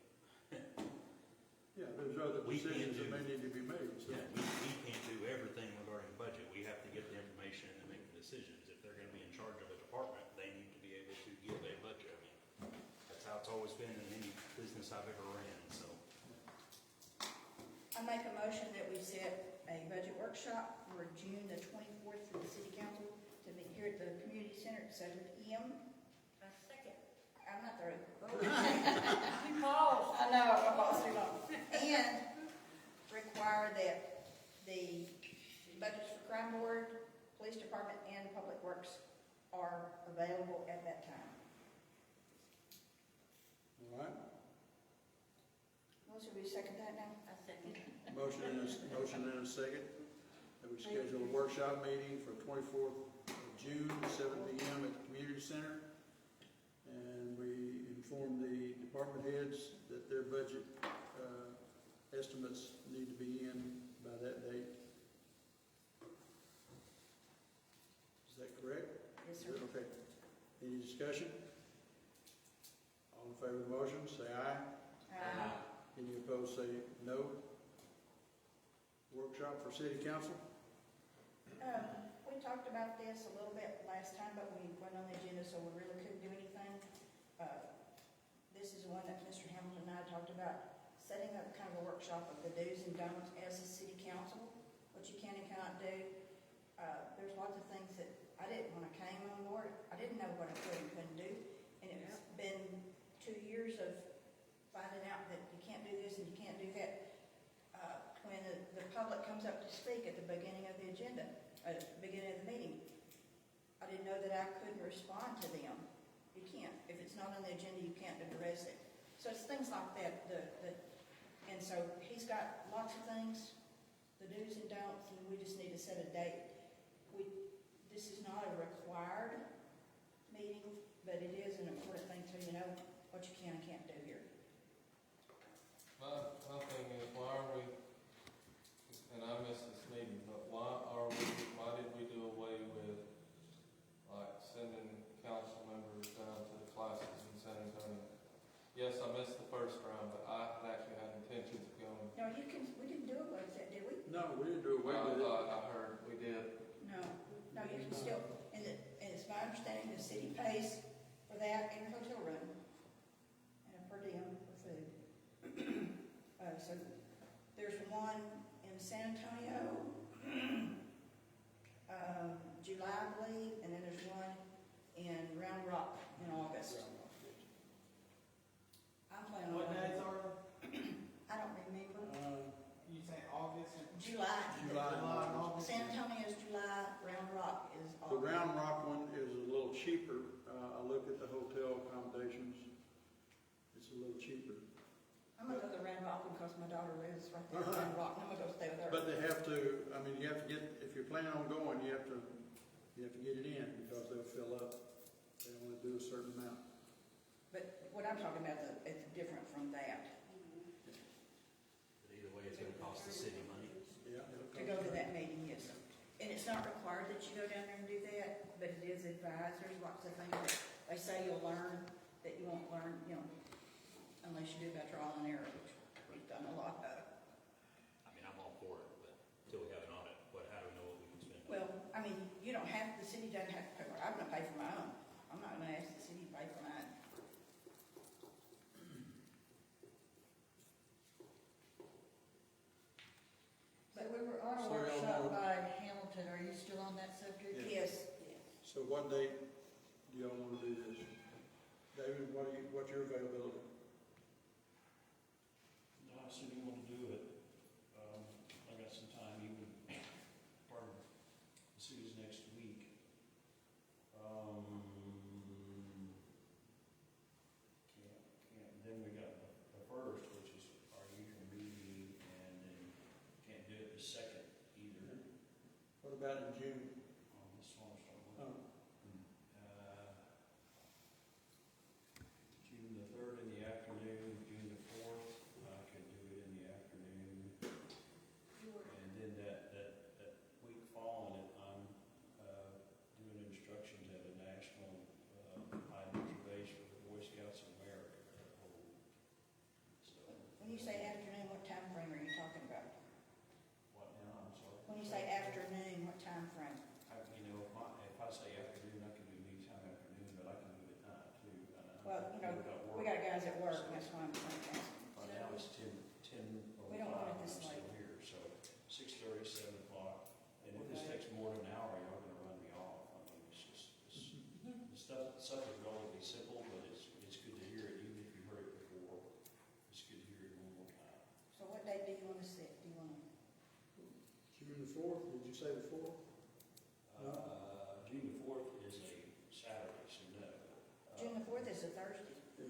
Yeah, there's other We can't decisions that do- may need to be made, so. yeah, we can't do everything regarding budget. We have to get the information and make the decisions. If they're gonna be in charge of a department, they need to be able to give a budget. I mean, that's how it's always been in any business I've ever ran, so. I make a motion that we set a budget workshop for June the 24th for the city council to meet here at the community center at 7 p.m. A second. I'm not through. You paused. I know, I paused too long. And require that the budgets for crime board, police department, and public works are available at that time. All right, Melissa, will you second that now? A second. motion and a second, that we schedule a workshop meeting for 24th of June, 7 p.m. at the community center. And we inform the department heads that their budget estimates need to be in by that date. Is that correct? Yes, sir. Okay. Any discussion? All in favor of the motion, say aye. Any opposed, say no. Workshop for city council? We talked about this a little bit last time, but we went on the agenda, so we really couldn't do anything. This is one that Mr. Hamilton and I talked about, setting up kind of a workshop of the do's and don'ts as a city council, what you can and cannot do. There's lots of things that I didn't, when I came on board, I didn't know what I could and couldn't do. And it's been 2 years of finding out that you can't do this and you can't do that. When the public comes up to speak at the beginning of the agenda, at the beginning of the meeting, I didn't know that I couldn't respond to them. You can't. If it's not on the agenda, you can't address it. So it's things like that. And so he's got lots of things, the do's and don'ts, and we just need to set a date. This is not a required meeting, but it is an important thing so you know what you can and can't do here. My thing is, why are we, and I missed this meeting, but why did we do away with, like, sending council members down to the classes in San Antonio? Yes, I missed the first round, but I actually had intentions of going. No, we didn't do away with that, did we? No, we didn't do away I with it. thought I heard we did. No, you can still, and it's my understanding the city pays for that and hotel room, and a per diem for food. So there's one in San Antonio, July, I believe, and then there's one in Round Rock in August. I'm planning on. What days are I don't remember. you saying August and July. July and August. San Antonio is July, Round Rock is August. The Round Rock one is a little cheaper. I looked at the hotel accommodations. It's a little cheaper. I'm gonna go to Round Rock because my daughter lives right there in Round Rock, and I'm gonna go stay with her. But they have to, I mean, you have to get, if you're planning on going, you have to get it in because they'll fill up. They only do a certain amount. But what I'm talking about is different from that. But either way, it's gonna cost the city money. Yeah. To go to that meeting, yes. And it's not required that you go down there and do that, but it is advised. There's lots of things that they say you'll learn that you won't learn, unless you do by trial and error, which done a lot of. I mean, I'm all for it, but until we have an audit, how do we know what we can spend? Well, I mean, you don't have, the city doesn't have to pay for it. I'm gonna pay for my own. I'm not gonna ask the city to pay for mine. But we were on a So y'all workshop want- by Hamilton, are you still on that subject? Yeah. Yes, yes. So what date do y'all want to do this? David, what's your availability? No, I assume you want to do it. I got some time, even part of the city's next week. Then we got the first, which is our usual meeting, and then can't do it the second either. What about in June? This one was starting with. Oh, June the 3rd in the afternoon, June the 4th, I could do it in the afternoon. And then that week following it, I'm doing instructions at a national high-nature base for the Boy Scouts of America. So, When you say afternoon, what time frame are you talking about? what now, I'm sorry? When you say afternoon, what time frame? If I say afternoon, I can do anytime afternoon, but I can move at night too. Well, you know, we got guys at work, and that's why I'm trying to ask. Right now it's 10:05. We don't want it this I'm late. still here, so 6:30, 7 o'clock. And if this takes more than an hour, y'all gonna run me off. I mean, it's just, the stuff is relatively simple, but it's good to hear it, even if you heard it before. It's good to hear it one more time. So what date do you want to set? Do you want to? June the 4th, did you say the 4th? No. June the 4th is a Saturday, so no. June the 4th is a Thursday. Yeah.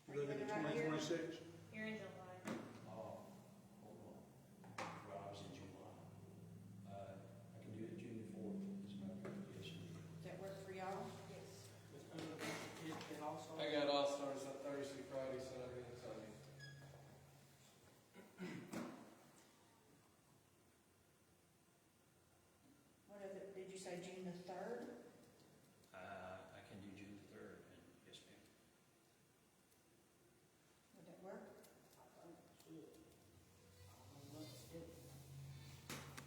Are You you looking at right here? 2026? You're in July. Oh, hold on. Well, I was in July. I can do it June the 4th, as a matter of fact, yes. Does that work for y'all? Yes. I got all stars on Thursday, Friday, Saturday, and Sunday. What of it, did you say June the 3rd? I can do June the 3rd, and yes, ma'am. Would that work?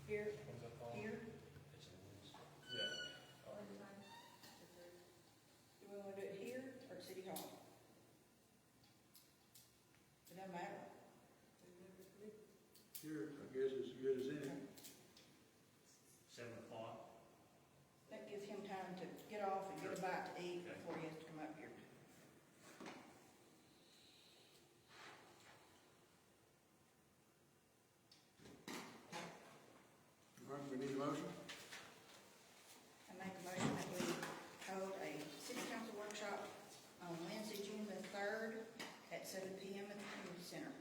Here, When's that fall? here? It's a Wednesday. Yeah. Do we want to do it here or at City Hall? It doesn't matter. Here, I guess as good as any. 7 o'clock. That gives him time to get off and get a bite to eat before he has to come up here. All right, we need a motion? I make a motion that we hold a city council workshop on Wednesday, June the 3rd at 7 p.m. at the community center.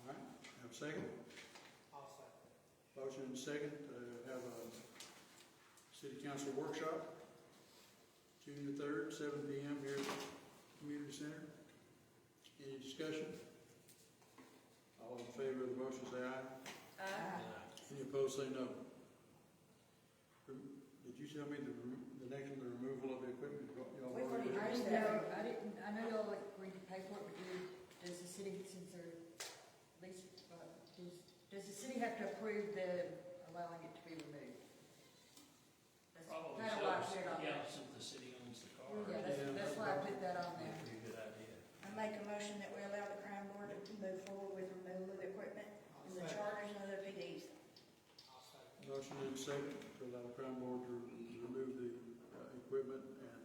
All right, have a second? I'll second. Motion and second to have a city council workshop, June the 3rd, 7 p.m. here at the community center. Any discussion? All in favor of the motion say aye. Any opposed say no. Did you tell me the next one, the removal of the equipment? Y'all We've already did? I know y'all agreed to pay for it, but does the city, since they're, at least, does the city have to approve allowing it to be removed? That's Probably kind of why I so. put it on Yeah, there. since the city owns the car. Yeah, that's why I put that on there. Pretty good idea. I make a motion that we allow the crime board to move forward with removal of equipment and the charters and other PDs. Motion and second to allow the crime board to remove the equipment and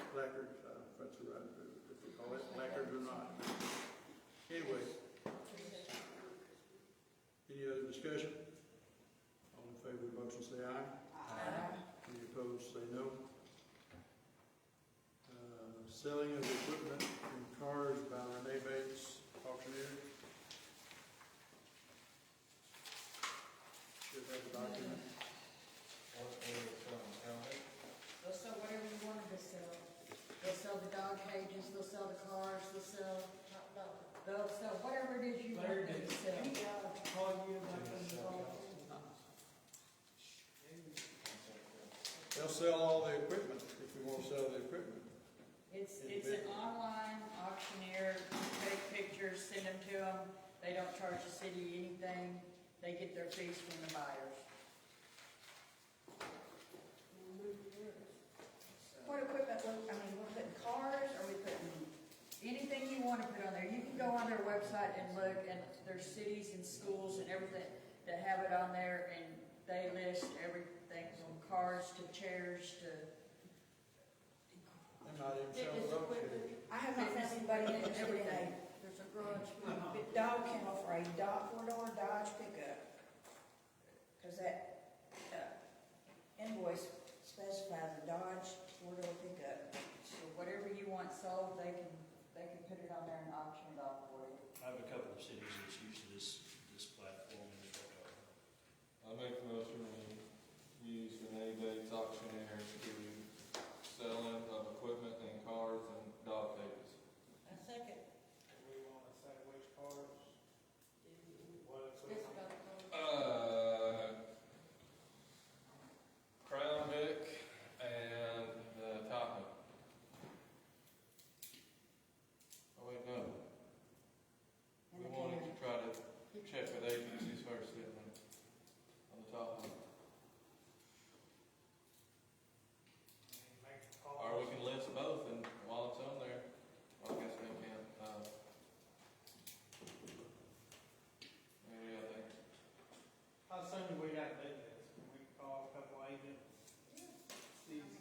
placards, if that's the right, if they call it placards or not. Anyway. Any other discussion? All in favor of the motion say aye. Aye. Any opposed say no. Selling of equipment and cars by Renee Bates, auctioneer. Should have the document. They'll sell whatever you wanted to sell. They'll sell the dog cages, they'll sell the cars, they'll sell whatever it is you want them to sell. Call you about the They'll sell all the equipment if we want to sell the equipment. It's an online auctioneer, you take pictures signatures, send them to them. They don't charge the city anything. They get their fees from the buyers. What equipment, we're putting cars, are we putting, Anything you want to put on there, you can go on their website and look, and there's cities and schools and everything that have it on there, and they list everything from cars to chairs to. They might even sell those too. I have not found anybody interested in a There's a garage. dog kennel for a four-door Dodge pickup. Cause that, invoice specifies a Dodge four-door pickup. So whatever you want sold, they can put it on there and auction it off for you. I have a couple of cities that's used this platform and it's worked out. I make a motion we use Renee Bates auctioneer to selling of equipment and cars and dog cages. A second. We want to say which cars? What This equipment? about Crown Vic and the Tahoe. Oh wait, no. We wanted to try to check with agencies first, didn't we? On the Tahoe. Make the call. Or we can list both and while it's on there, well, I guess we can, maybe I think. How soon do we got to do this? Can we call a couple agents?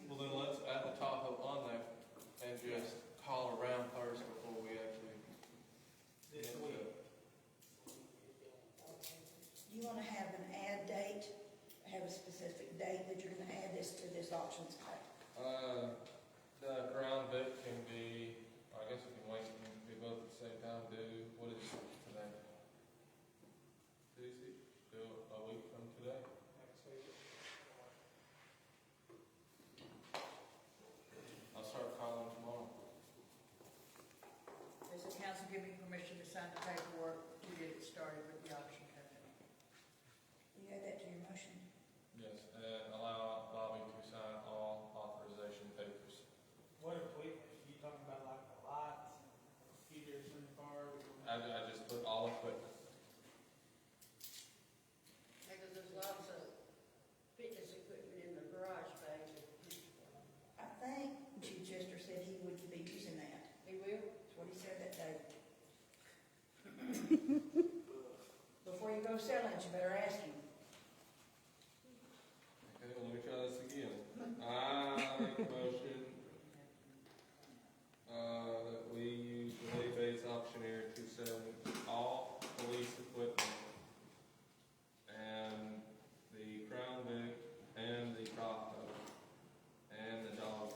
Well, then let's add the Tahoe on there and just call around first before we actually. This get to week. it. You wanna have an ad date, have a specific date that you're gonna add this to this auction site. The Crown Vic can be, I guess we can wait and be both at the same time, what is it today? Tuesday, do a week from today. Next week. I'll start calling tomorrow. Does the council give me permission to sign the paperwork to get it started with the auction company? You add that to your motion? Yes, and allow Bobby to sign all authorization papers. What equipment? You talking about like the lights, heaters in the car? I just put all equipment. because there's lots of fitness equipment in the garage bay. I think Chichester said he would be using that. He will? That's what he said that day. Before you go selling it, you better ask him. Okay, well, let me try this again. I make a motion, that we use Renee Bates auctioneer to sell all police equipment and the Crown Vic and the Tahoe and the dog.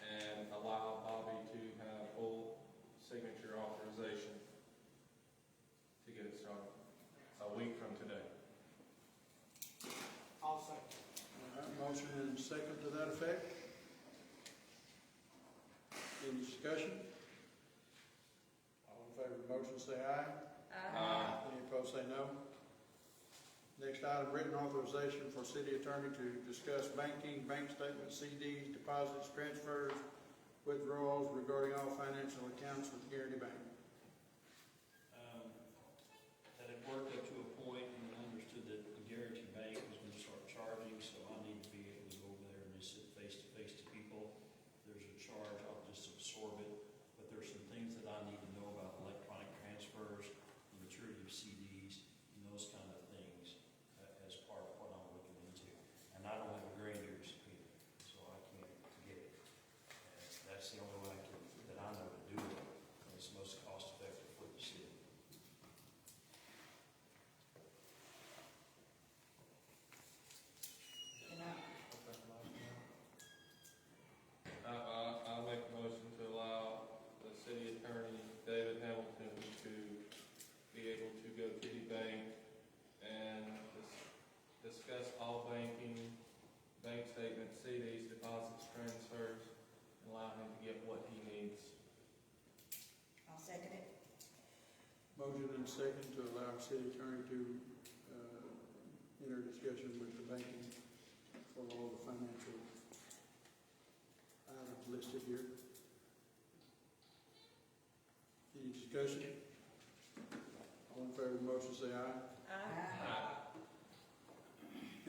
And allow Bobby to have full signature authorization to get it started a week from today. I'll second. All right, motion and second to that effect. Any discussion? All in favor of the motion, say aye. Any opposed, say no. Next item, written authorization for city attorney to discuss banking, bank statements, CDs, deposits, transfers, withdrawals regarding all financial accounts with Guarantee Bank. That had worked up to a point and understood that the Guarantee Bank was going to start charging, so I need to be able to go over there and just sit face to face to people. There's a charge, I'll just absorb it, but there's some things that I need to know about electronic transfers, the maturity of CDs, and those kind of things as part of what I'm looking into. And I don't have a grander subpoena, so I can't get it. And that's the only way that I know to do it, and it's most cost effective for the city. And I'll make a motion to allow the city attorney, David Hamilton, to be able to go to the bank and discuss all banking, bank statements, CDs, deposits, transfers, and allow him to get what he needs. I'll second it. Motion and second to allow city attorney to enter discussion with the banking for all the financial items listed here. discussion? All in favor of the motion, say aye.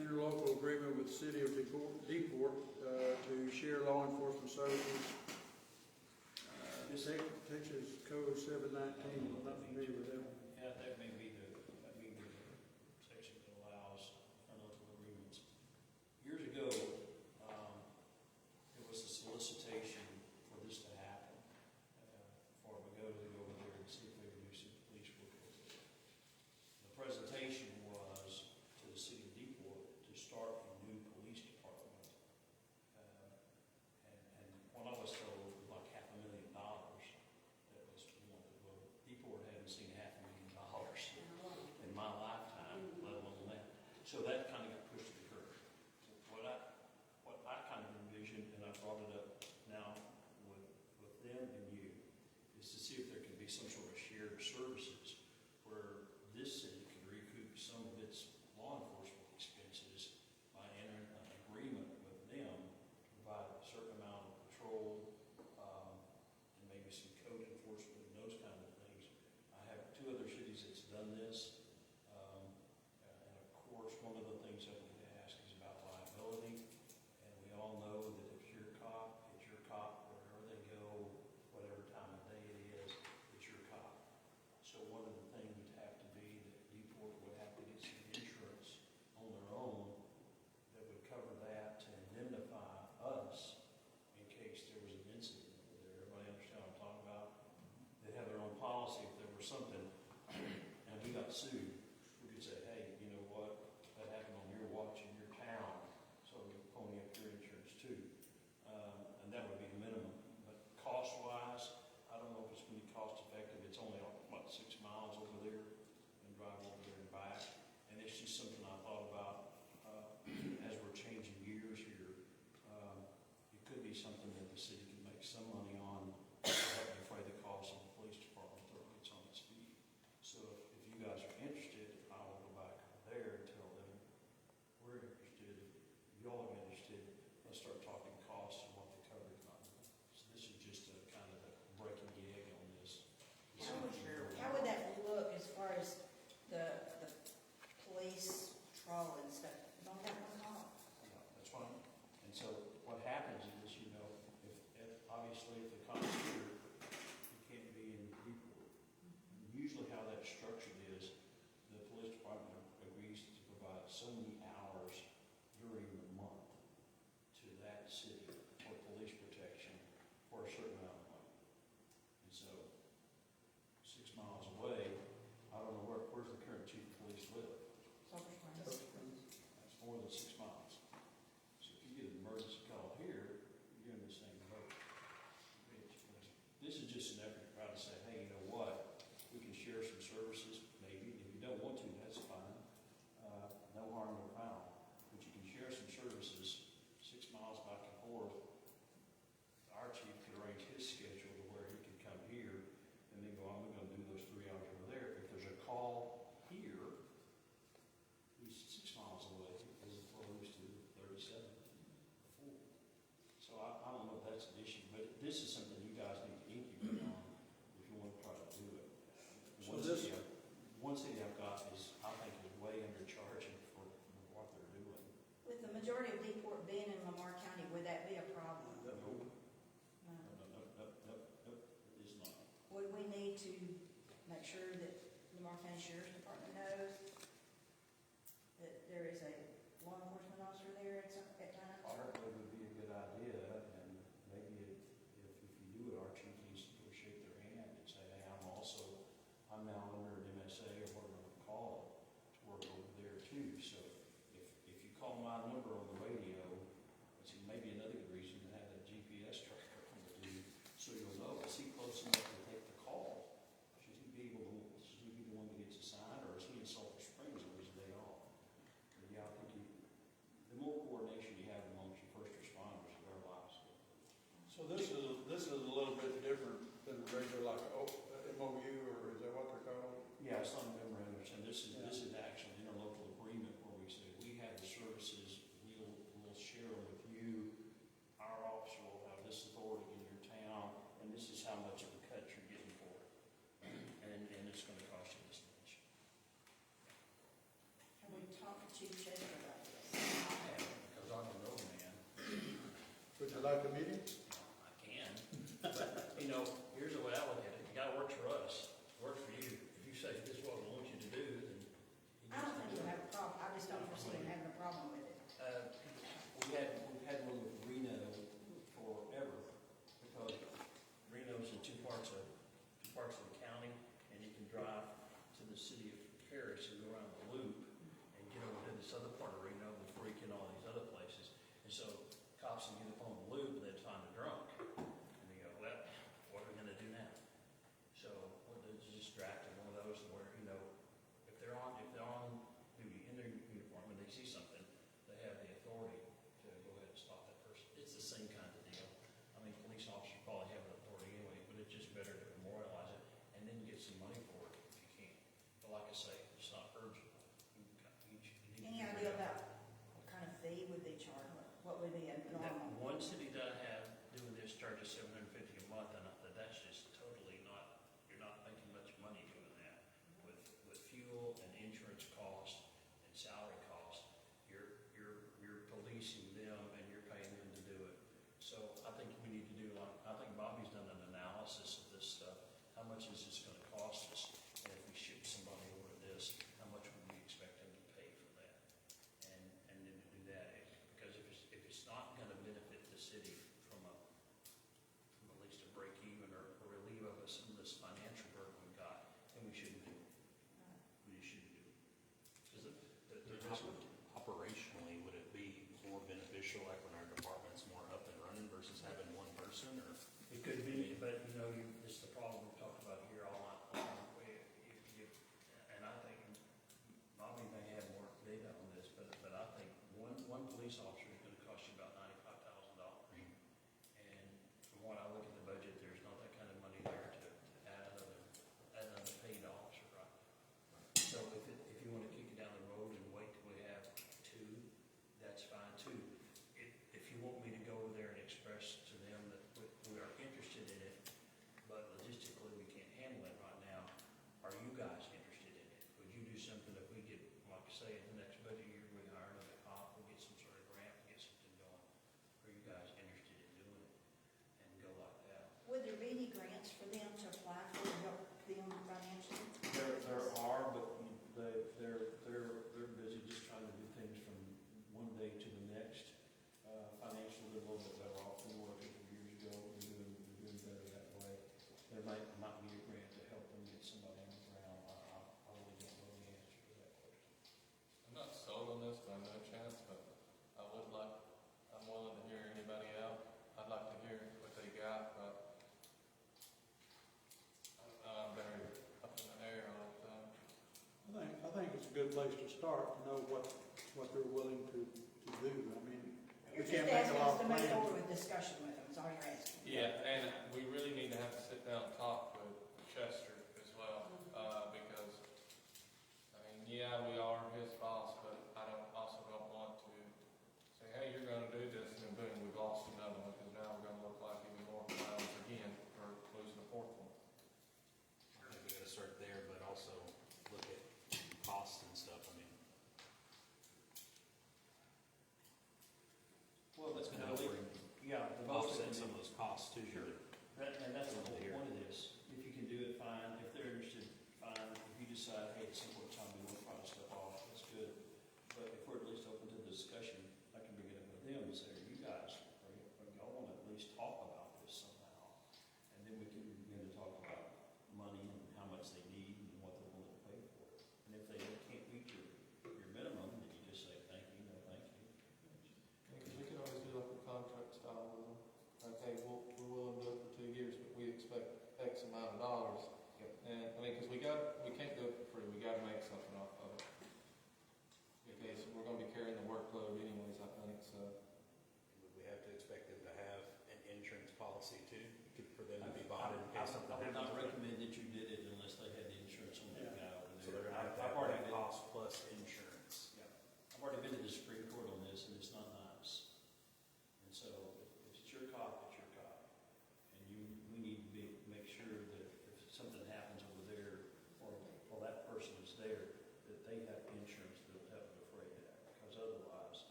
Interlocal agreement with the City of Deeport to share law enforcement services. Texas Code 719, I'm not familiar with that one. Yeah, that may be the section that allows interlocal agreements. Years ago, there was a solicitation for this to happen, for Bogata to go over there and see if they would do some police work over there. The presentation was to the city of Deeport to start a new police department. And what I was told was like $500,000 that was wanted. Well, Deeport hadn't seen $500,000 in my lifetime, let alone that. So that kind of got pushed to the curb. What I kind of envisioned, and I brought it up now with them and you, is to see if there could be some sort of shared services where this city could recoup some of its law enforcement expenses by entering an agreement with them to provide a certain amount of patrol, and maybe some code enforcement and those kind of things. I have 2 other cities that's done this. And of course, one of the things I need to ask is about liability. And we all know that if you're a cop, it's your cop wherever they go, whatever time of day it is, it's your cop. So one of the things would have to be that Deeport would have to get some insurance on their own that would cover that to indemnify us in case there was an incident over there. Everybody understand what I'm talking about? They have their own policy. If there was something and we got sued, we could say, hey, you know what, that happened on your watch in your town, so we pony up your insurance too. And that would be the minimum. But cost-wise, I don't know if it's going to be cost-effective. It's only, what, 6 miles over there and drive over there and back. And it's just something I thought about as we're changing gears here. It could be something that the city can make some money on to help defray the cost of the police department until it gets on its feet. So if you guys are interested, I will go back there and tell them we're interested. If y'all are interested, let's start talking costs and what the coverage might be. So this is just a kind of a breaking gig on this. How would that look as far as the police patrol and stuff? Don't have one call. Yeah, that's fine. And so what happens is, you know, if obviously if the cops here, you can't be in Newport. Usually how that's structured is the police department agrees to provide so many hours during the month to that city for police protection for a certain amount of money. And so 6 miles away, I don't know where's the current chief of police live? That's more than 6 miles. So if you get an emergency call here, you're in the same boat. This is just an effort to try to say, hey, you know what? We can share some services, maybe. If you don't want to, that's fine. No harm, no foul. But you can share some services 6 miles back and forth. Our chief could arrange his schedule to where he could come here and then go, I'm going to do those 3 hours over there. If there's a call here, he's 6 miles away as opposed to 37 before. So I don't know if that's an issue, but this is something you guys need to incubate on if you want to try to do it. So this- One city I've got is, I think, is way undercharging for what they're doing. With the majority of Deeport being in Lamar County, would that be a problem? No, No. it is not. Would we need to make sure that Lamar County Sheriff's Department knows that there is a law enforcement officer there at times? Probably would be a good idea, and maybe if you do it, our chief needs to go shake their hand and say, hey, I'm now under an MSA or whatever we call it, to work over there too. So if you call my number on the radio, it's maybe another good reason to have that GPS tracker on the dude, so you'll know, is he close enough to take the call? Should he be the one that gets assigned, or is he in Sulphur Springs or is they off? But yeah, I think the more coordination you have amongst your first responders, the better lives. So this is a little bit different than a regular, like, MOU, or is that what they're called? Yeah, it's not a memorandum, and this is actually an interlocal agreement where we say, we have the services, we'll share them with you. Our officer will have this authority in your town, and this is how much of a cut you're getting for it. like a meeting? I can, but, you know, here's the way I look at it, the guy works for us, works for you. If you say this is what we want you to do, then. I don't think you'll have a problem, I just don't foresee him having a problem with it. We've had one with Reno forever, because Reno's in two parts of the county, and you can drive to the city of Paris and go around the loop and get over to this other part of Reno before you get all these other places. And so cops can get up on the loop and they'd find a drunk, and they go, well, what are we gonna do now? So, what they just drafted one of those where, you know, if they're on duty in their uniform and they see something, they have the authority to go ahead and stop that person. It's the same kind of deal. I mean, police officers probably have the authority anyway, but it's just better to memorialize it and then get some money for it if you can. But like I say, it's not urgent. Any idea about what kind of fee would they charge? What would be a normal? One city that I have doing this charges $750 a month, and that's just totally not, you're not making much money doing that. With fuel and insurance costs and salary costs, you're policing them and you're paying them to do it. So I think we need to do, like, I think Bobby's done an analysis of this stuff. How much is this gonna cost us? And if we ship somebody over to this, how much would we expect them to pay for that? And then to do that, because if it's not gonna benefit the city from at least a break even or relieve of us some of this financial burden we've got, then we shouldn't do it. We just shouldn't do it. Because the risk would. Operationally, would it be more beneficial, like when our department's more up and running versus having one person, or? It could be, but you know, it's the problem we've talked about here all night. And I think Bobby may have more data on this, but I think one police officer is gonna cost you about $95,000. And from what I look at the budget, there's not that kind of money there to add another paid officer, right? So if you wanna kick it down the road and wait till we have two, that's fine too. If you want me to go over there and express to them that we are interested in it, but logistically we can't handle it right now, are you guys interested in it? Would you do something if we get, like I say, in the next budget year, we hire another cop, we'll get some sort of grant, get something going? Are you guys interested in doing it and go like that? Would there be any grants for them to apply for to help them financially? There are, but they're busy just trying to do things from one day to the next. Financially, they're a little bit better off than they were a couple of years ago. They're doing better that way. There might be a grant to help them get somebody on the ground. I really don't know the answer to that question. I'm not sold on this by no chance, but I'm willing to hear anybody out. I'd like to hear what they got, but I'm very up in the air on it. I think it's a good place to start, to know what they're willing to do. I mean, we You're can't just make a asking lot us to of move plans. forward with discussion with them, is all you're asking. Yeah, and we really need to have to sit down and talk with Chester as well, because, I mean, yeah, we are his boss, but I also don't want to say, hey, you're gonna do this, and then boom, we've lost another one, because now we're gonna look like even more clowns again for losing a fourth one. I think we gotta start there, but also look at costs and stuff, I mean. Well, It's gonna help bring, yeah, the most offset some of those costs too, Sure.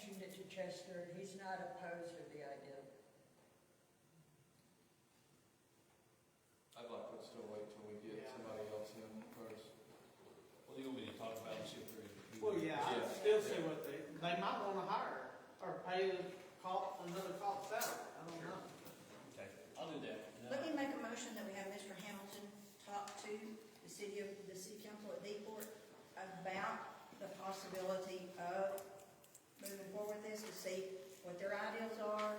mentioned it to Chester, and he's not opposed to the idea. I'd like to still wait till we get somebody else in first. What do you want me to talk about and see if they're? Well, yeah, I'd still see what they might wanna hire, or pay another cop salary, I don't know. Okay, I'll do that. Let me make a motion that we have Mr. Hamilton talk to the city council at Deeport about the possibility of moving forward with this, to see what their ideals are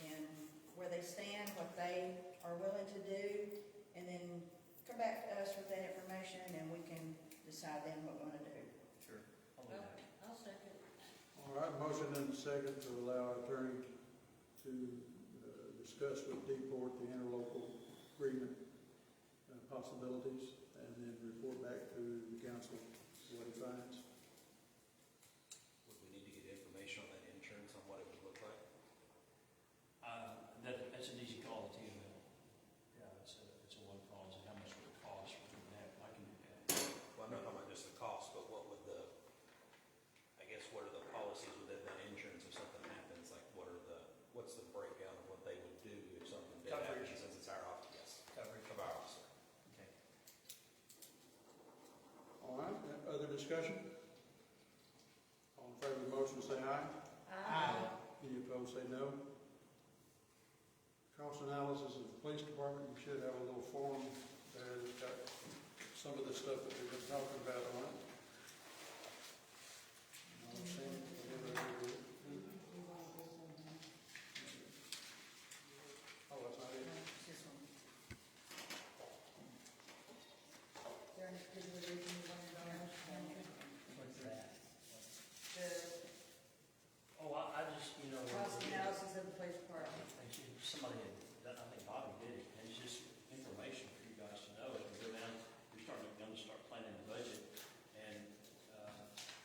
and where they stand, what they are willing to do, and then come back to us with that information, and we can decide then what we want to do. Sure, I'll do that. I'll second. All right, motion and a second to allow our attorney to discuss with Deport the interlocal agreement possibilities, and then report back to the council what he finds. Would we need to get information on that insurance, on what it would look like? That's an easy call to TML. Yeah, it's a one call, so how much would it cost for that? I can do that. Well, I'm not talking about just the cost, but what would what are the policies within that insurance if something happens? Like, what's the breakdown of what they would do if something did happen, since it's our office? Yes. Coverage. Of our officer. Okay. All right, other discussion? All in favor of the motion, say aye. Aye. Any opposed, say no. Cost analysis of the police department, you should have a little form there that's got some of the stuff that we've been talking about on it. Oh, that's not it. This one. There any particular reason you wanted to know? What's that? The I just, cost analysis of the police department. Somebody had, I think Bobby did it, and it's just information for you guys to know. As we go down, we're going to start planning the budget, and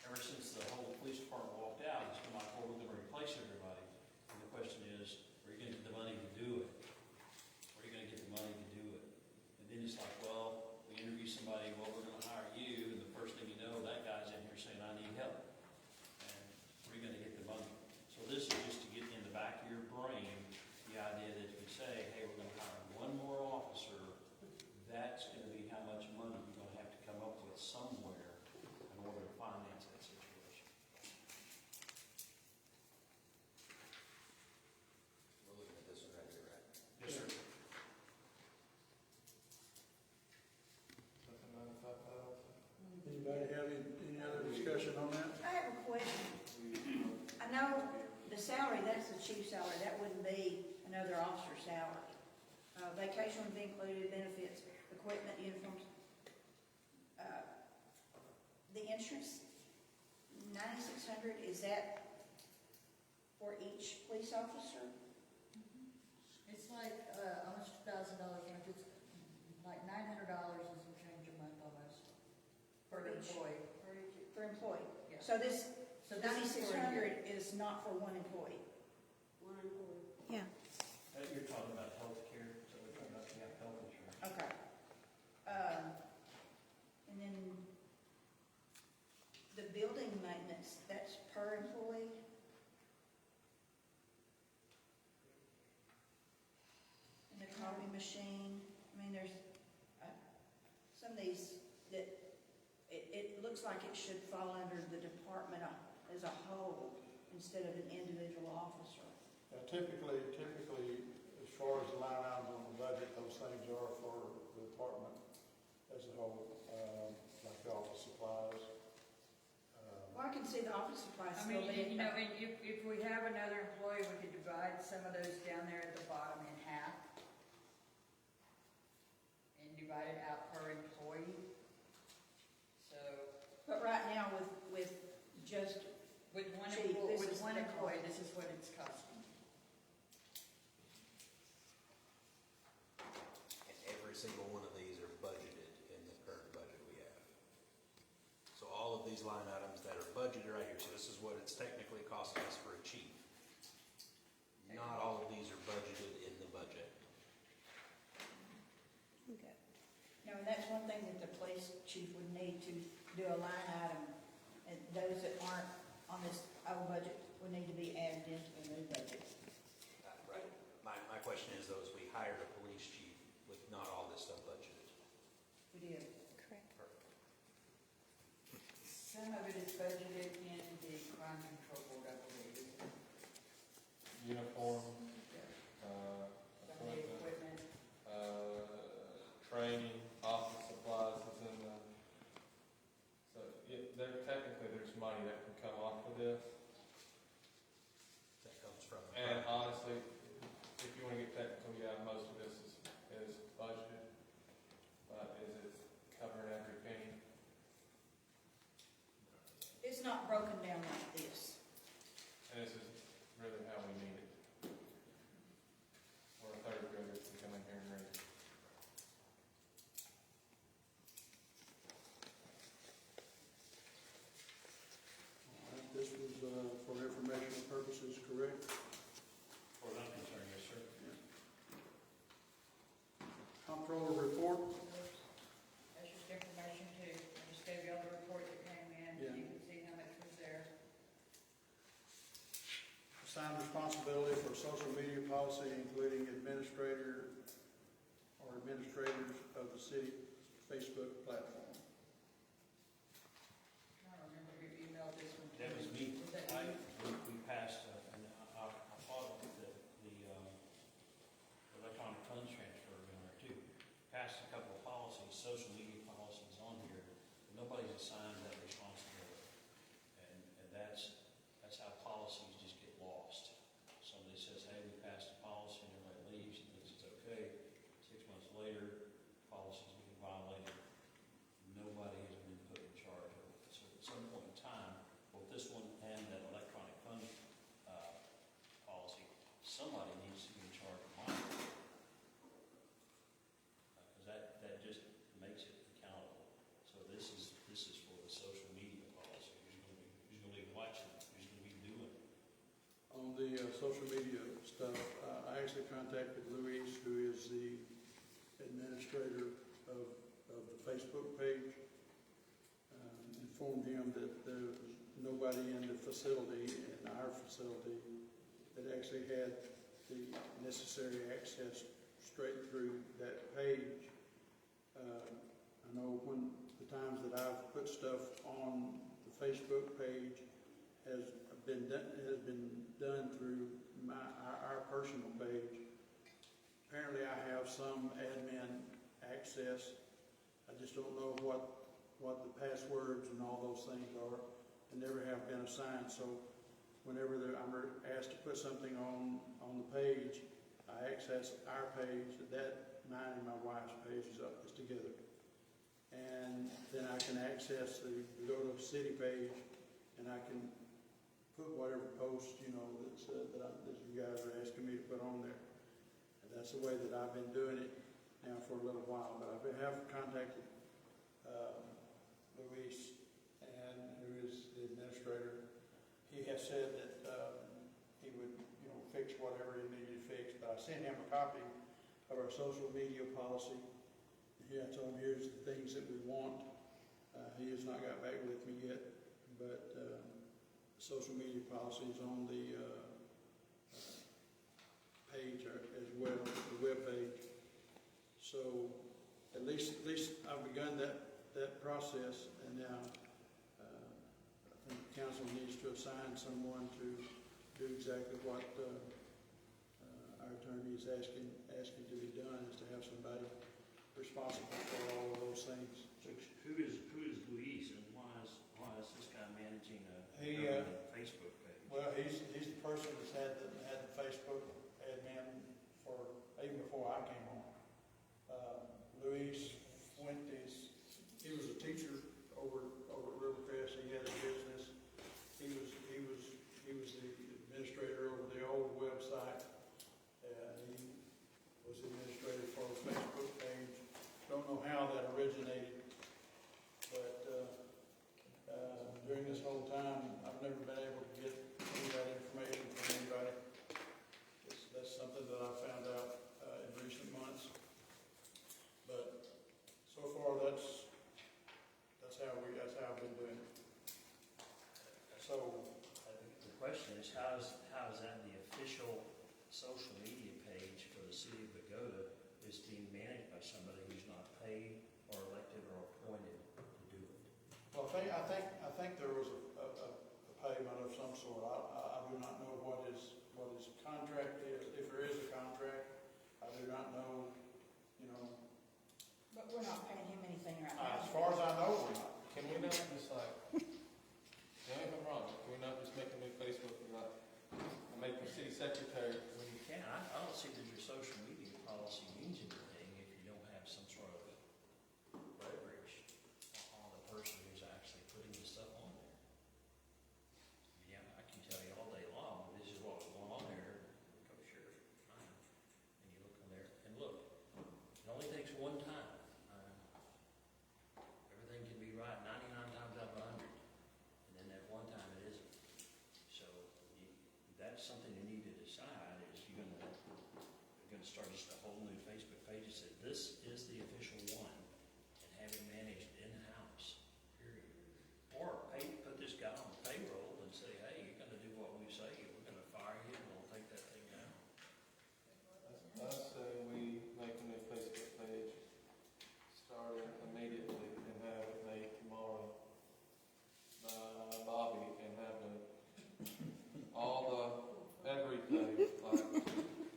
ever since the whole police department walked out, it's been like, well, we're going to replace everybody. And the question is, are you going to get the money to do it? Where are you going to get the money to do it? And then it's like, well, we interview somebody, well, we're going to hire you, and the first thing you know, that guy's in here saying, I need help. And where are you going to get the money? So this is just to get in the back of your brain the idea that if you say, hey, we're going to hire one more officer, that's going to be how much money you're going to have to come up with somewhere in order to finance that situation. We're looking at this one right here, right? Yes, sir. Anybody have any other discussion on that? I have a question. I know the salary, that's the chief's salary, that wouldn't be another officer's salary. Vacation would be included, benefits, equipment, uniforms. The insurance, $9,600, is that for each police officer? It's like, almost $1,000 a month, it's like $900 and some change a month almost. For an employee. Per employee. Yeah. So this So this is for a year. $9,600 is not for one employee? One employee. Yeah. You're talking about health care, so we're talking about health insurance. Okay. And then the building maintenance, that's per employee? And the copy machine, I mean, there's, some of these that, it looks like it should fall under the department as a whole instead of an individual officer. Typically, as far as the line items on the budget, those things are for the department as a whole, like the office supplies. Well, I can see the office supplies I still mean, being. and if we have another employee, we could divide some of those down there at the bottom in half. And divide it out per employee. So, But right now with just, with one Chief, employee, this with is one the employee, cost. this is what it's costing. And every single one of these are budgeted in the current budget we have. So all of these line items that are budgeted right here, so this is what it's technically costing us for a chief. Not all of these are budgeted in the budget. okay. Now, and that's one thing that the police chief would need to do a line item, and those that aren't on this budget would need to be added into the new budget. Right. My question is though, is we hired a police chief with not all this stuff budgeted. We did. Correct. Perfect. Some of it is budgeted in the crime control board, I believe. Uniform, Some of the equipment, equipment. training, office supplies is in the, so, yeah, technically, there's money that can come off of this. That comes from. the And crime. honestly, if you wanna get technical, yeah, most of this is budgeted, but is it covering every penny? It's not broken down like this. And this is really how we need it. Or a third grader can come in here and read. All right, this was, for informational purposes, correct? As far as I'm concerned, yes, sir. Comptroller report? That's just information too. I just gave y'all the report that came in, so you can see how much was there. Assigned responsibility for social media policy, including administrator or administrators of the city Facebook platform. I don't remember who emailed this one to. That was me. Was that I, you? we passed, and I thought that the electronic funds transfer in there too. Passed a couple of policies, social media policies on here, but nobody's assigned that responsibility. And that's how policies just get lost. Somebody says, hey, we passed a policy, and everybody leaves and thinks it's okay. 6 months later, policy's being violated. Nobody has been put in charge of it. So at some point in time, both this one and that electronic fund policy, somebody needs to be in charge of mine. Because that just makes it accountable. So this is for the social media policy. Who's going to be watching? Who's going to be doing it? On the social media stuff, I actually contacted Luis, who is the administrator of the Facebook page. Informed him that there was nobody in the facility, in our facility, that actually had the necessary access straight through that page. I know when the times that I've put stuff on the Facebook page has been done through our personal page. Apparently, I have some admin access. I just don't know what the passwords and all those things are, and never have been assigned. So, whenever I'm asked to put something on the page, I access our page. That mine and my wife's page is together, and then I can access go to the city page, and I can put whatever post, that you guys are asking me to put on there. And that's the way that I've been doing it now for a little while. But I have contacted Luis, and who is the administrator. He has said that he would, fix whatever he needed fixed. But I sent him a copy of our social media policy. I told him, here's the things that we want. He has not got back with me yet, but social media policy is on the page as well, the web page. So at least I've begun that process, and now I think the council needs to assign someone to do exactly what our attorney is asking to be done, is to have somebody responsible for all of those things. So who is Luis, and why is this guy managing a Facebook page? Well, he's the person that's had the Facebook admin even before I came on. Luis Fuentes, he was a teacher over at Rivercrest. He had a business. He was the administrator over the old website. He was the administrator for the Facebook page. Don't know how that originated, but during this whole time, I've never been able to get any of that information from anybody. That's something that I found out in recent months. But so far, that's how I've been doing it. So The question question is, how is that the official social media page for the city of Bogota is being managed by somebody who's not paid or elected or appointed to do it? Well, I think there was a payment of some sort. I do not know what his contract is, if there is a contract. I do not know, you know, But we're not paying him anything right now. as far as I know, we're not. Can we not just like, tell me if I'm wrong, can we not just make a new Facebook and like, make the city secretary? Well, you can. I don't see that your social media policy means anything if you don't have some sort of leverage on the person who's actually putting the stuff on there. Yeah, I can tell you all day long, this is what's going on there. Go sheriff, fine. And you look on there, and look, it only takes one time. Everything can be right 99 times out of 100, and then that one time it isn't. So that's something you need to decide. Is you're going to start just a whole new Facebook page that says this is the official one, and have it managed in-house. Period. Or put this guy on the payroll and say, hey, you're going to do what we say. We're going to fire you, and we'll take that thing down. I say we make a new Facebook page, start it immediately and have it made tomorrow by Bobby and have everything, like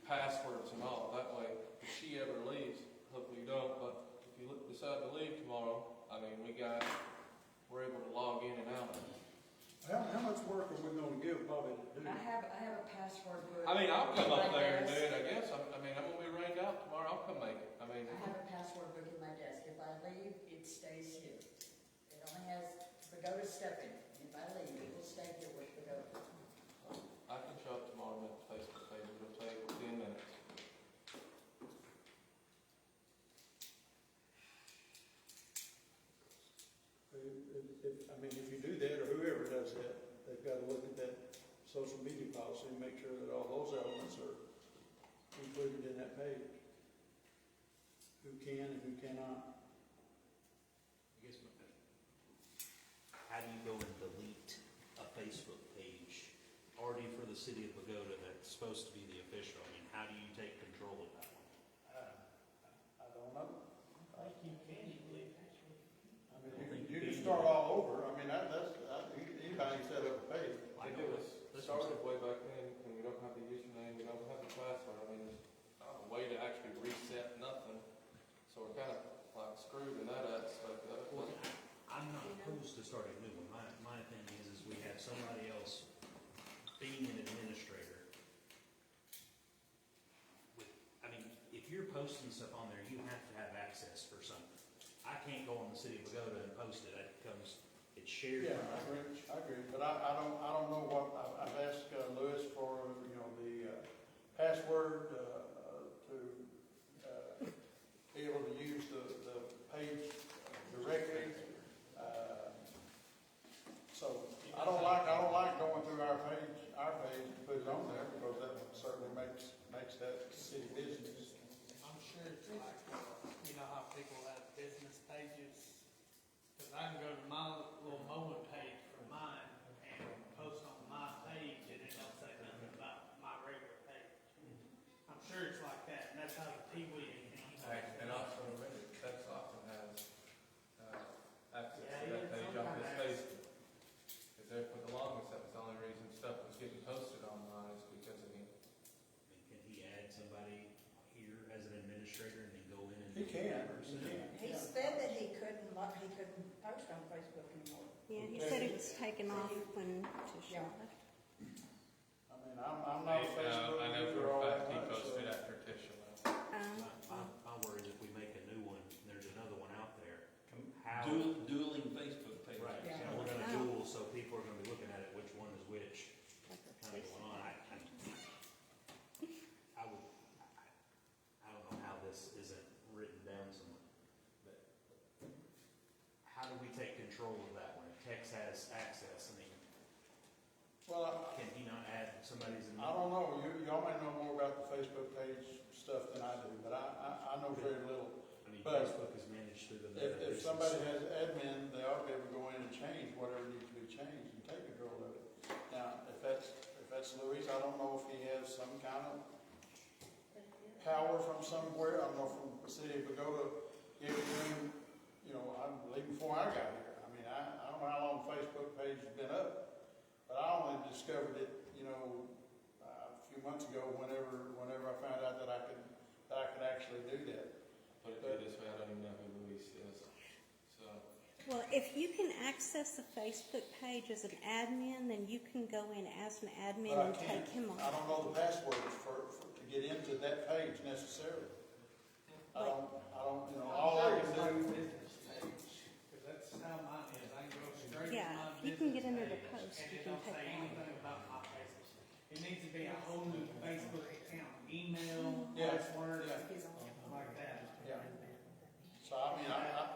passwords and all. That way, if she ever leaves, hopefully you don't, but if you decide to leave tomorrow, I mean, we're able to log in and out. How much work are we gonna give Bobby to do? I have a password book. I mean, I'll come up in my there and do desk. it, I guess. I'm gonna be rained out tomorrow. I'll come make it. I mean, I have a password book in my desk. If I leave, it stays here. It only has Bogota stuff in it. If I leave, it will stay here with Bogota. I can show up tomorrow and make the Facebook page. It'll take 10 minutes. If you do that, or whoever does that, they've got to look at that social media policy and make sure that all those elements are included in that page. Who can and who cannot. I guess how do you go and delete a Facebook page already for the city of Bogota that's supposed to be the official? I mean, how do you take control of that one? I don't know. I think you can delete it. I mean, you can start all over. I mean, anybody can set up a page. They do it. Started way back then, and we don't have the username, we don't have the password. I mean, there's not a way to actually reset nothing. So we're kind of like screwed in that aspect of it. Well, I'm not opposed to starting a new one. My thing is we have somebody else being an administrator. I mean, if you're posting stuff on there, you have to have access for something. I can't go on the city of Bogota and post it. It's shared. Yeah, I agree, but I don't know what, I've asked Lewis for, the password to be able to use the page directly. So I don't like going through our page and put it on there, because that certainly makes that city business. I'm sure it's like, you know how people have business pages? Because I can go to my little mowing page for mine and post on my page, and it don't say nothing about my regular page. I'm sure it's like that, and that's how the Pee-wee And also, Tex often has access Yeah, to that yeah, page on his sometimes. Facebook. Because there for the longest, that was the only reason stuff was getting posted online is because of him. Can he add somebody here as an administrator and then go in and? He can. He said that he couldn't post on Facebook anymore. Yeah, he said it was taken off when Tisha Yeah. left. I mean, I'm not a Facebook I know user for a all fact that he much. posted after Tisha left. My worry is if we make a new one, and there's another one out there, how? Dueling Facebook pages. Right, Yeah. so we're gonna duel, so people are gonna be looking at it, which one is which, kind of going on. I don't know how this isn't written down somewhere, but how do we take control of that one? If Tex has access, I mean, Well, can he not add somebody's? I don't know, y'all may know more about the Facebook page stuff than I do, but I know very little. I mean, But Facebook is managed through the. If somebody has admin, they ought to be able to go in and change whatever needs to be changed and take control of it. Now, if that's Luis, I don't know if he has some kind of power from somewhere, I don't know, from the city of Bogota, gave it to him, you know, I believe before I got here. I mean, I don't know how long the Facebook page has been up, but I only discovered it, you know, a few months ago, whenever I found out that I could actually do that. Put it to you this way, I don't even know who Luis is, so. Well, if you can access the Facebook page as an admin, then you can go in as an admin But I and take can't, him I off. don't know the passwords to get into that page necessarily. I don't, you know, all I can do. Business page, because that's how mine is, I can go straight to Yeah, my if you can business get under the page, post, and you it can don't take say that anything about my business. It needs to be a whole new Facebook account, email, Yeah. password, Yeah. like that. Yeah. So I mean,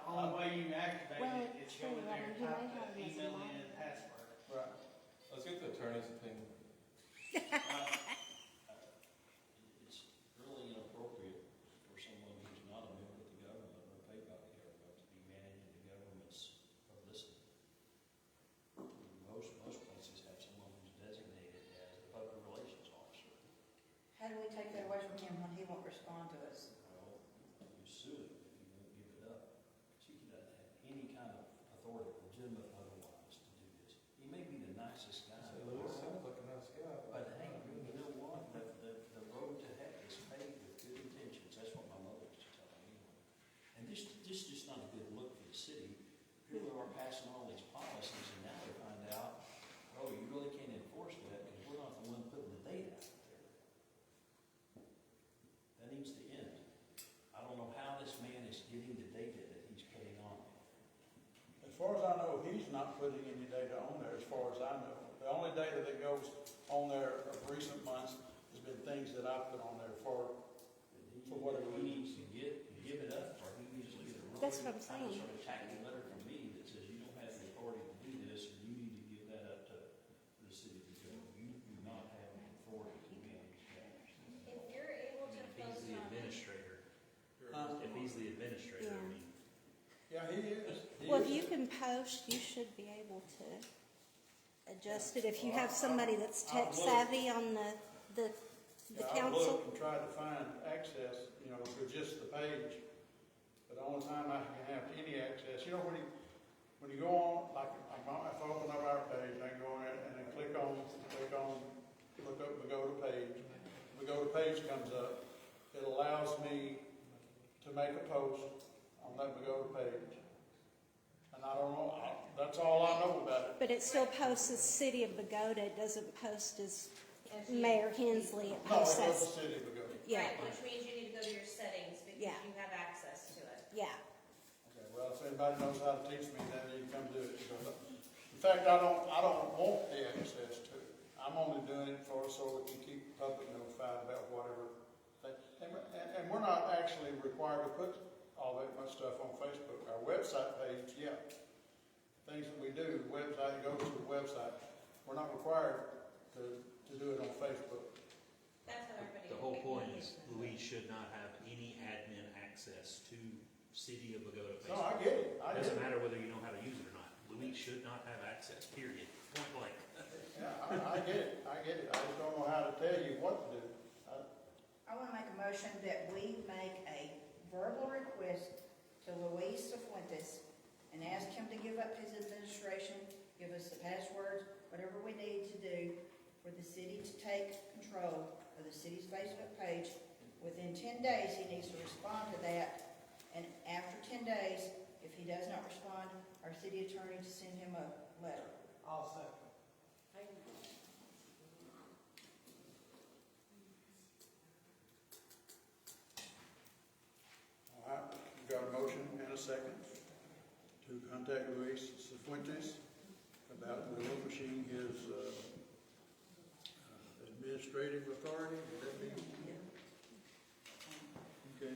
Only way you activate Well, it is it's go true, in I there, mean, he may type have the it as a email model. in and password. right. Let's get the attorney's opinion. It's really inappropriate for someone who's not a member of the government or paid by the government to be managing the government's publicity. Most places have someone who's designated as a public relations officer. How do we take that away from him when he won't respond to us? Well, you sue him if you won't give it up. So he doesn't have any kind of authority, legitimate otherwise, to do this. He may be the nicest guy Say, in the Luis world, sounds like a nice guy. but hey, you know what? The road to heck is paved with good intentions. That's what my mother used to tell me. And this is just not a good look for the city. Here we are passing all these policies, and now we find out, oh, you really can't enforce that because we're not the one putting the data out there. That needs to end. I don't know how this man is getting the data that he's putting on there. As far as I know, he's not putting any data on there, as far as I know. The only data that goes on there of recent months has been things that I put on there for whatever He reason. needs to give it up, or he needs to get a really That's what I'm kind of saying. sort of tacky letter from me that says you don't have the authority to do this, or you need to give that up to the city of Bogota. You do not have the authority to manage that. If you're able to If he's post the on, administrator, Huh? if he's the administrator, I Yeah. mean, Yeah, he is. He Well, if is. you can post, you should be able to adjust it. If you have somebody that's tech savvy on the Yeah, I've council. looked and tried to find access, you know, to just the page, but the only time I can have any access, you know, when you go on, like, if I open up our page, I can go on it and then look up Bogota page. Bogata page comes up, it allows me to make a post on that Bogata page. And I don't know, that's all I know about it. But it still posts as City of Bogota. It doesn't post as Mayor Hensley. It No, it posts goes as, to City of Bogota. yeah, right, which means you need to go to your settings because Yeah. you have access to it. yeah. Okay, well, if anybody knows how to teach me, then they can come do it. Because, in fact, I don't want the access to it. I'm only doing it so we can keep the public notified about whatever. And we're not actually required to put all that much stuff on Facebook. Our website page, yeah. Things that we do, the website, goes to the website. We're not required to do it on Facebook. That's how everybody. the whole point is Louise should not have any admin access to City of Bogota No, I Facebook. get it. I It get doesn't it. matter whether you know how to use it or not. Louise should not have access, period, point blank. Yeah, I get it. I get it. I just don't know how to tell you what to do. I want to make a motion that we make a verbal request to Luis Cifuentes and ask him to give up his administration, give us the passwords, whatever we need to do for the city to take control of the city's Facebook page. Within 10 days, he needs to respond to that. And after 10 days, if he does not respond, our city attorney to send him a letter. I'll second. All right, we've got a motion and a second to contact Luis Cifuentes about relinquishing his administrative authority. Would that be? Okay,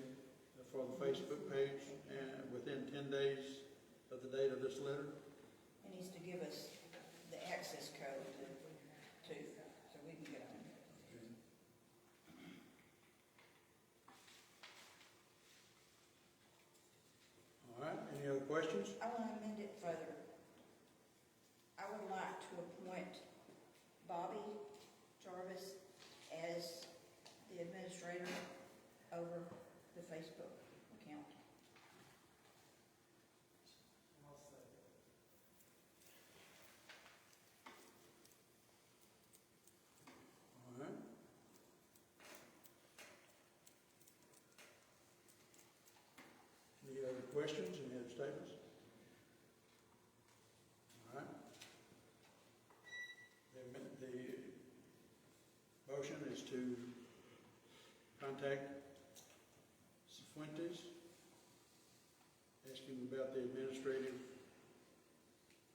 for the Facebook page, and within 10 days of the date of this letter. He needs to give us the access code to so we can get on. All right, any other questions? I want to amend it further. I would like to appoint Bobby Jarvis as the administrator over the Facebook account. I'll say. All right. Any other questions, any other statements? All right. The motion is to contact Fuentes, asking about the administrative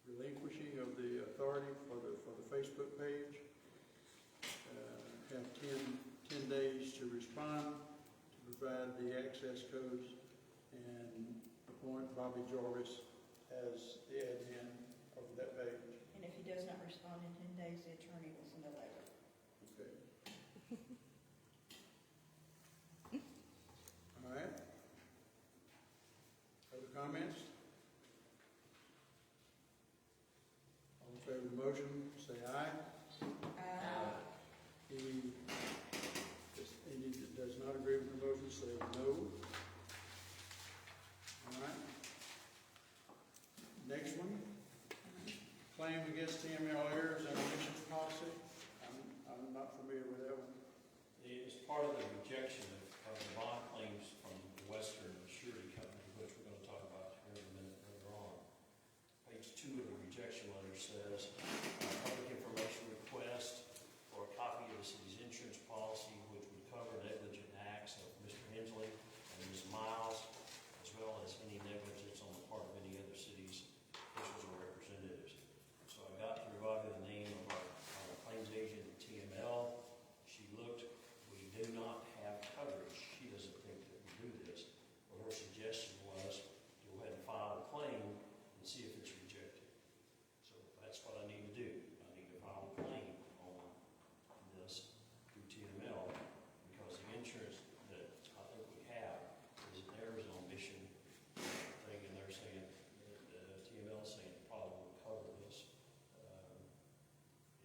relinquishing of the authority for the Facebook page. Have 10 days to respond, to provide the access codes, and appoint Bobby Jarvis as the admin of that page. And if he does not respond in 10 days, the attorney will send a letter. Okay. All right. Other comments? All in favor of the motion, say aye. Any that does not agree with the motion, say no. All right. Next one. Claim against TML errors and omissions policy. I'm not familiar with that one. It's part of the rejection of the bond claims from the Western Surety Company, which we're going to talk about here in a minute later on. Page 2 of the rejection letter says, public information request for a copy of the city's insurance policy, which would cover negligent acts of Mr. Hensley and Ms. Miles, as well as any negligence on the part of any other city's officials or representatives. So I got through the name of our claims agent at TML. She looked. We do not have coverage. She doesn't think that we do this. But her suggestion was, go ahead and file a claim and see if it's rejected. So that's what I need to do. I need to file a claim on this through TML, because the insurance that I think we have is an errors and omission thing, and they're saying, TML saying it probably won't cover this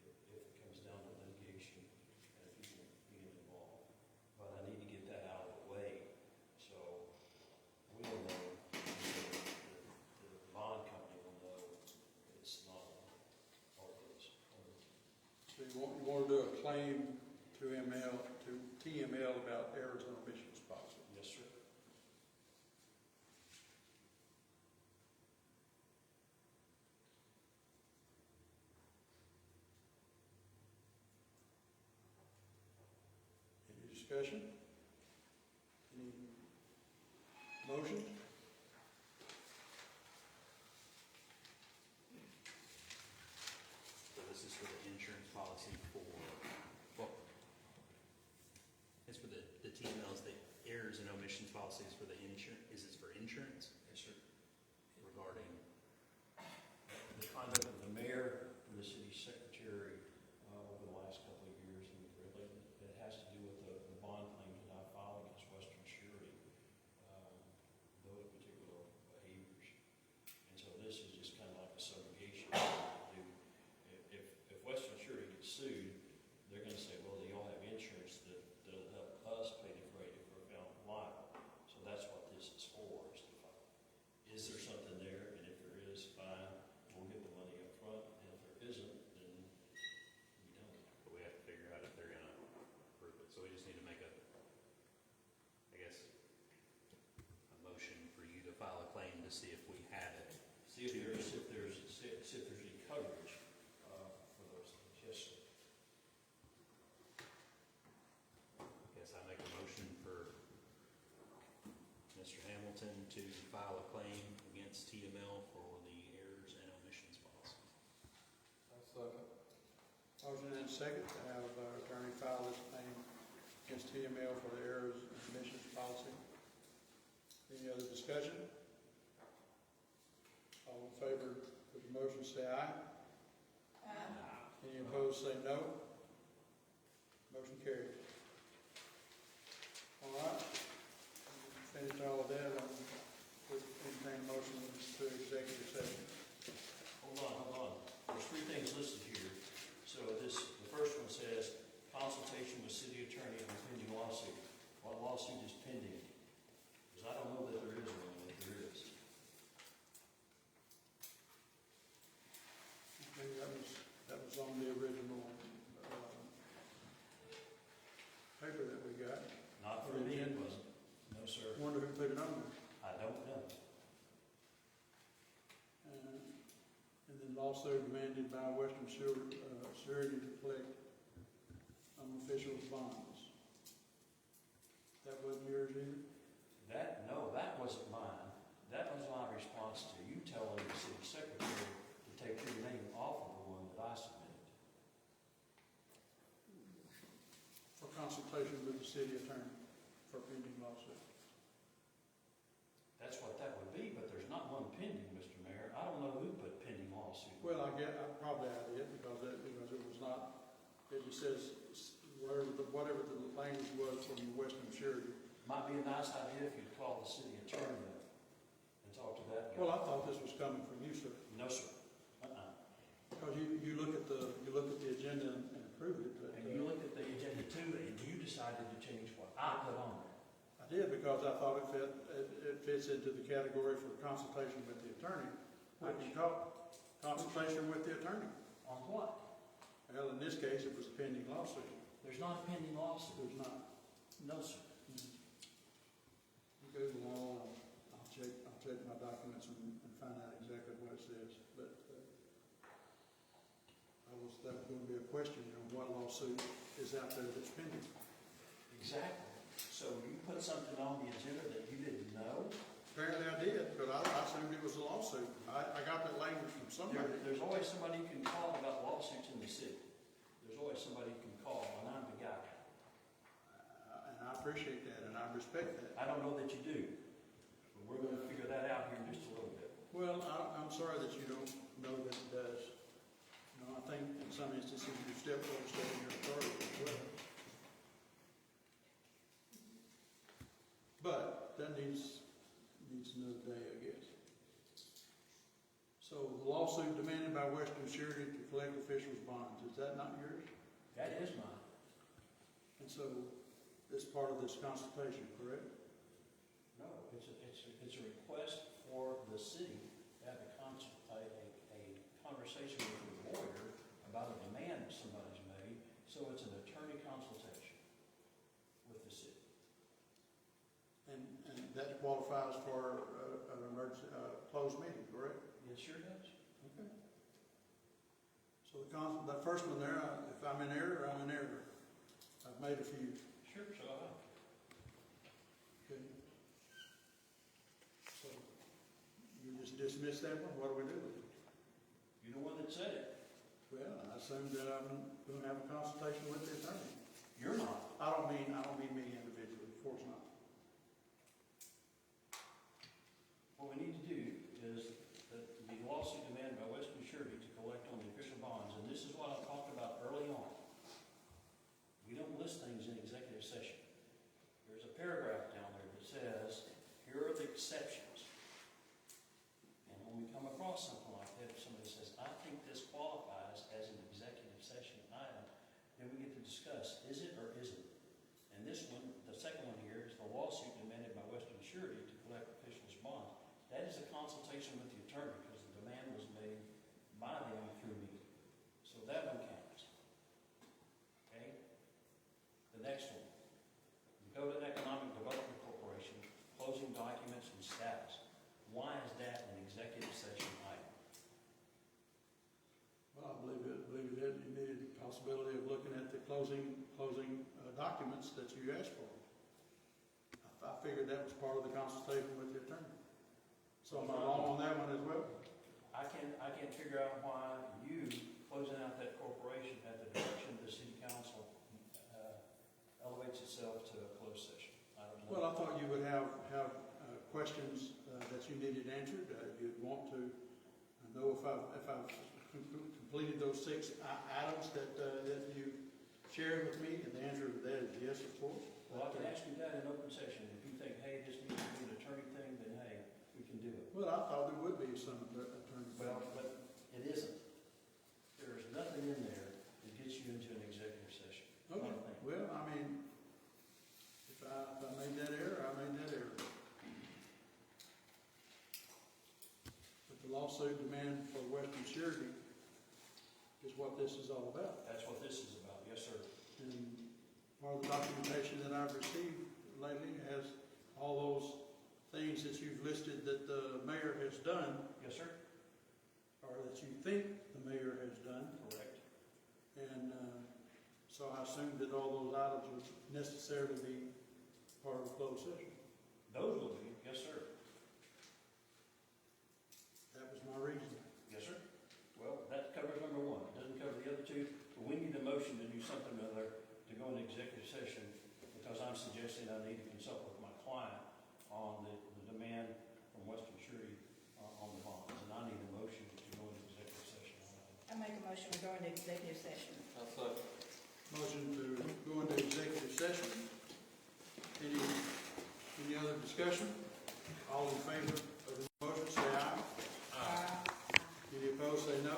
if it comes down to litigation and people being involved. But I need to get that out of the way, so we'll know, the bond company will know it's not part of this. So you want to do a claim to TML about errors and omissions policy. Yes, sir. Any discussion? Any motion? So this is for the insurance policy for, well, it's for the TMLs, the errors and omissions policies for the insurance, is this for insurance Yes, sir. regarding? The conduct of the mayor and the city secretary over the last couple of years, and really, it has to do with the bond claims that I filed against Western Surety, those particular behaviors. And so this is just kind of like a subrogation. If Western Surety gets sued, they're going to say, well, do y'all have insurance that'll help us pay the freight if we're found liable? So that's what this is for, is to find, is there something there? And if there is, fine, we'll get the money up front. And if there isn't, then we don't. But we have to figure out if they're gonna approve it, so we just need to make a, I guess, a motion for you to file a claim to see if we have it. See if there's any coverage for those things. Yes, sir. I guess I make a motion for Mr. Hamilton to file a claim against TML for the errors and omissions policy. I'll second. Motion and second to have our attorney file this claim against TML for the errors and omissions policy. Any other discussion? All in favor of the motion, say aye. Any opposed, say no. Motion carried. All right. Finished all of that. I'm entertain a motion to executive session. Hold on. There's 3 things listed here. So the first one says, wonder who put it on there. I don't know. And then lawsuit demanded by Western Surety to collect officials' bonds. That wasn't yours either? No, that wasn't mine. That was my response to you telling the city secretary to take your name off of the one that I submitted. For consultation with the city attorney for pending lawsuit. That's what that would be, but there's not one pending, Mr. Mayor. I don't know who put pending lawsuit. Well, I probably I did because it was not, it just says whatever the language was from the Western Surety. Might be a nice idea if you'd call the city attorney up and talk to that guy. Well, I thought this was coming from you, sir. No, sir. Because you look at the agenda and approve it, but. And you looked at the agenda too, and you decided to change what I put on there. I did because I thought it fits into the category for consultation with the attorney. I can call consultation with the attorney. On what? Well, in this case, it was a pending lawsuit. There's not a pending lawsuit. There's not. No, sir. You go to law, I'll check my documents and find out exactly what it says. But that was going to be a question, what lawsuit is out there that's pending? Exactly. So you put something on the agenda that you didn't know? Apparently I did, but I assumed it was a lawsuit. I got that language from somebody. There's always somebody you can call about lawsuits in the city. There's always somebody you can call, and I'm the guy. And I appreciate that, and I respect that. I don't know that you do, but we're going to figure that out here in just a little bit. Well, I'm sorry that you don't know that it does. I think in some instances you step in your authority as well. But that needs another day, I guess. So the lawsuit demanded by Western Surety to collect officials' bonds, is that not yours? That is mine. And so it's part of this consultation, correct? No, it's a request for the city to have a conversation with the lawyer about a demand that somebody's made, so it's an attorney consultation with the city. And that qualifies for an emergency, closed meeting, correct? It sure does. Okay. So the first one there, if I'm in error, I'm in error. I've made a few. Sure, so have I. Okay. So you just dismiss that one? What do we do with it? You're the one that said it. Well, I assume that I'm going to have a consultation with the attorney. You're not. I don't mean me individually, of course not. What we need to do is the lawsuit demanded by Western Surety to collect on the official bonds, and this is what I talked about early on. We don't list things in executive session. There's a paragraph down there that says, here are the exceptions. And when we come across something like that, if somebody says, I think this qualifies as an executive session item, then we get to discuss, is it or isn't it? And this one, the second one here, is the lawsuit demanded by Western Surety to collect officials' bonds. That is a consultation with the attorney because the demand was made by them through me. So that one counts. Okay? The next one. Bogata Economic Development Corporation, closing documents and status. Why is that an executive session item? Well, I believe it needed the possibility of looking at the closing documents that you asked for. I figured that was part of the consultation with the attorney. So am I wrong on that one as well? I can't figure out why you closing out that corporation at the direction of the city council elevates itself to a closed session. I don't know. Well, I thought you would have questions that you needed answered. You'd want to know if I've completed those 6 items that you shared with me, and the answer to that is yes, of course. Well, I can ask you that in open session. If you think, hey, this needs to be an attorney thing, then hey, we can do it. Well, I thought there would be some attorney. Well, but it isn't. There's nothing in there that gets you into an executive session. Okay. Well, I mean, if I made that error, I made that error. But the lawsuit demand for Western Surety is what this is all about. That's what this is about. Yes, sir. And part of the documentation that I've received lately has all those things that you've listed that the mayor has done, Yes, sir? or that you think the mayor has done. Correct. And so I assumed that all those items would necessarily be part of a closed session. Those will be, yes, sir. That was my reason. Yes, sir. Well, that covers number one. It doesn't cover the other two. But we need a motion to do something or other to go into executive session because I'm suggesting I need to consult with my client on the demand from Western Surety on the bonds. And I need a motion to go into executive session on that. I make a motion, we go into executive session. Motion to go into executive session. Any other discussion? All in favor of the motion, say aye. Aye. Any opposed, say no.